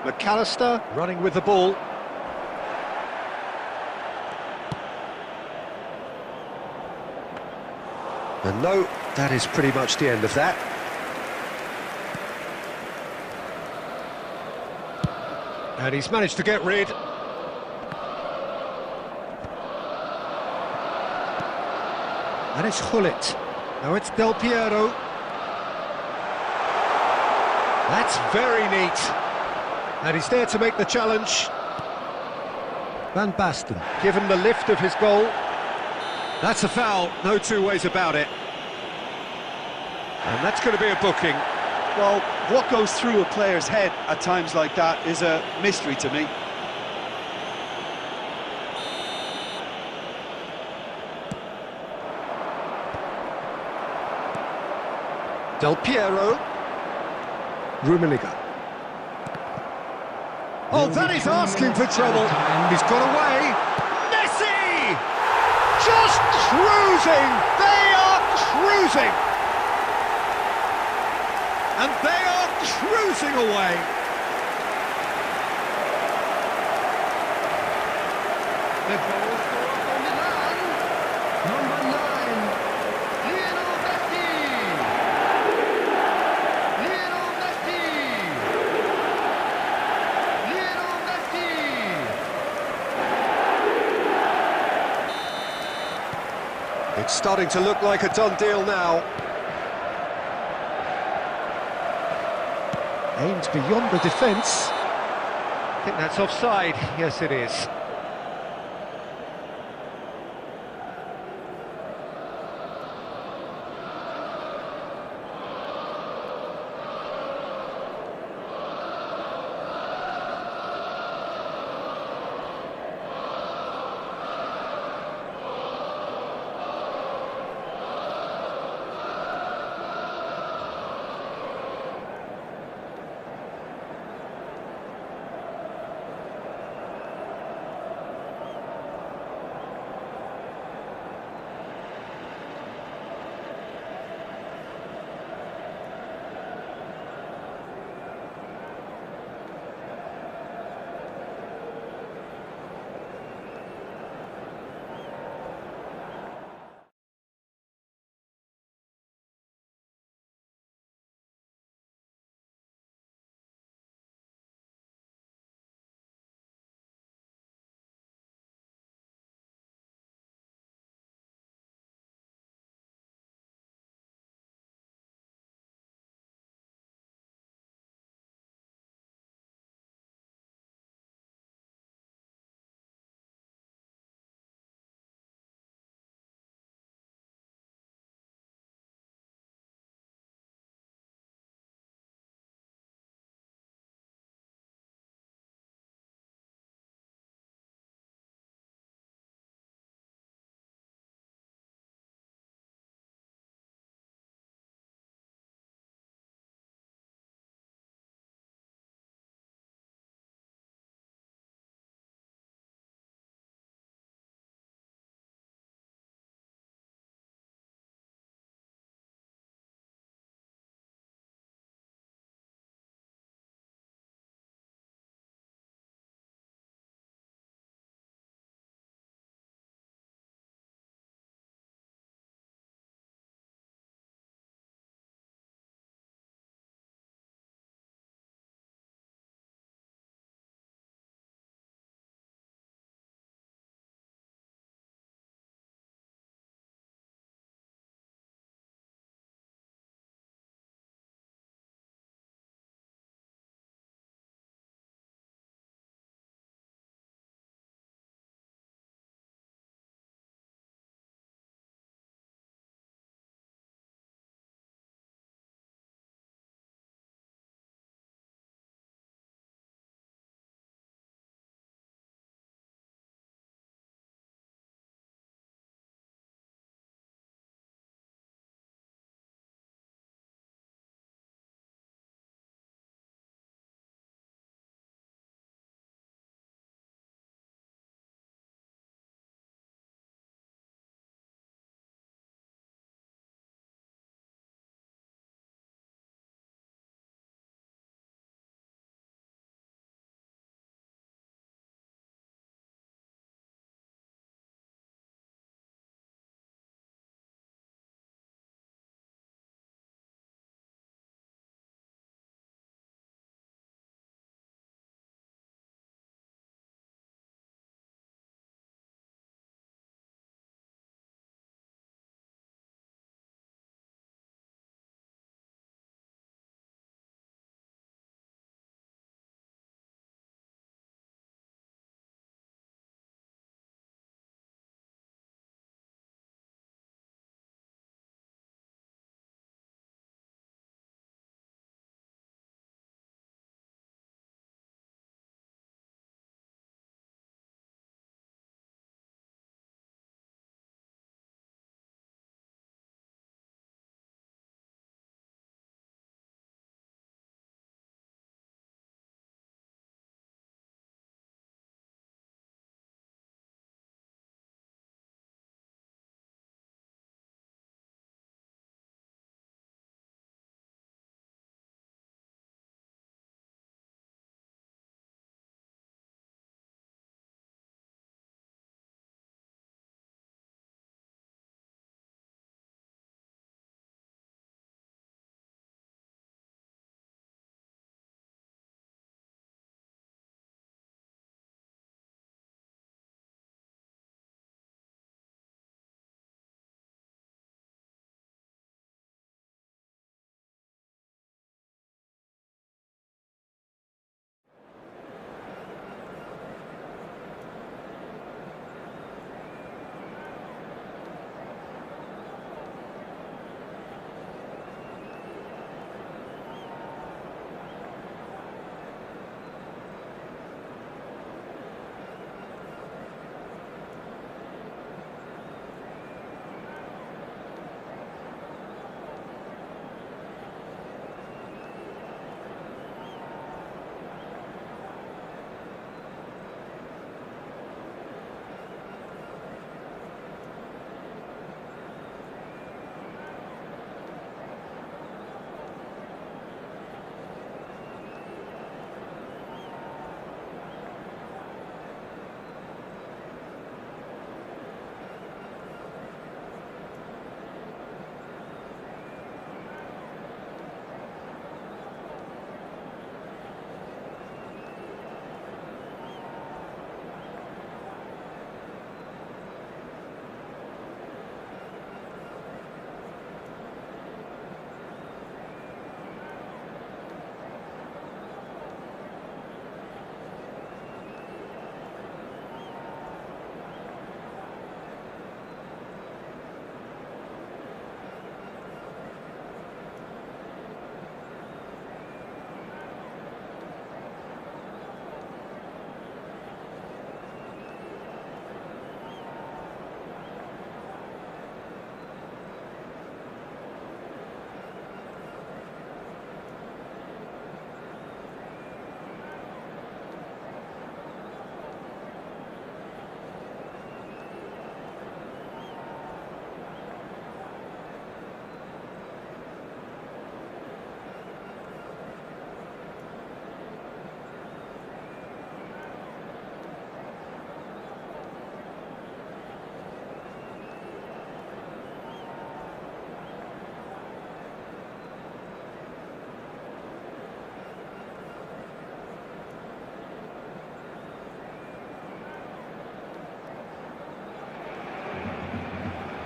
McAllister running with the ball. And no, that is pretty much the end of that. And he's managed to get rid. And it's Hullet. Now it's Del Piero. That's very neat. And he's there to make the challenge. Van Basten, given the lift of his goal. That's a foul, no two ways about it. And that's going to be a booking. Well, what goes through a player's head at times like that is a mystery to me. Del Piero. Rummenigge. Oh, that is asking for trouble. He's got away. Messi! Just cruising! They are cruising! And they are cruising away. The goal scorer for Milan, number 9, Lionel Messi. Lionel Messi. Lionel Messi. It's starting to look like a done deal now. Aimed beyond the defence. I think that's offside. Yes, it is.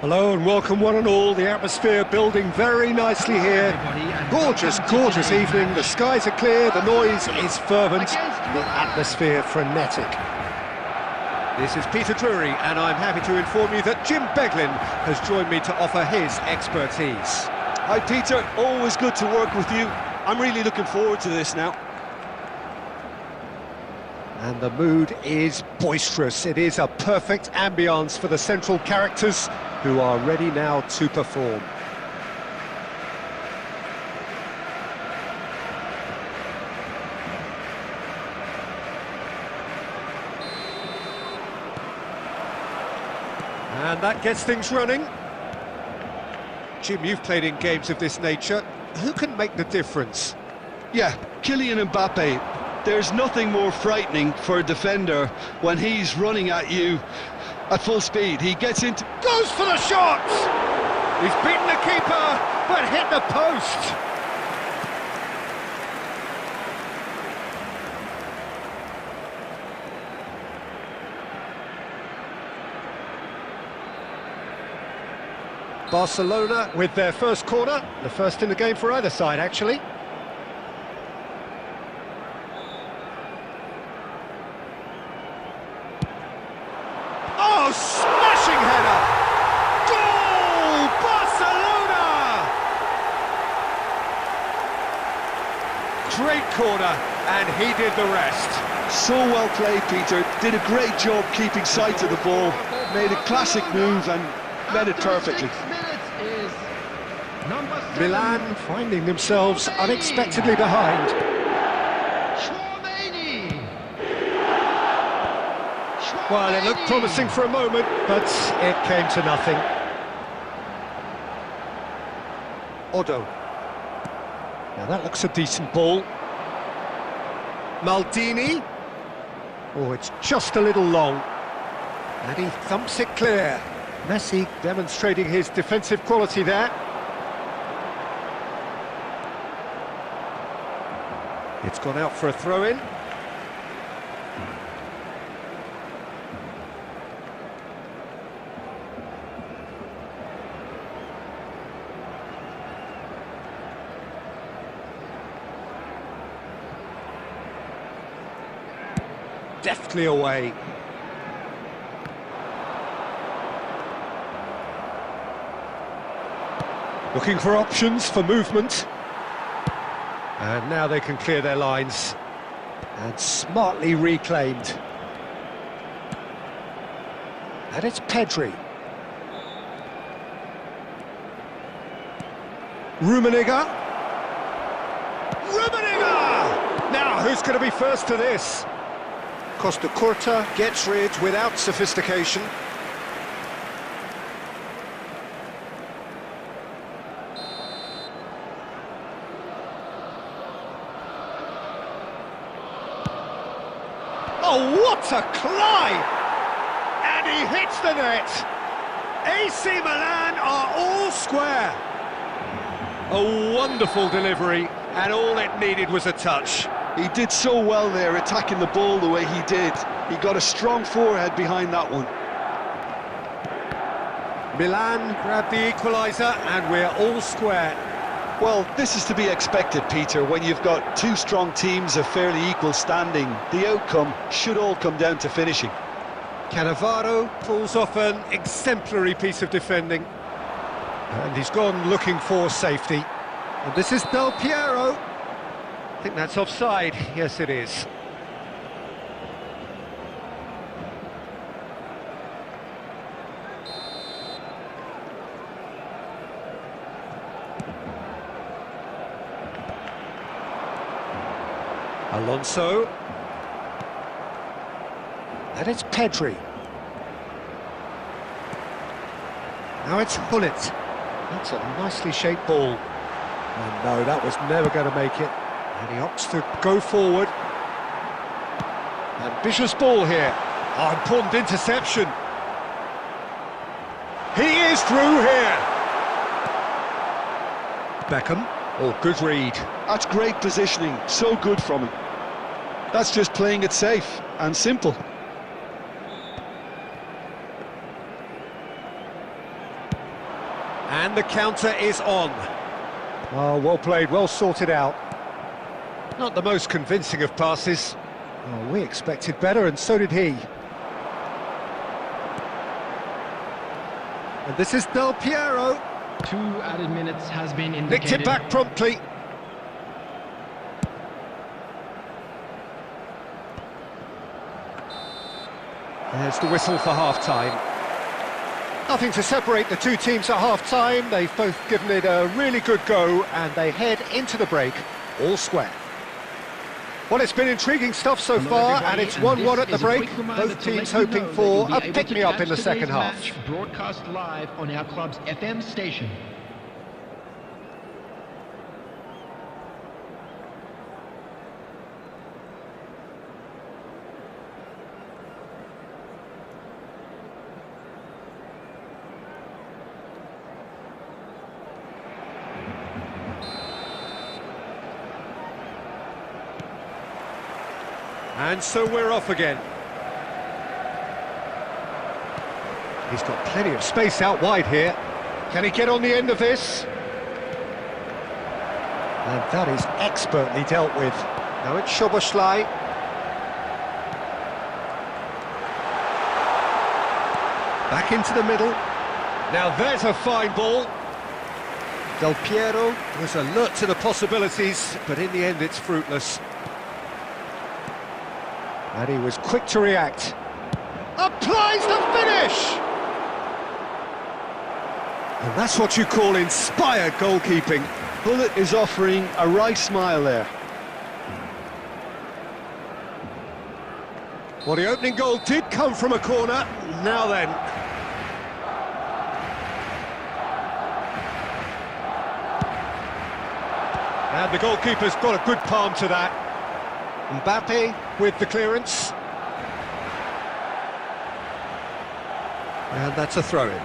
Hello and welcome one and all. The atmosphere building very nicely here. Gorgeous, gorgeous evening. The skies are clear, the noise is fervent, the atmosphere frenetic. This is Peter Drury and I'm happy to inform you that Jim Beglin has joined me to offer his expertise. Hi Peter, always good to work with you. I'm really looking forward to this now. And the mood is boisterous. It is a perfect ambience for the central characters who are ready now to perform. And that gets things running. Jim, you've played in games of this nature. Who can make the difference? Yeah, Kylian Mbappe. There's nothing more frightening for a defender when he's running at you at full speed. He gets into... Goes for the shot! He's beaten the keeper, but hit the post. Barcelona with their first corner, the first in the game for either side, actually. Oh, smashing header! Goal! Barcelona! Great corner, and he did the rest. So well played, Peter. Did a great job keeping sight of the ball. Made a classic move and met it perfectly. Milan finding themselves unexpectedly behind. Well, it looked promising for a moment, but it came to nothing. Odo. Now that looks a decent ball. Maldini. Oh, it's just a little long. And he thumps it clear. Messi demonstrating his defensive quality there. It's gone out for a throw-in. Deftly away. Looking for options for movement. And now they can clear their lines. And smartly reclaimed. And it's Pedri. Rummenigge. Rummenigge! Now, who's going to be first to this? Costa Curta gets rid without sophistication. Oh, what a climb! And he hits the net! AC Milan are all square! A wonderful delivery, and all it needed was a touch. He did so well there, attacking the ball the way he did. He got a strong forehead behind that one. Milan grabbed the equaliser, and we're all square. Well, this is to be expected, Peter, when you've got two strong teams of fairly equal standing. The outcome should all come down to finishing. Cannavaro pulls off an exemplary piece of defending. And he's gone looking for safety. And this is Del Piero. I think that's offside. Yes, it is. Alonso. And it's Pedri. Now it's Hullet. That's a nicely shaped ball. Oh no, that was never going to make it. And he opts to go forward. Ambitious ball here. Oh, important interception. He is through here. Beckham. Oh, good read. That's great positioning. So good from him. That's just playing it safe and simple. And the counter is on. Oh, well played, well sorted out. Not the most convincing of passes. Oh, we expected better, and so did he. And this is Del Piero. 2 added minutes has been Nicked indicated. it back promptly. There's the whistle for half-time. Nothing to separate the two teams at half-time. They've both given it a really good go, and they head into the break all square. Well, it's been intriguing stuff so Hello, far, everybody, and it's and 1-1 this at the is a break. quick reminder Both to let teams you hoping know that for you'll a be able to pick-me-up in catch the second today's half. match broadcast live on our club's FM station. And so we're off again. He's got plenty of space out wide here. Can he get on the end of this? And that is expertly dealt with. Now it's Szoboszlai. Back into the middle. Now there's a fine ball. Del Piero. Was alert to the possibilities, but in the end it's fruitless. And he was quick to react. Applies the finish! And that's what you call inspired goalkeeping. Bullet is offering a wry smile there. Well, the opening goal did come from a corner. Now then. And the goalkeeper's got a good palm to that. Mbappe with the clearance. And that's a throw-in.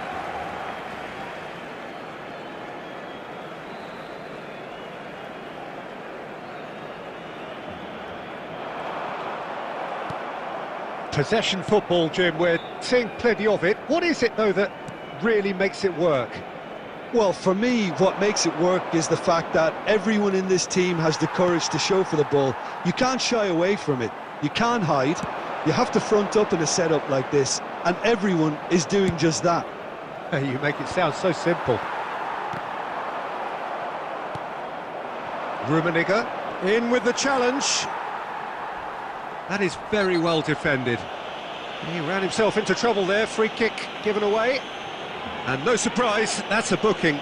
Possession football, Jim, we're seeing plenty of it. What is it, though, that really makes it work? Well, for me, what makes it work is the fact that everyone in this team has the courage to show for the ball. You can't shy away from it. You can't hide. You have to front up in a setup like this, and everyone is doing just that. You make it sound so simple. Rummenigge in with the challenge. That is very well defended. He ran himself into trouble there. Free kick given away. And no surprise, that's a booking.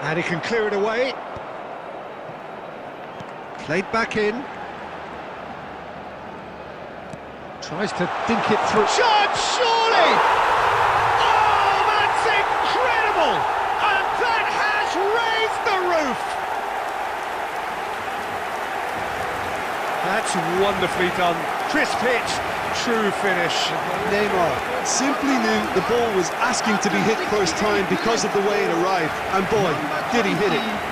And he can clear it away. Played back in. Tries to dink it through. Shot, surely! Oh, that's incredible! And that has raised the roof! That's wonderfully done. Crisp hit, true finish. Neymar simply knew the ball was asking to be hit first time because of the way it arrived. And boy, did he hit it.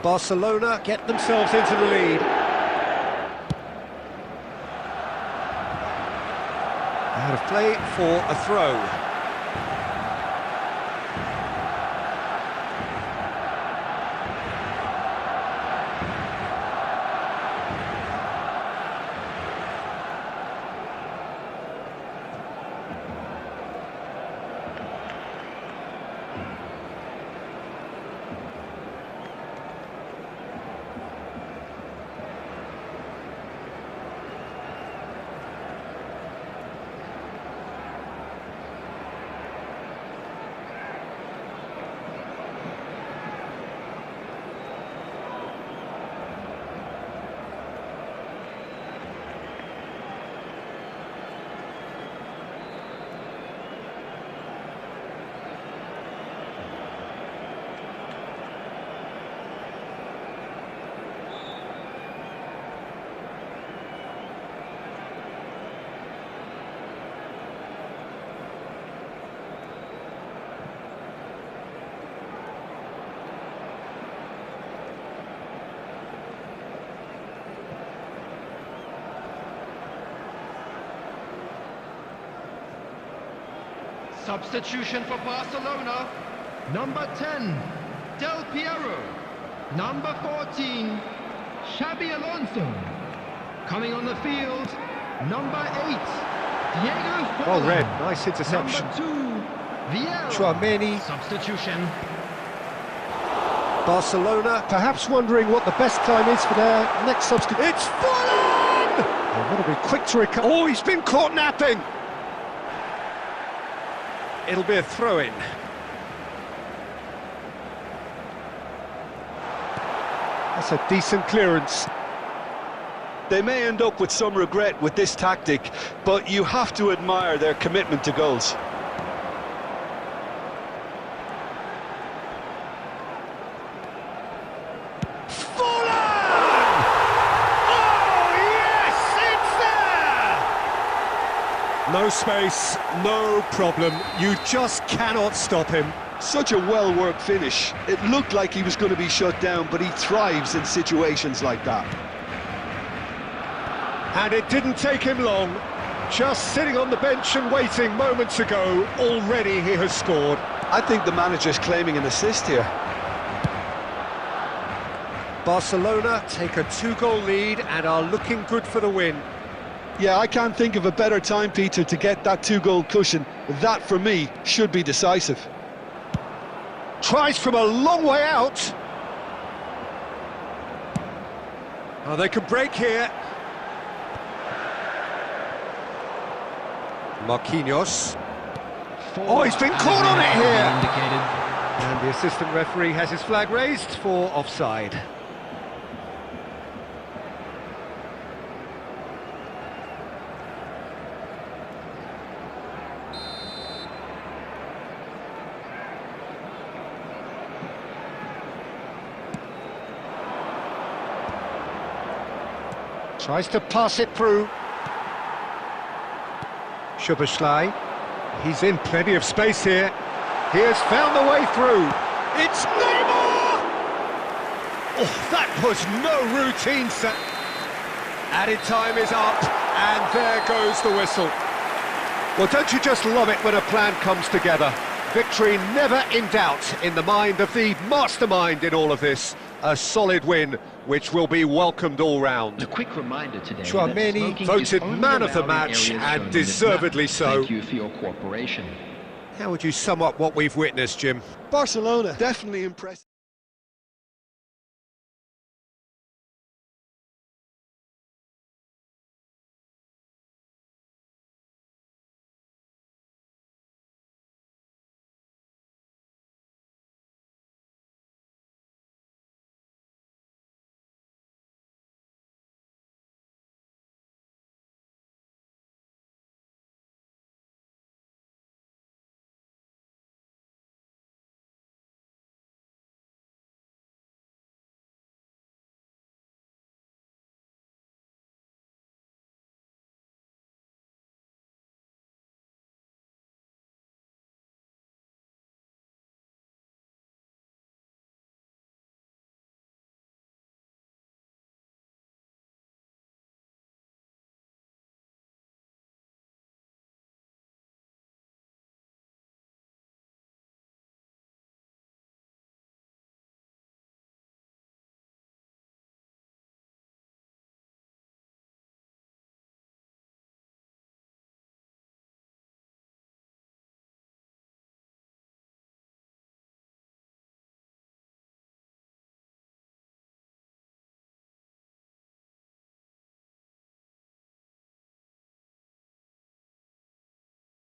Barcelona get themselves into the lead. Out of play for a throw. Substitution for Barcelona. Number 10, Del Piero. Number 14, Xabi Alonso. Coming on the field, number 8, Diego Forlan. Well read, nice interception. Number 2, Vieira. Chouameni. Substitution. Barcelona perhaps wondering what the best time is for their next substitute. It's Forlan! They've got to be quick to recover. Oh, he's been caught napping! It'll be a throw-in. That's a decent clearance. They may end up with some regret with this tactic, but you have to admire their commitment to goals. No space, no problem. You just cannot stop him. Such a well-worked finish. It looked like he was going to be shut down, but he thrives in situations like that. And it didn't take him long. Just sitting on the bench and waiting moments ago, already he has scored. I think the manager's claiming an assist here. Barcelona take a 2-goal lead and are looking good for the win. Yeah, I can't think of a better time, Peter, to get that 2-goal cushion. That, for me, should be decisive. Tries from a long way out. Oh, they can break here. Marquinhos. Oh, he's been caught on it here. And the assistant referee has his flag raised for offside. Tries to pass it through. Szoboszlai. He's in plenty of space here. He has found the way through. It's Neymar! Oh, that was no routine set. Added time is up, and there goes the whistle. Well, don't you just love it when a plan comes together? Victory never in doubt in the mind of the mastermind in all of this. A solid win, which will be welcomed all round. A quick reminder today. Chouameni voted man of the match, and deservedly so. Thank you for your cooperation. How would you sum up what we've witnessed, Jim? Barcelona, definitely impressive.